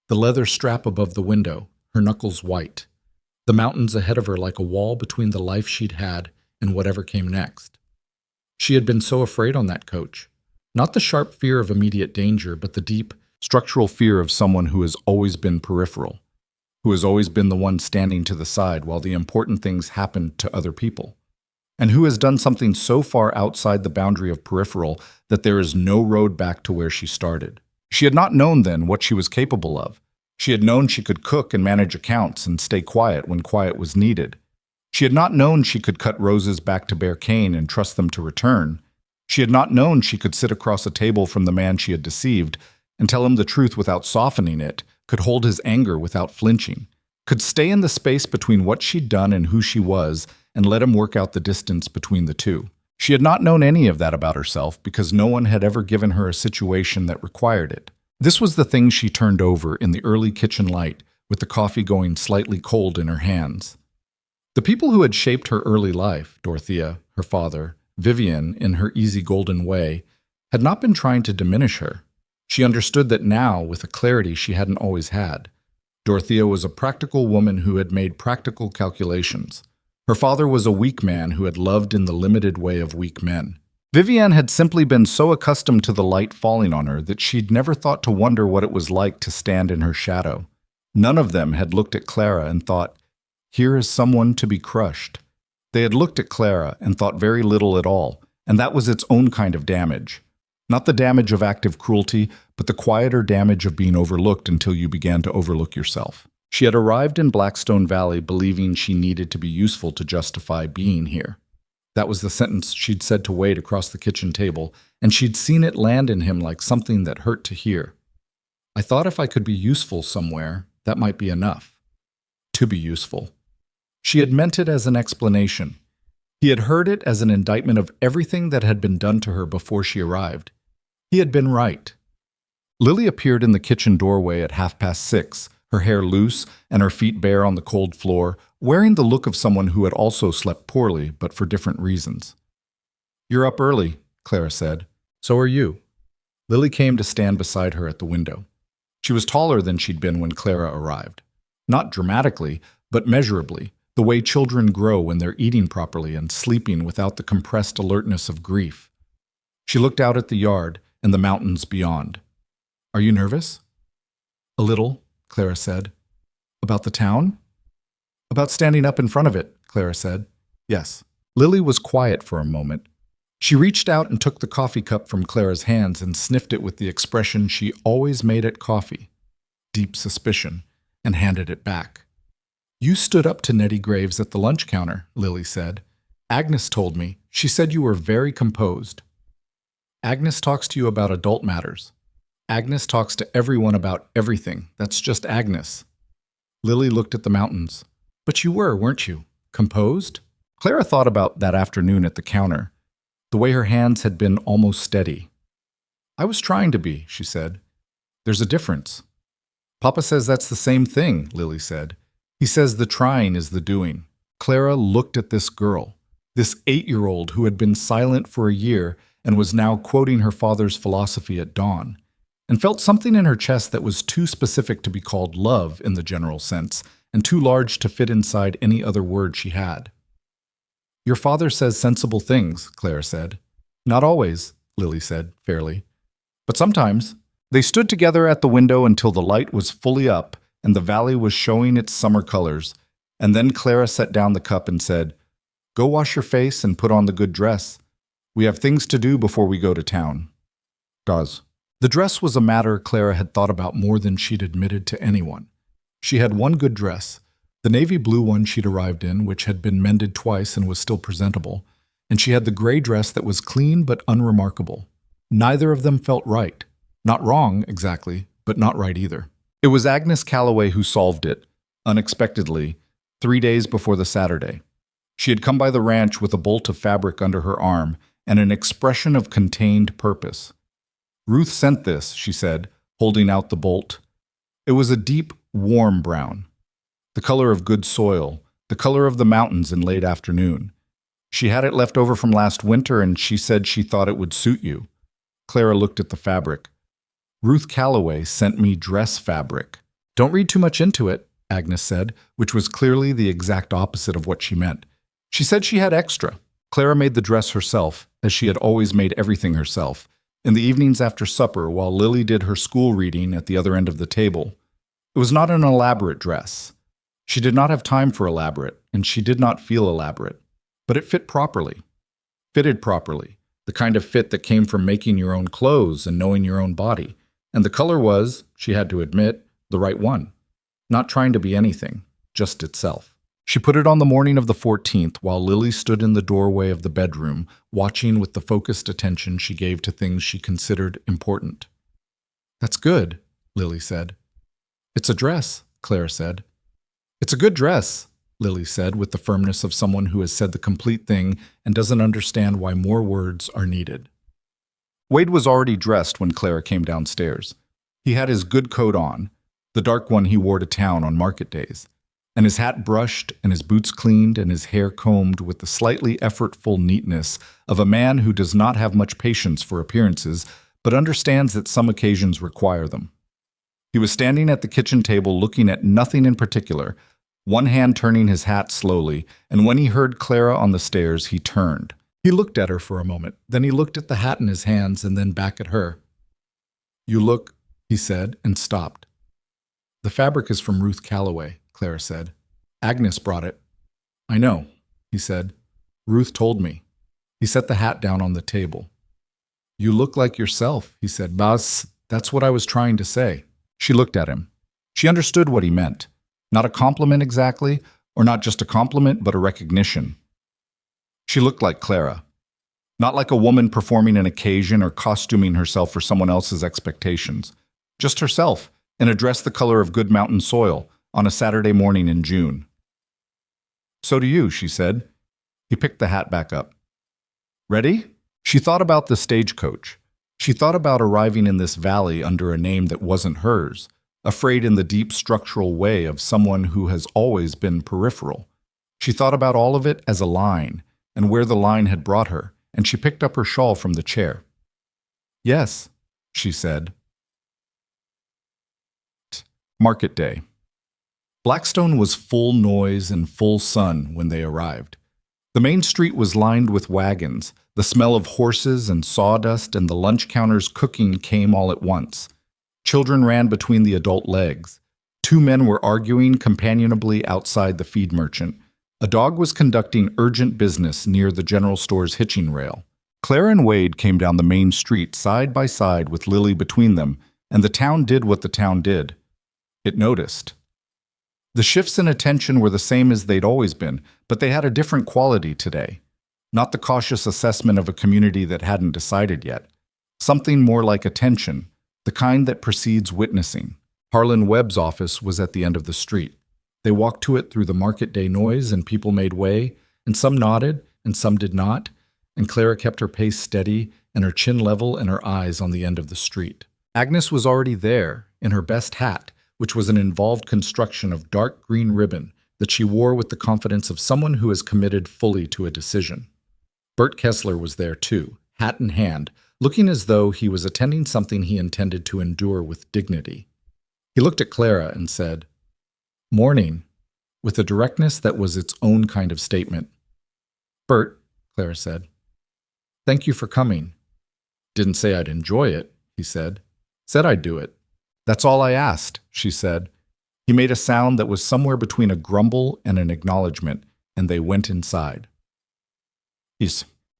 The leather strap above the window, her knuckles white. The mountains ahead of her like a wall between the life she'd had and whatever came next. She had been so afraid on that coach. Not the sharp fear of immediate danger, but the deep, structural fear of someone who has always been peripheral, who has always been the one standing to the side while the important things happened to other people, and who has done something so far outside the boundary of peripheral that there is no road back to where she started. She had not known then what she was capable of. She had known she could cook and manage accounts and stay quiet when quiet was needed. She had not known she could cut roses back to Bear Cane and trust them to return. She had not known she could sit across a table from the man she had deceived and tell him the truth without softening it, could hold his anger without flinching, could stay in the space between what she'd done and who she was and let him work out the distance between the two. She had not known any of that about herself because no one had ever given her a situation that required it. This was the thing she turned over in the early kitchen light, with the coffee going slightly cold in her hands. The people who had shaped her early life, Dorothea, her father, Vivian, in her easy golden way, had not been trying to diminish her. She understood that now with a clarity she hadn't always had. Dorothea was a practical woman who had made practical calculations. Her father was a weak man who had loved in the limited way of weak men. Vivian had simply been so accustomed to the light falling on her that she'd never thought to wonder what it was like to stand in her shadow. None of them had looked at Clara and thought, "Here is someone to be crushed." They had looked at Clara and thought very little at all, and that was its own kind of damage. Not the damage of active cruelty, but the quieter damage of being overlooked until you began to overlook yourself. She had arrived in Blackstone Valley believing she needed to be useful to justify being here. That was the sentence she'd said to Wade across the kitchen table, and she'd seen it land in him like something that hurt to hear. I thought if I could be useful somewhere, that might be enough. To be useful. She had meant it as an explanation. He had heard it as an indictment of everything that had been done to her before she arrived. He had been right. Lily appeared in the kitchen doorway at 6:30, her hair loose and her feet bare on the cold floor, wearing the look of someone who had also slept poorly, but for different reasons. "You're up early," Clara said. "So are you." Lily came to stand beside her at the window. She was taller than she'd been when Clara arrived. Not dramatically, but measurably, the way children grow when they're eating properly and sleeping without the compressed alertness of grief. She looked out at the yard and the mountains beyond. "Are you nervous?" "A little," Clara said. "About the town?" "About standing up in front of it," Clara said. "Yes." Lily was quiet for a moment. She reached out and took the coffee cup from Clara's hands and sniffed it with the expression she always made at coffee, deep suspicion, and handed it back. "You stood up to Nettie Graves at the lunch counter," Lily said. "Agnes told me. She said you were very composed." "Agnes talks to you about adult matters. Agnes talks to everyone about everything. That's just Agnes." Lily looked at the mountains. "But you weren't you? Composed?" Clara thought about that afternoon at the counter, the way her hands had been almost steady. I was trying to be, she said. There's a difference. Papa says that's the same thing, Lily said. He says the trying is the doing. Clara looked at this girl, this 8-year-old who had been silent for a year and was now quoting her father's philosophy at dawn, and felt something in her chest that was too specific to be called love in the general sense, and too large to fit inside any other word she had. Your father says sensible things, Clara said. Not always, Lily said, fairly. But sometimes. They stood together at the window until the light was fully up and the valley was showing its summer colors, and then Clara set down the cup and said, Go wash your face and put on the good dress. We have things to do before we go to town. Does. The dress was a matter Clara had thought about more than she'd admitted to anyone. She had one good dress, the navy blue one she'd arrived in, which had been mended twice and was still presentable, and she had the gray dress that was clean but unremarkable. Neither of them felt right. Not wrong, exactly, but not right either. It was Agnes Calloway who solved it, unexpectedly, 3 days before the Saturday. She had come by the ranch with a bolt of fabric under her arm and an expression of contained purpose. Ruth sent this, she said, holding out the bolt. It was a deep, warm brown, the color of good soil, the color of the mountains in late afternoon. She had it left over from last winter, and she said she thought it would suit you. Clara looked at the fabric. Ruth Calloway sent me dress fabric. Don't read too much into it, Agnes said, which was clearly the exact opposite of what she meant. She said she had extra. Clara made the dress herself, as she had always made everything herself, in the evenings after supper while Lily did her school reading at the other end of the table. It was not an elaborate dress. She did not have time for elaborate, and she did not feel elaborate. But it fit properly. Fitted properly. The kind of fit that came from making your own clothes and knowing your own body. And the color was, she had to admit, the right one. Not trying to be anything, just itself. She put it on the morning of the 14th while Lily stood in the doorway of the bedroom, watching with the focused attention she gave to things she considered important. That's good, Lily said. It's a dress, Clara said. It's a good dress, Lily said with the firmness of someone who has said the complete thing and doesn't understand why more words are needed. Wade was already dressed when Clara came downstairs. He had his good coat on, the dark one he wore to town on market days, and his hat brushed and his boots cleaned and his hair combed with the slightly effortful neatness of a man who does not have much patience for appearances but understands that some occasions require them. He was standing at the kitchen table looking at nothing in particular, one hand turning his hat slowly, and when he heard Clara on the stairs, he turned. He looked at her for a moment, then he looked at the hat in his hands and then back at her. You look, he said, and stopped. The fabric is from Ruth Calloway, Clara said. Agnes brought it. I know, he said. Ruth told me. He set the hat down on the table. You look like yourself, he said. Bas, that's what I was trying to say. She looked at him. She understood what he meant. Not a compliment exactly, or not just a compliment, but a recognition. She looked like Clara. Not like a woman performing an occasion or costuming herself for someone else's expectations. Just herself, in a dress the color of good mountain soil, on a Saturday morning in June. So do you, she said. He picked the hat back up. Ready? She thought about the stagecoach. She thought about arriving in this valley under a name that wasn't hers, afraid in the deep structural way of someone who has always been peripheral. She thought about all of it as a line, and where the line had brought her, and she picked up her shawl from the chair. Yes, she said. Market day. Blackstone was full noise and full sun when they arrived. The main street was lined with wagons. The smell of horses and sawdust and the lunch counters cooking came all at once. Children ran between the adult legs. 2 men were arguing companionably outside the feed merchant. A dog was conducting urgent business near the general store's hitching rail. Clara and Wade came down the main street side by side with Lily between them, and the town did what the town did. It noticed. The shifts in attention were the same as they'd always been, but they had a different quality today. Not the cautious assessment of a community that hadn't decided yet. Something more like attention, the kind that precedes witnessing. Harlan Webb's office was at the end of the street. They walked to it through the market day noise, and people made way, and some nodded, and some did not, and Clara kept her pace steady and her chin level and her eyes on the end of the street. Agnes was already there, in her best hat, which was an involved construction of dark green ribbon that she wore with the confidence of someone who is committed fully to a decision. Bert Kessler was there too, hat in hand, looking as though he was attending something he intended to endure with dignity. He looked at Clara and said, "Morning," with a directness that was its own kind of statement. "Bert," Clara said, "thank you for coming." "Didn't say I'd enjoy it," he said. "Said I'd do it." "That's all I asked," she said. He made a sound that was somewhere between a grumble and an acknowledgement, and they went inside.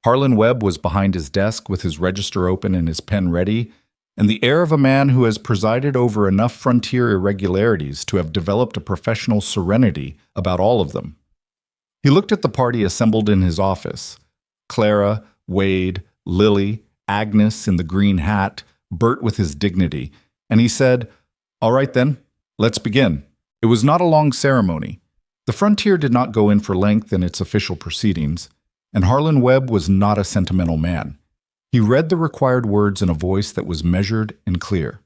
Harlan Webb was behind his desk with his register open and his pen ready, and the air of a man who has presided over enough frontier irregularities to have developed a professional serenity about all of them. He looked at the party assembled in his office: Clara, Wade, Lily, Agnes in the green hat, Bert with his dignity, and he said, "All right then, let's begin." It was not a long ceremony. The frontier did not go in for length in its official proceedings, and Harlan Webb was not a sentimental man. He read the required words in a voice that was measured and clear.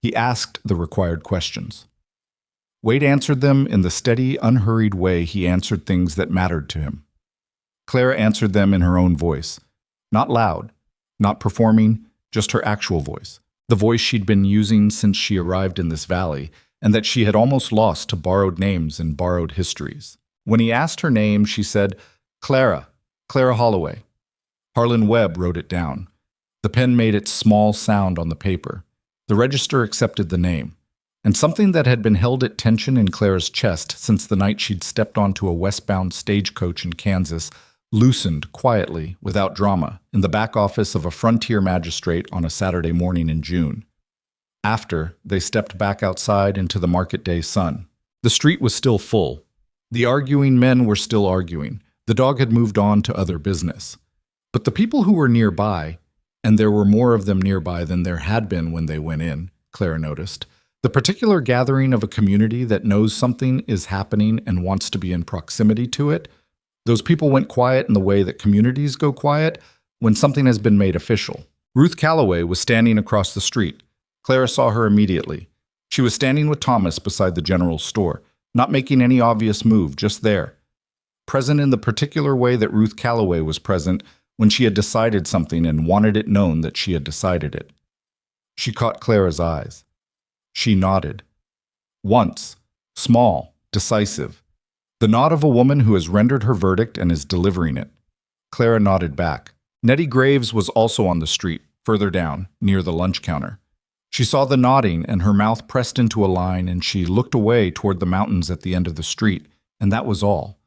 He asked the required questions. Wade answered them in the steady, unhurried way he answered things that mattered to him. Clara answered them in her own voice, not loud, not performing, just her actual voice, the voice she'd been using since she arrived in this valley, and that she had almost lost to borrowed names and borrowed histories. When he asked her name, she said, "Clara Holloway." Harlan Webb wrote it down. The pen made its small sound on the paper. The register accepted the name, and something that had been held at tension in Clara's chest since the night she'd stepped onto a westbound stagecoach in Kansas loosened quietly, without drama, in the back office of a frontier magistrate on a Saturday morning in June. After, they stepped back outside into the market day sun. The street was still full. The arguing men were still arguing. The dog had moved on to other business. But the people who were nearby, and there were more of them nearby than there had been when they went in, Clara noticed, the particular gathering of a community that knows something is happening and wants to be in proximity to it, those people went quiet in the way that communities go quiet when something has been made official. Ruth Calloway was standing across the street. Clara saw her immediately. She was standing with Thomas beside the general store, not making any obvious move, just there. Present in the particular way that Ruth Calloway was present when she had decided something and wanted it known that she had decided it. She caught Clara's eyes. She nodded. Once, small, decisive. The nod of a woman who has rendered her verdict and is delivering it. Clara nodded back. Nettie Graves was also on the street, further down, near the lunch counter. She saw the nodding and her mouth pressed into a line, and she looked away toward the mountains at the end of the street, and that was all.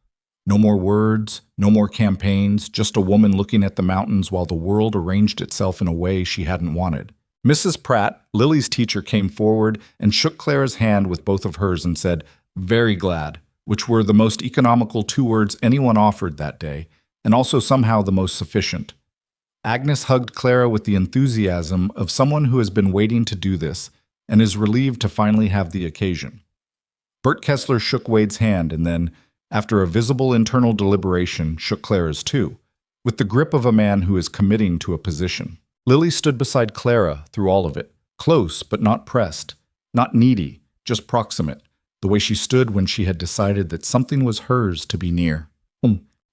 No more words, no more campaigns, just a woman looking at the mountains while the world arranged itself in a way she hadn't wanted. Mrs. Pratt, Lily's teacher, came forward and shook Clara's hand with both of hers and said, "Very glad," which were the most economical 2 words anyone offered that day, and also somehow the most sufficient. Agnes hugged Clara with the enthusiasm of someone who has been waiting to do this and is relieved to finally have the occasion. Bert Kessler shook Wade's hand and then, after a visible internal deliberation, shook Clara's too, with the grip of a man who is committing to a position. Lily stood beside Clara through all of it, close but not pressed, not needy, just proximate, the way she stood when she had decided that something was hers to be near.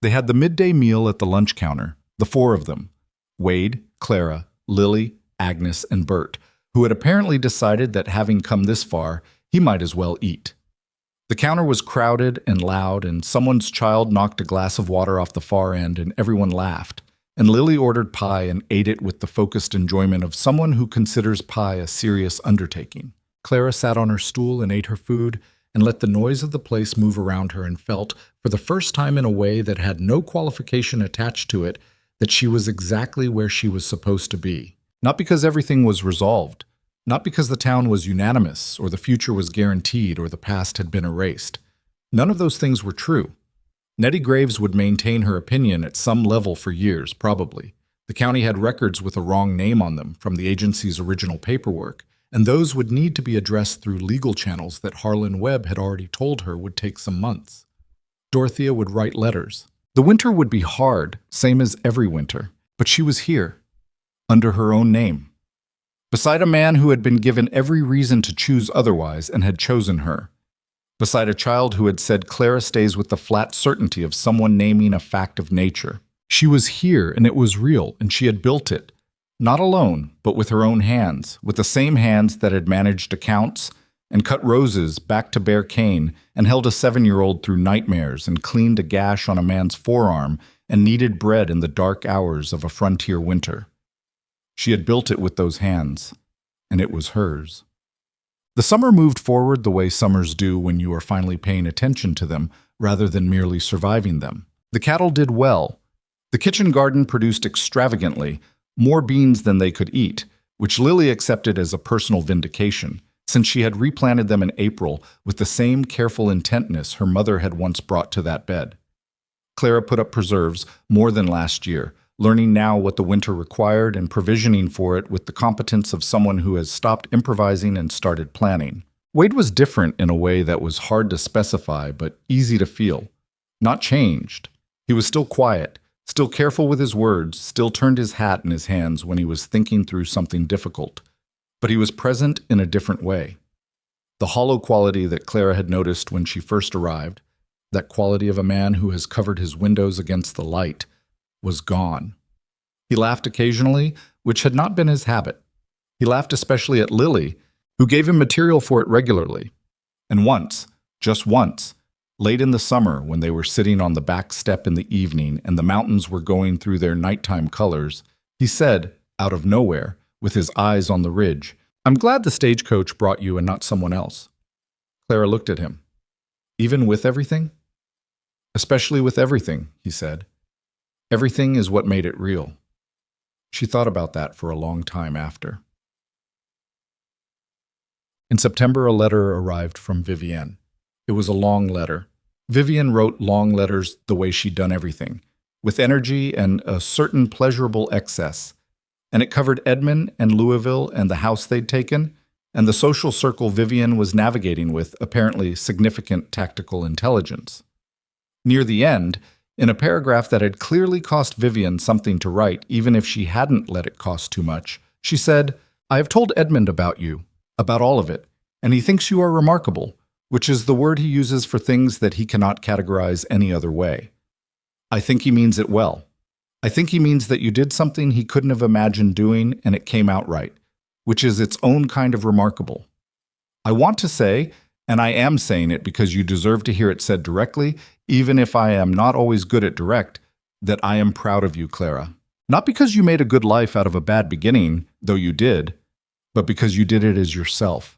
They had the midday meal at the lunch counter, the 4 of them, Wade, Clara, Lily, Agnes, and Bert, who had apparently decided that having come this far, he might as well eat. The counter was crowded and loud, and someone's child knocked a glass of water off the far end, and everyone laughed. And Lily ordered pie and ate it with the focused enjoyment of someone who considers pie a serious undertaking. Clara sat on her stool and ate her food, and let the noise of the place move around her, and felt, for the first time in a way that had no qualification attached to it, that she was exactly where she was supposed to be. Not because everything was resolved, not because the town was unanimous, or the future was guaranteed, or the past had been erased. None of those things were true. Nettie Graves would maintain her opinion at some level for years, probably. The county had records with a wrong name on them from the agency's original paperwork, and those would need to be addressed through legal channels that Harlan Webb had already told her would take some months. Dorothea would write letters. The winter would be hard, same as every winter, but she was here, under her own name, beside a man who had been given every reason to choose otherwise and had chosen her, beside a child who had said Clara stays with the flat certainty of someone naming a fact of nature. She was here, and it was real, and she had built it, not alone, but with her own hands, with the same hands that had managed accounts and cut roses back to bare cane and held a 7-year-old through nightmares and cleaned a gash on a man's forearm and kneaded bread in the dark hours of a frontier winter. She had built it with those hands, and it was hers. The summer moved forward the way summers do when you are finally paying attention to them rather than merely surviving them. The cattle did well. The kitchen garden produced extravagantly, more beans than they could eat, which Lily accepted as a personal vindication, since she had replanted them in April with the same careful intentness her mother had once brought to that bed. Clara put up preserves more than last year, learning now what the winter required and provisioning for it with the competence of someone who has stopped improvising and started planning. Wade was different in a way that was hard to specify but easy to feel. Not changed. He was still quiet, still careful with his words, still turned his hat in his hands when he was thinking through something difficult. But he was present in a different way. The hollow quality that Clara had noticed when she first arrived, that quality of a man who has covered his windows against the light, was gone. He laughed occasionally, which had not been his habit. He laughed especially at Lily, who gave him material for it regularly. And once, just once, late in the summer when they were sitting on the back step in the evening and the mountains were going through their nighttime colors, he said, out of nowhere, with his eyes on the ridge, "I'm glad the stagecoach brought you and not someone else." Clara looked at him. "Even with everything?" "Especially with everything," he said. "Everything is what made it real." She thought about that for a long time after. In September, a letter arrived from Vivienne. It was a long letter. Vivienne wrote long letters the way she'd done everything, with energy and a certain pleasurable excess. And it covered Edmond and Louisville and the house they'd taken, and the social circle Vivienne was navigating with apparently significant tactical intelligence. Near the end, in a paragraph that had clearly cost Vivienne something to write, even if she hadn't let it cost too much, she said, "I have told Edmond about you, about all of it, and he thinks you are remarkable, which is the word he uses for things that he cannot categorize any other way. I think he means it well. I think he means that you did something he couldn't have imagined doing and it came out right, which is its own kind of remarkable. I want to say, and I am saying it because you deserve to hear it said directly, even if I am not always good at direct, that I am proud of you, Clara. Not because you made a good life out of a bad beginning, though you did, but because you did it as yourself.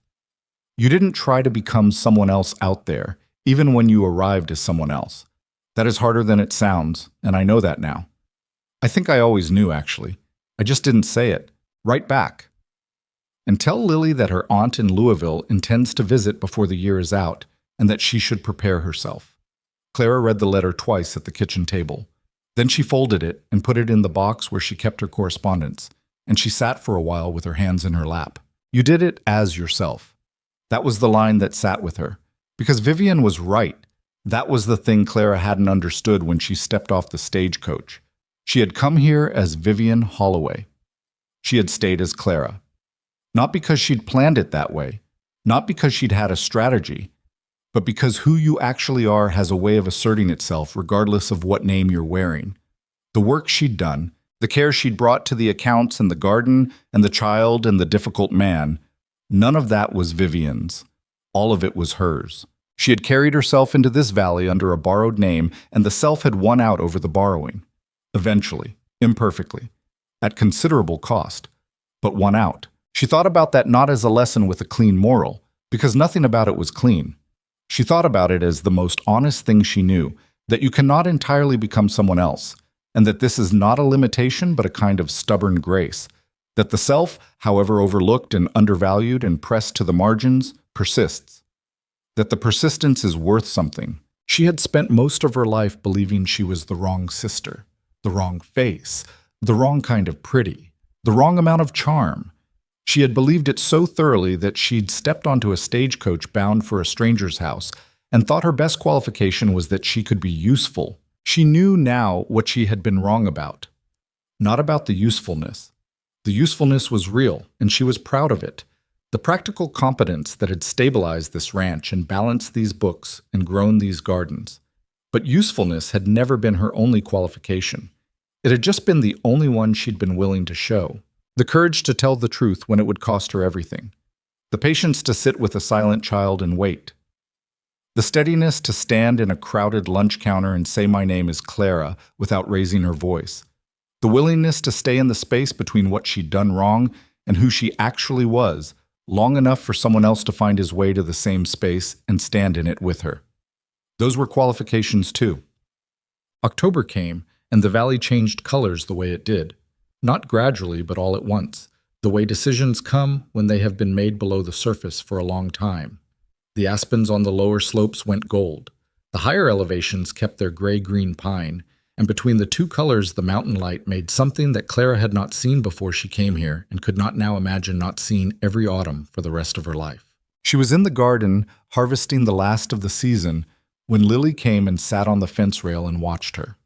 You didn't try to become someone else out there, even when you arrived as someone else. That is harder than it sounds, and I know that now. I think I always knew, actually. I just didn't say it. Right back. And tell Lily that her aunt in Louisville intends to visit before the year is out, and that she should prepare herself." Clara read the letter twice at the kitchen table. Then she folded it and put it in the box where she kept her correspondence, and she sat for a while with her hands in her lap. You did it as yourself. That was the line that sat with her. Because Vivienne was right. That was the thing Clara hadn't understood when she stepped off the stagecoach. She had come here as Vivienne Holloway. She had stayed as Clara. Not because she'd planned it that way, not because she'd had a strategy, but because who you actually are has a way of asserting itself regardless of what name you're wearing. The work she'd done, the care she'd brought to the accounts and the garden and the child and the difficult man, none of that was Vivienne's. All of it was hers. She had carried herself into this valley under a borrowed name, and the self had won out over the borrowing. Eventually, imperfectly, at considerable cost, but won out. She thought about that not as a lesson with a clean moral, because nothing about it was clean. She thought about it as the most honest thing she knew, that you cannot entirely become someone else, and that this is not a limitation but a kind of stubborn grace, that the self, however overlooked and undervalued and pressed to the margins, persists, that the persistence is worth something. She had spent most of her life believing she was the wrong sister, the wrong face, the wrong kind of pretty, the wrong amount of charm. She had believed it so thoroughly that she'd stepped onto a stagecoach bound for a stranger's house and thought her best qualification was that she could be useful, She knew now what she had been wrong about. Not about the usefulness. The usefulness was real, and she was proud of it. The practical competence that had stabilized this ranch and balanced these books and grown these gardens. But usefulness had never been her only qualification. It had just been the only one she'd been willing to show. The courage to tell the truth when it would cost her everything. The patience to sit with a silent child and wait. The steadiness to stand in a crowded lunch counter and say my name is Clara without raising her voice. The willingness to stay in the space between what she'd done wrong and who she actually was, long enough for someone else to find his way to the same space and stand in it with her. Those were qualifications too. October came, and the valley changed colors the way it did. Not gradually, but all at once. The way decisions come when they have been made below the surface for a long time. The aspens on the lower slopes went gold. The higher elevations kept their gray-green pine, and between the two colors the mountain light made something that Clara had not seen before she came here and could not now imagine not seeing every autumn for the rest of her life. She was in the garden, harvesting the last of the season, when Lily came and sat on the fence rail and watched her.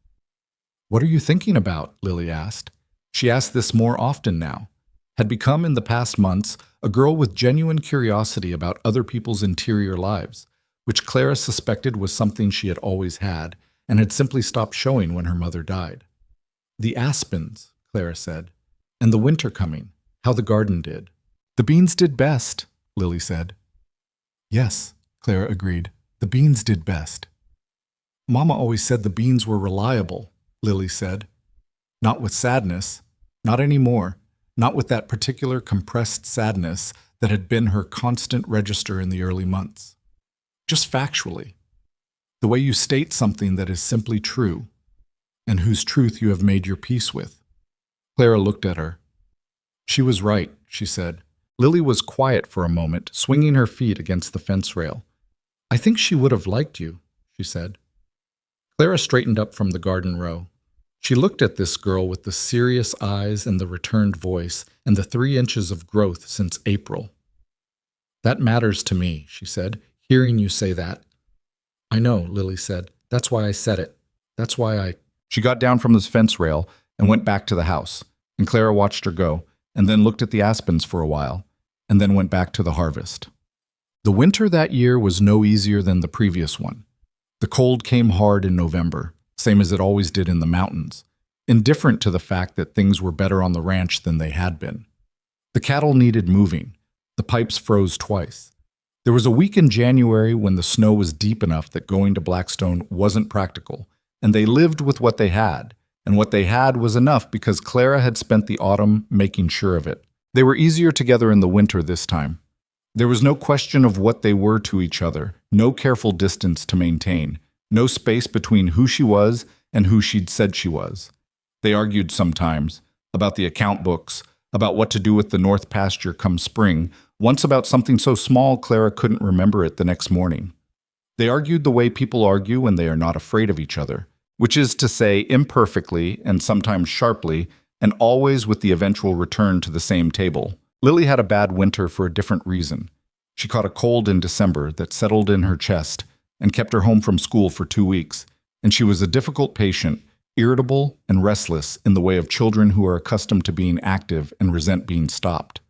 "What are you thinking about?" Lily asked. She asked this more often now. Had become in the past months a girl with genuine curiosity about other people's interior lives, which Clara suspected was something she had always had and had simply stopped showing when her mother died. "The aspens," Clara said, "and the winter coming, how the garden did." "The beans did best," Lily said. "Yes," Clara agreed, "the beans did best." "Mama always said the beans were reliable," Lily said. "Not with sadness, not anymore. Not with that particular compressed sadness that had been her constant register in the early months. Just factually. The way you state something that is simply true, and whose truth you have made your peace with." Clara looked at her. "She was right," she said. Lily was quiet for a moment, swinging her feet against the fence rail. "I think she would have liked you," she said. Clara straightened up from the garden row. She looked at this girl with the serious eyes and the returned voice and the 3 inches of growth since April. "That matters to me," she said, "hearing you say that." "I know," Lily said. "That's why I said it. That's why I—" She got down from this fence rail and went back to the house, and Clara watched her go, and then looked at the aspens for a while, and then went back to the harvest. The winter that year was no easier than the previous one. The cold came hard in November, same as it always did in the mountains, indifferent to the fact that things were better on the ranch than they had been. The cattle needed moving. The pipes froze twice. There was a week in January when the snow was deep enough that going to Blackstone wasn't practical, and they lived with what they had, and what they had was enough because Clara had spent the autumn making sure of it. They were easier together in the winter this time. There was no question of what they were to each other, no careful distance to maintain, no space between who she was and who she'd said she was. They argued sometimes about the account books, about what to do with the north pasture come spring, once about something so small Clara couldn't remember it the next morning. They argued the way people argue when they are not afraid of each other, which is to say imperfectly and sometimes sharply, and always with the eventual return to the same table. Lily had a bad winter for a different reason. She caught a cold in December that settled in her chest and kept her home from school for 2 weeks, and she was a difficult patient, irritable and restless in the way of children who are accustomed to being active and resent being stopped.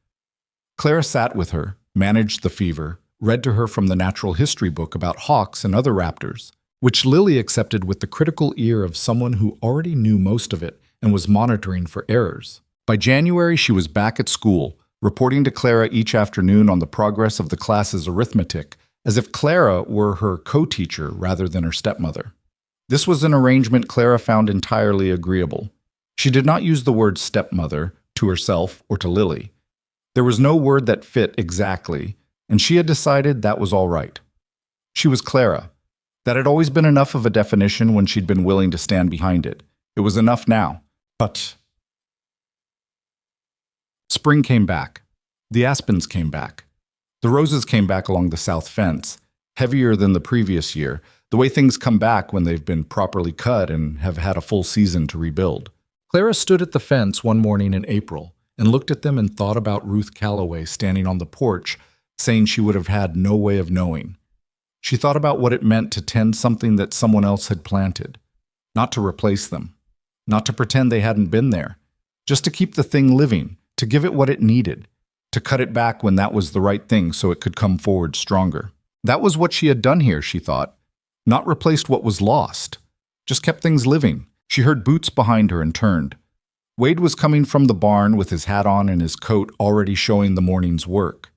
Clara sat with her, managed the fever, read to her from the natural history book about hawks and other raptors, which Lily accepted with the critical ear of someone who already knew most of it and was monitoring for errors. By January, she was back at school, reporting to Clara each afternoon on the progress of the class's arithmetic, as if Clara were her co-teacher rather than her stepmother. This was an arrangement Clara found entirely agreeable. She did not use the word stepmother to herself or to Lily. There was no word that fit exactly, and she had decided that was all right. She was Clara. That had always been enough of a definition when she'd been willing to stand behind it. It was enough now. But spring came back. The aspens came back. The roses came back along the south fence, heavier than the previous year, the way things come back when they've been properly cut and have had a full season to rebuild. Clara stood at the fence one morning in April and looked at them and thought about Ruth Calloway standing on the porch, saying she would have had no way of knowing. She thought about what it meant to tend something that someone else had planted. not to replace them, not to pretend they hadn't been there, just to keep the thing living, to give it what it needed, to cut it back when that was the right thing so it could come forward stronger. That was what she had done here, she thought. Not replaced what was lost, just kept things living. She heard boots behind her and turned. Wade was coming from the barn with his hat on and his coat already showing the morning's work.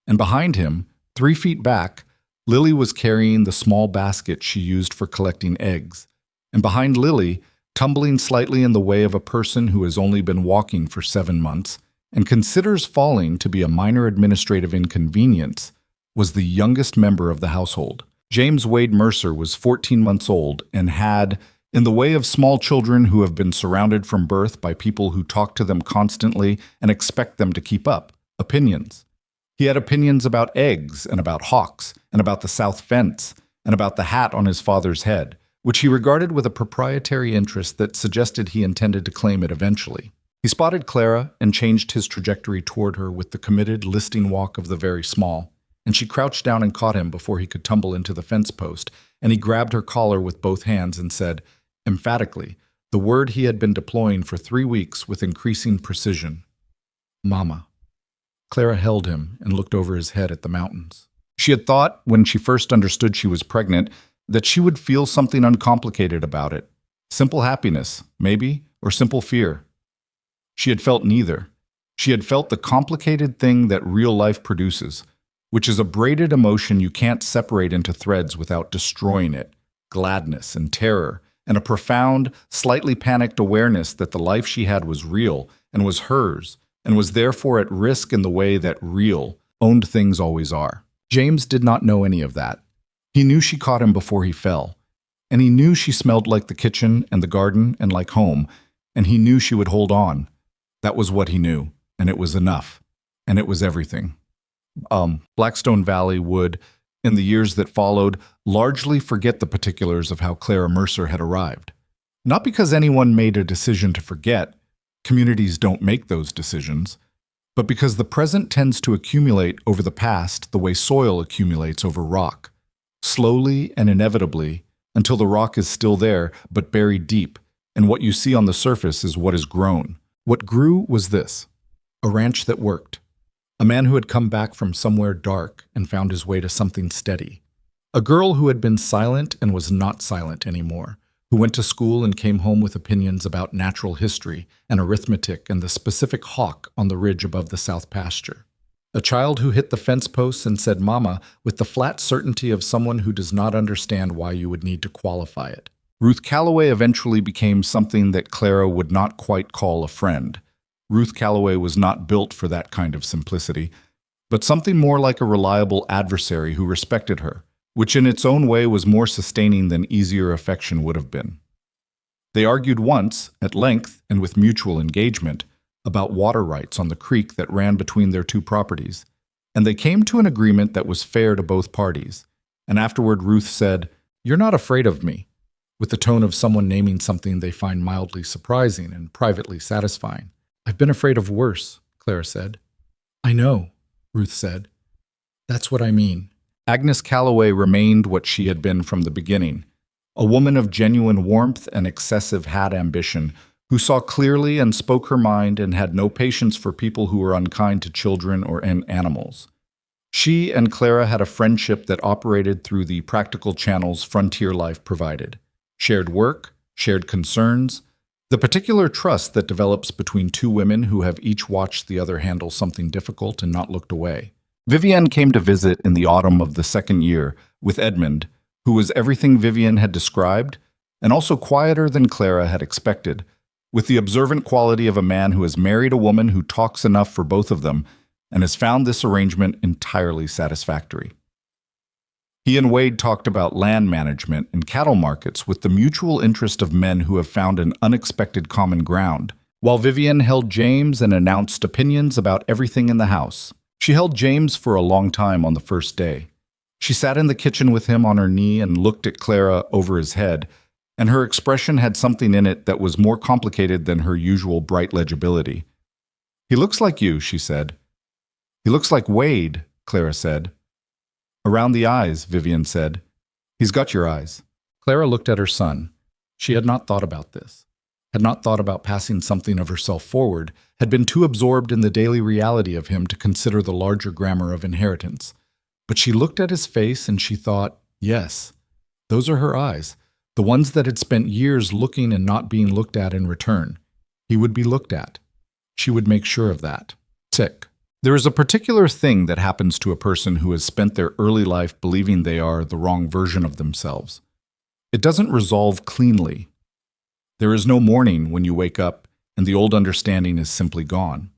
And behind him, 3 feet back, Lily was carrying the small basket she used for collecting eggs. And behind Lily, tumbling slightly in the way of a person who has only been walking for 7 months and considers falling to be a minor administrative inconvenience, was the youngest member of the household. James Wade Mercer was 14 months old and had, in the way of small children who have been surrounded from birth by people who talk to them constantly and expect them to keep up, opinions. He had opinions about eggs and about hawks and about the south fence and about the hat on his father's head, which he regarded with a proprietary interest that suggested he intended to claim it eventually. He spotted Clara and changed his trajectory toward her with the committed, listing walk of the very small, and she crouched down and caught him before he could tumble into the fence post, and he grabbed her collar with both hands and said, emphatically, the word he had been deploying for 3 weeks with increasing precision, "Mama." Clara held him and looked over his head at the mountains. She had thought, when she first understood she was pregnant, that she would feel something uncomplicated about it. Simple happiness, maybe, or simple fear. She had felt neither. She had felt the complicated thing that real life produces, which is a braided emotion you can't separate into threads without destroying it, gladness and terror, and a profound, slightly panicked awareness that the life she had was real and was hers, and was therefore at risk in the way that real, owned things always are. James did not know any of that. He knew she caught him before he fell, and he knew she smelled like the kitchen and the garden and like home, and he knew she would hold on. That was what he knew, and it was enough, and it was everything. Blackstone Valley would, in the years that followed, largely forget the particulars of how Clara Mercer had arrived. Not because anyone made a decision to forget, communities don't make those decisions, but because the present tends to accumulate over the past the way soil accumulates over rock, slowly and inevitably, until the rock is still there but buried deep, and what you see on the surface is what is grown. What grew was this: a ranch that worked, a man who had come back from somewhere dark and found his way to something steady, a girl who had been silent and was not silent anymore, who went to school and came home with opinions about natural history and arithmetic and the specific hawk on the ridge above the south pasture. A child who hit the fence posts and said "mama" with the flat certainty of someone who does not understand why you would need to qualify it. Ruth Calloway eventually became something that Clara would not quite call a friend. Ruth Calloway was not built for that kind of simplicity, but something more like a reliable adversary who respected her, which in its own way was more sustaining than easier affection would have been. They argued once, at length and with mutual engagement, about water rights on the creek that ran between their 2 properties, and they came to an agreement that was fair to both parties. And afterward Ruth said, "You're not afraid of me," with the tone of someone naming something they find mildly surprising and privately satisfying. "I've been afraid of worse," Clara said. "I know," Ruth said. "That's what I mean." Agnes Calloway remained what she had been from the beginning, a woman of genuine warmth and excessive hat ambition, who saw clearly and spoke her mind and had no patience for people who were unkind to children or animals. She and Clara had a friendship that operated through the practical channels frontier life provided: shared work, shared concerns, the particular trust that develops between 2 women who have each watched the other handle something difficult and not looked away. Vivienne came to visit in the autumn of the 2nd year with Edmund, who was everything Vivienne had described, and also quieter than Clara had expected, with the observant quality of a man who has married a woman who talks enough for both of them and has found this arrangement entirely satisfactory. He and Wade talked about land management and cattle markets with the mutual interest of men who have found an unexpected common ground, while Vivienne held James and announced opinions about everything in the house. She held James for a long time on the first day. She sat in the kitchen with him on her knee and looked at Clara over his head, and her expression had something in it that was more complicated than her usual bright legibility. "He looks like you," she said. "He looks like Wade," Clara said. "Around the eyes," Vivienne said. "He's got your eyes." Clara looked at her son. She had not thought about this, had not thought about passing something of herself forward, had been too absorbed in the daily reality of him to consider the larger grammar of inheritance. But she looked at his face and she thought, yes, those are her eyes, the ones that had spent years looking and not being looked at in return. He would be looked at. She would make sure of that. Tick. There is a particular thing that happens to a person who has spent their early life believing they are the wrong version of themselves. It doesn't resolve cleanly. There is no morning when you wake up and the old understanding is simply gone.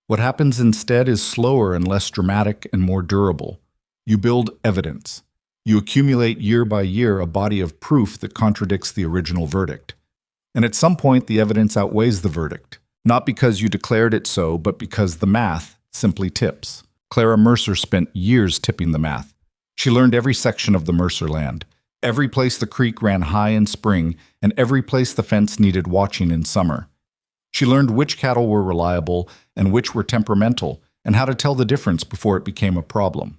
What happens instead is slower and less dramatic and more durable. You build evidence. You accumulate year by year a body of proof that contradicts the original verdict. And at some point, the evidence outweighs the verdict, not because you declared it so, but because the math simply tips. Clara Mercer spent years tipping the math. She learned every section of the Mercer land, every place the creek ran high in spring, and every place the fence needed watching in summer. She learned which cattle were reliable and which were temperamental, and how to tell the difference before it became a problem.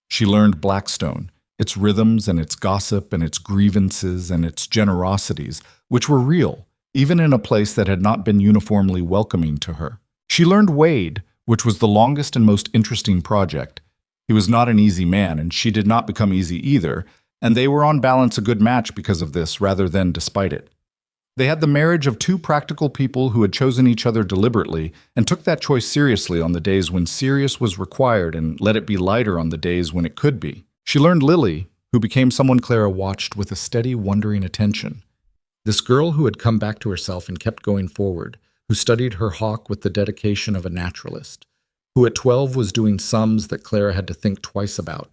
She learned Blackstone, its rhythms and its gossip and its grievances and its generosities, which were real, even in a place that had not been uniformly welcoming to her. She learned Wade, which was the longest and most interesting project. He was not an easy man, and she did not become easy either, and they were on balance a good match because of this rather than despite it. They had the marriage of two practical people who had chosen each other deliberately and took that choice seriously on the days when serious was required and let it be lighter on the days when it could be. She learned Lily, who became someone Clara watched with a steady, wondering attention. This girl who had come back to herself and kept going forward, who studied her hawk with the dedication of a naturalist, who at 12 was doing sums that Clara had to think twice about,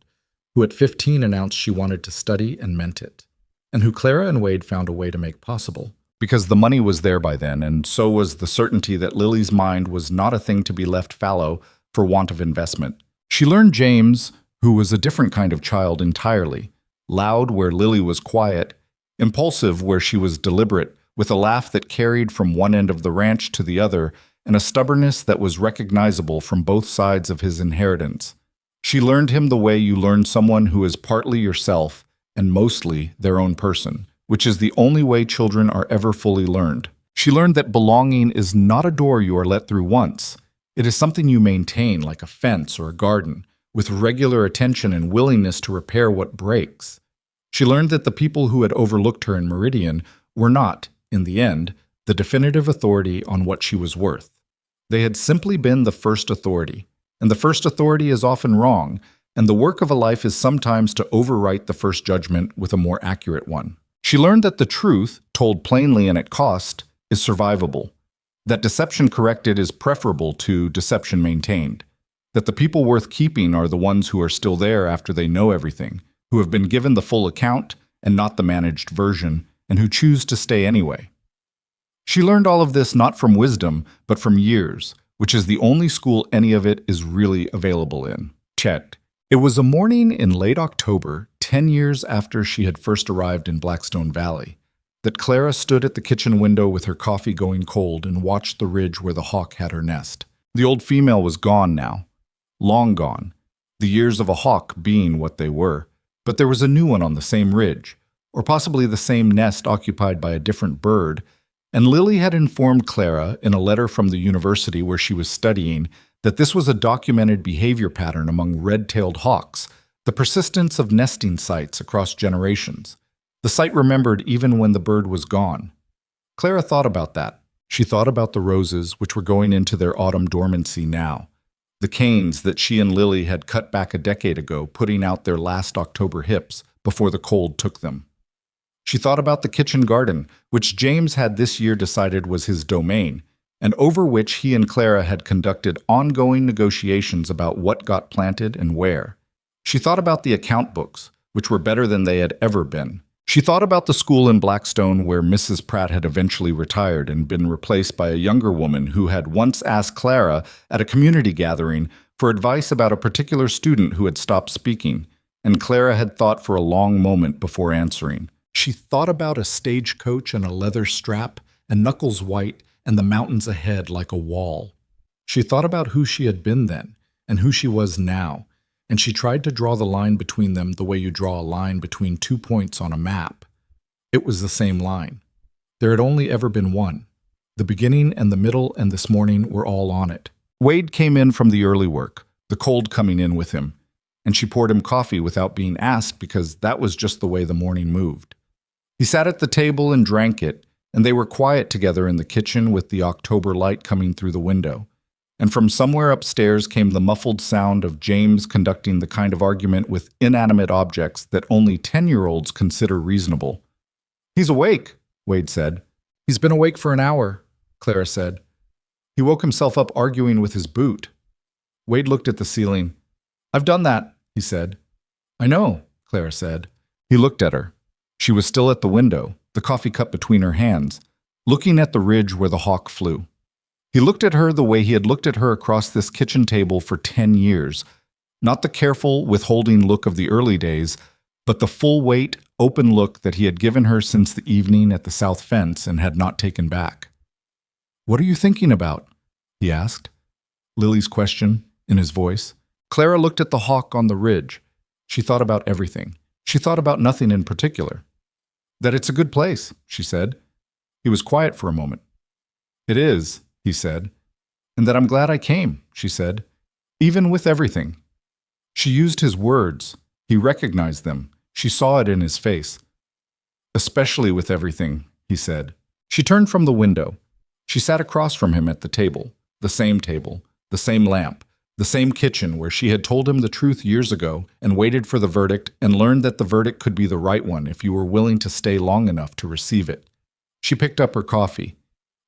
who at 15 announced she wanted to study and meant it, and who Clara and Wade found a way to make possible. Because the money was there by then, and so was the certainty that Lily's mind was not a thing to be left fallow for want of investment. She learned James, who was a different kind of child entirely, loud where Lily was quiet, impulsive where she was deliberate, with a laugh that carried from one end of the ranch to the other, and a stubbornness that was recognizable from both sides of his inheritance. She learned him the way you learn someone who is partly yourself and mostly their own person, which is the only way children are ever fully learned. She learned that belonging is not a door you are let through once. It is something you maintain, like a fence or a garden, with regular attention and willingness to repair what breaks. She learned that the people who had overlooked her in Meridian were not, in the end, the definitive authority on what she was worth. They had simply been the first authority, and the first authority is often wrong, and the work of a life is sometimes to overwrite the first judgment with a more accurate one. She learned that the truth, told plainly and at cost, is survivable, that deception corrected is preferable to deception maintained, that the people worth keeping are the ones who are still there after they know everything, who have been given the full account and not the managed version, and who choose to stay anyway. She learned all of this not from wisdom, but from years, which is the only school any of it is really available in. Checked. It was a morning in late October, 10 years after she had first arrived in Blackstone Valley, that Clara stood at the kitchen window with her coffee going cold and watched the ridge where the hawk had her nest. The old female was gone now, long gone, the years of a hawk being what they were, but there was a new one on the same ridge, or possibly the same nest occupied by a different bird, and Lily had informed Clara in a letter from the university where she was studying that this was a documented behavior pattern among red-tailed hawks, the persistence of nesting sites across generations. The site remembered even when the bird was gone. Clara thought about that. She thought about the roses which were going into their autumn dormancy now, the canes that she and Lily had cut back a decade ago, putting out their last October hips before the cold took them. She thought about the kitchen garden, which James had this year decided was his domain, and over which he and Clara had conducted ongoing negotiations about what got planted and where. She thought about the account books, which were better than they had ever been. She thought about the school in Blackstone where Mrs. Pratt had eventually retired and been replaced by a younger woman who had once asked Clara at a community gathering for advice about a particular student who had stopped speaking, and Clara had thought for a long moment before answering. She thought about a stagecoach and a leather strap, and knuckles white, and the mountains ahead like a wall. She thought about who she had been then, and who she was now, and she tried to draw the line between them the way you draw a line between 2 points on a map. It was the same line. There had only ever been one. The beginning and the middle and this morning were all on it. Wade came in from the early work, the cold coming in with him, and she poured him coffee without being asked because that was just the way the morning moved. He sat at the table and drank it, and they were quiet together in the kitchen with the October light coming through the window. And from somewhere upstairs came the muffled sound of James conducting the kind of argument with inanimate objects that only 10-year-olds consider reasonable. "He's awake," Wade said. "He's been awake for an hour," Clara said. He woke himself up arguing with his boot. Wade looked at the ceiling. "I've done that," he said. "I know," Clara said. He looked at her. She was still at the window, the coffee cup between her hands, looking at the ridge where the hawk flew. He looked at her the way he had looked at her across this kitchen table for 10 years, not the careful, withholding look of the early days, but the full weight, open look that he had given her since the evening at the south fence and had not taken back. "What are you thinking about?" he asked, Lily's question in his voice. Clara looked at the hawk on the ridge. She thought about everything. She thought about nothing in particular. "That it's a good place," she said. He was quiet for a moment. "It is," he said. "And that I'm glad I came," she said, "even with everything." She used his words. He recognized them. She saw it in his face. "Especially with everything," he said. She turned from the window. She sat across from him at the table, the same lamp, the same kitchen where she had told him the truth years ago and waited for the verdict and learned that the verdict could be the right one if you were willing to stay long enough to receive it. She picked up her coffee.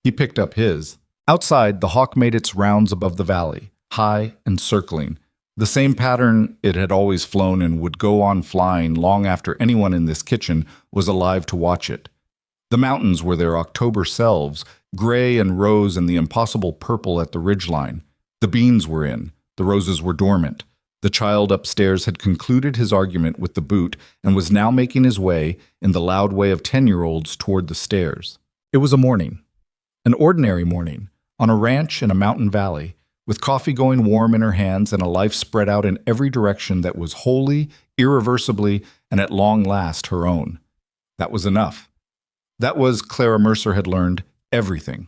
He picked up his. Outside, the hawk made its rounds above the valley, high and circling, the same pattern it had always flown and would go on flying long after anyone in this kitchen was alive to watch it. The mountains were their October selves, gray and rose in the impossible purple at the ridgeline. The beans were in, the roses were dormant. The child upstairs had concluded his argument with the boot and was now making his way, in the loud way of 10-year-olds, toward the stairs. It was a morning, an ordinary morning, on a ranch in a mountain valley, with coffee going warm in her hands and a life spread out in every direction that was wholly, irreversibly, and at long last her own. That was enough. That was, Clara Mercer had learned, everything.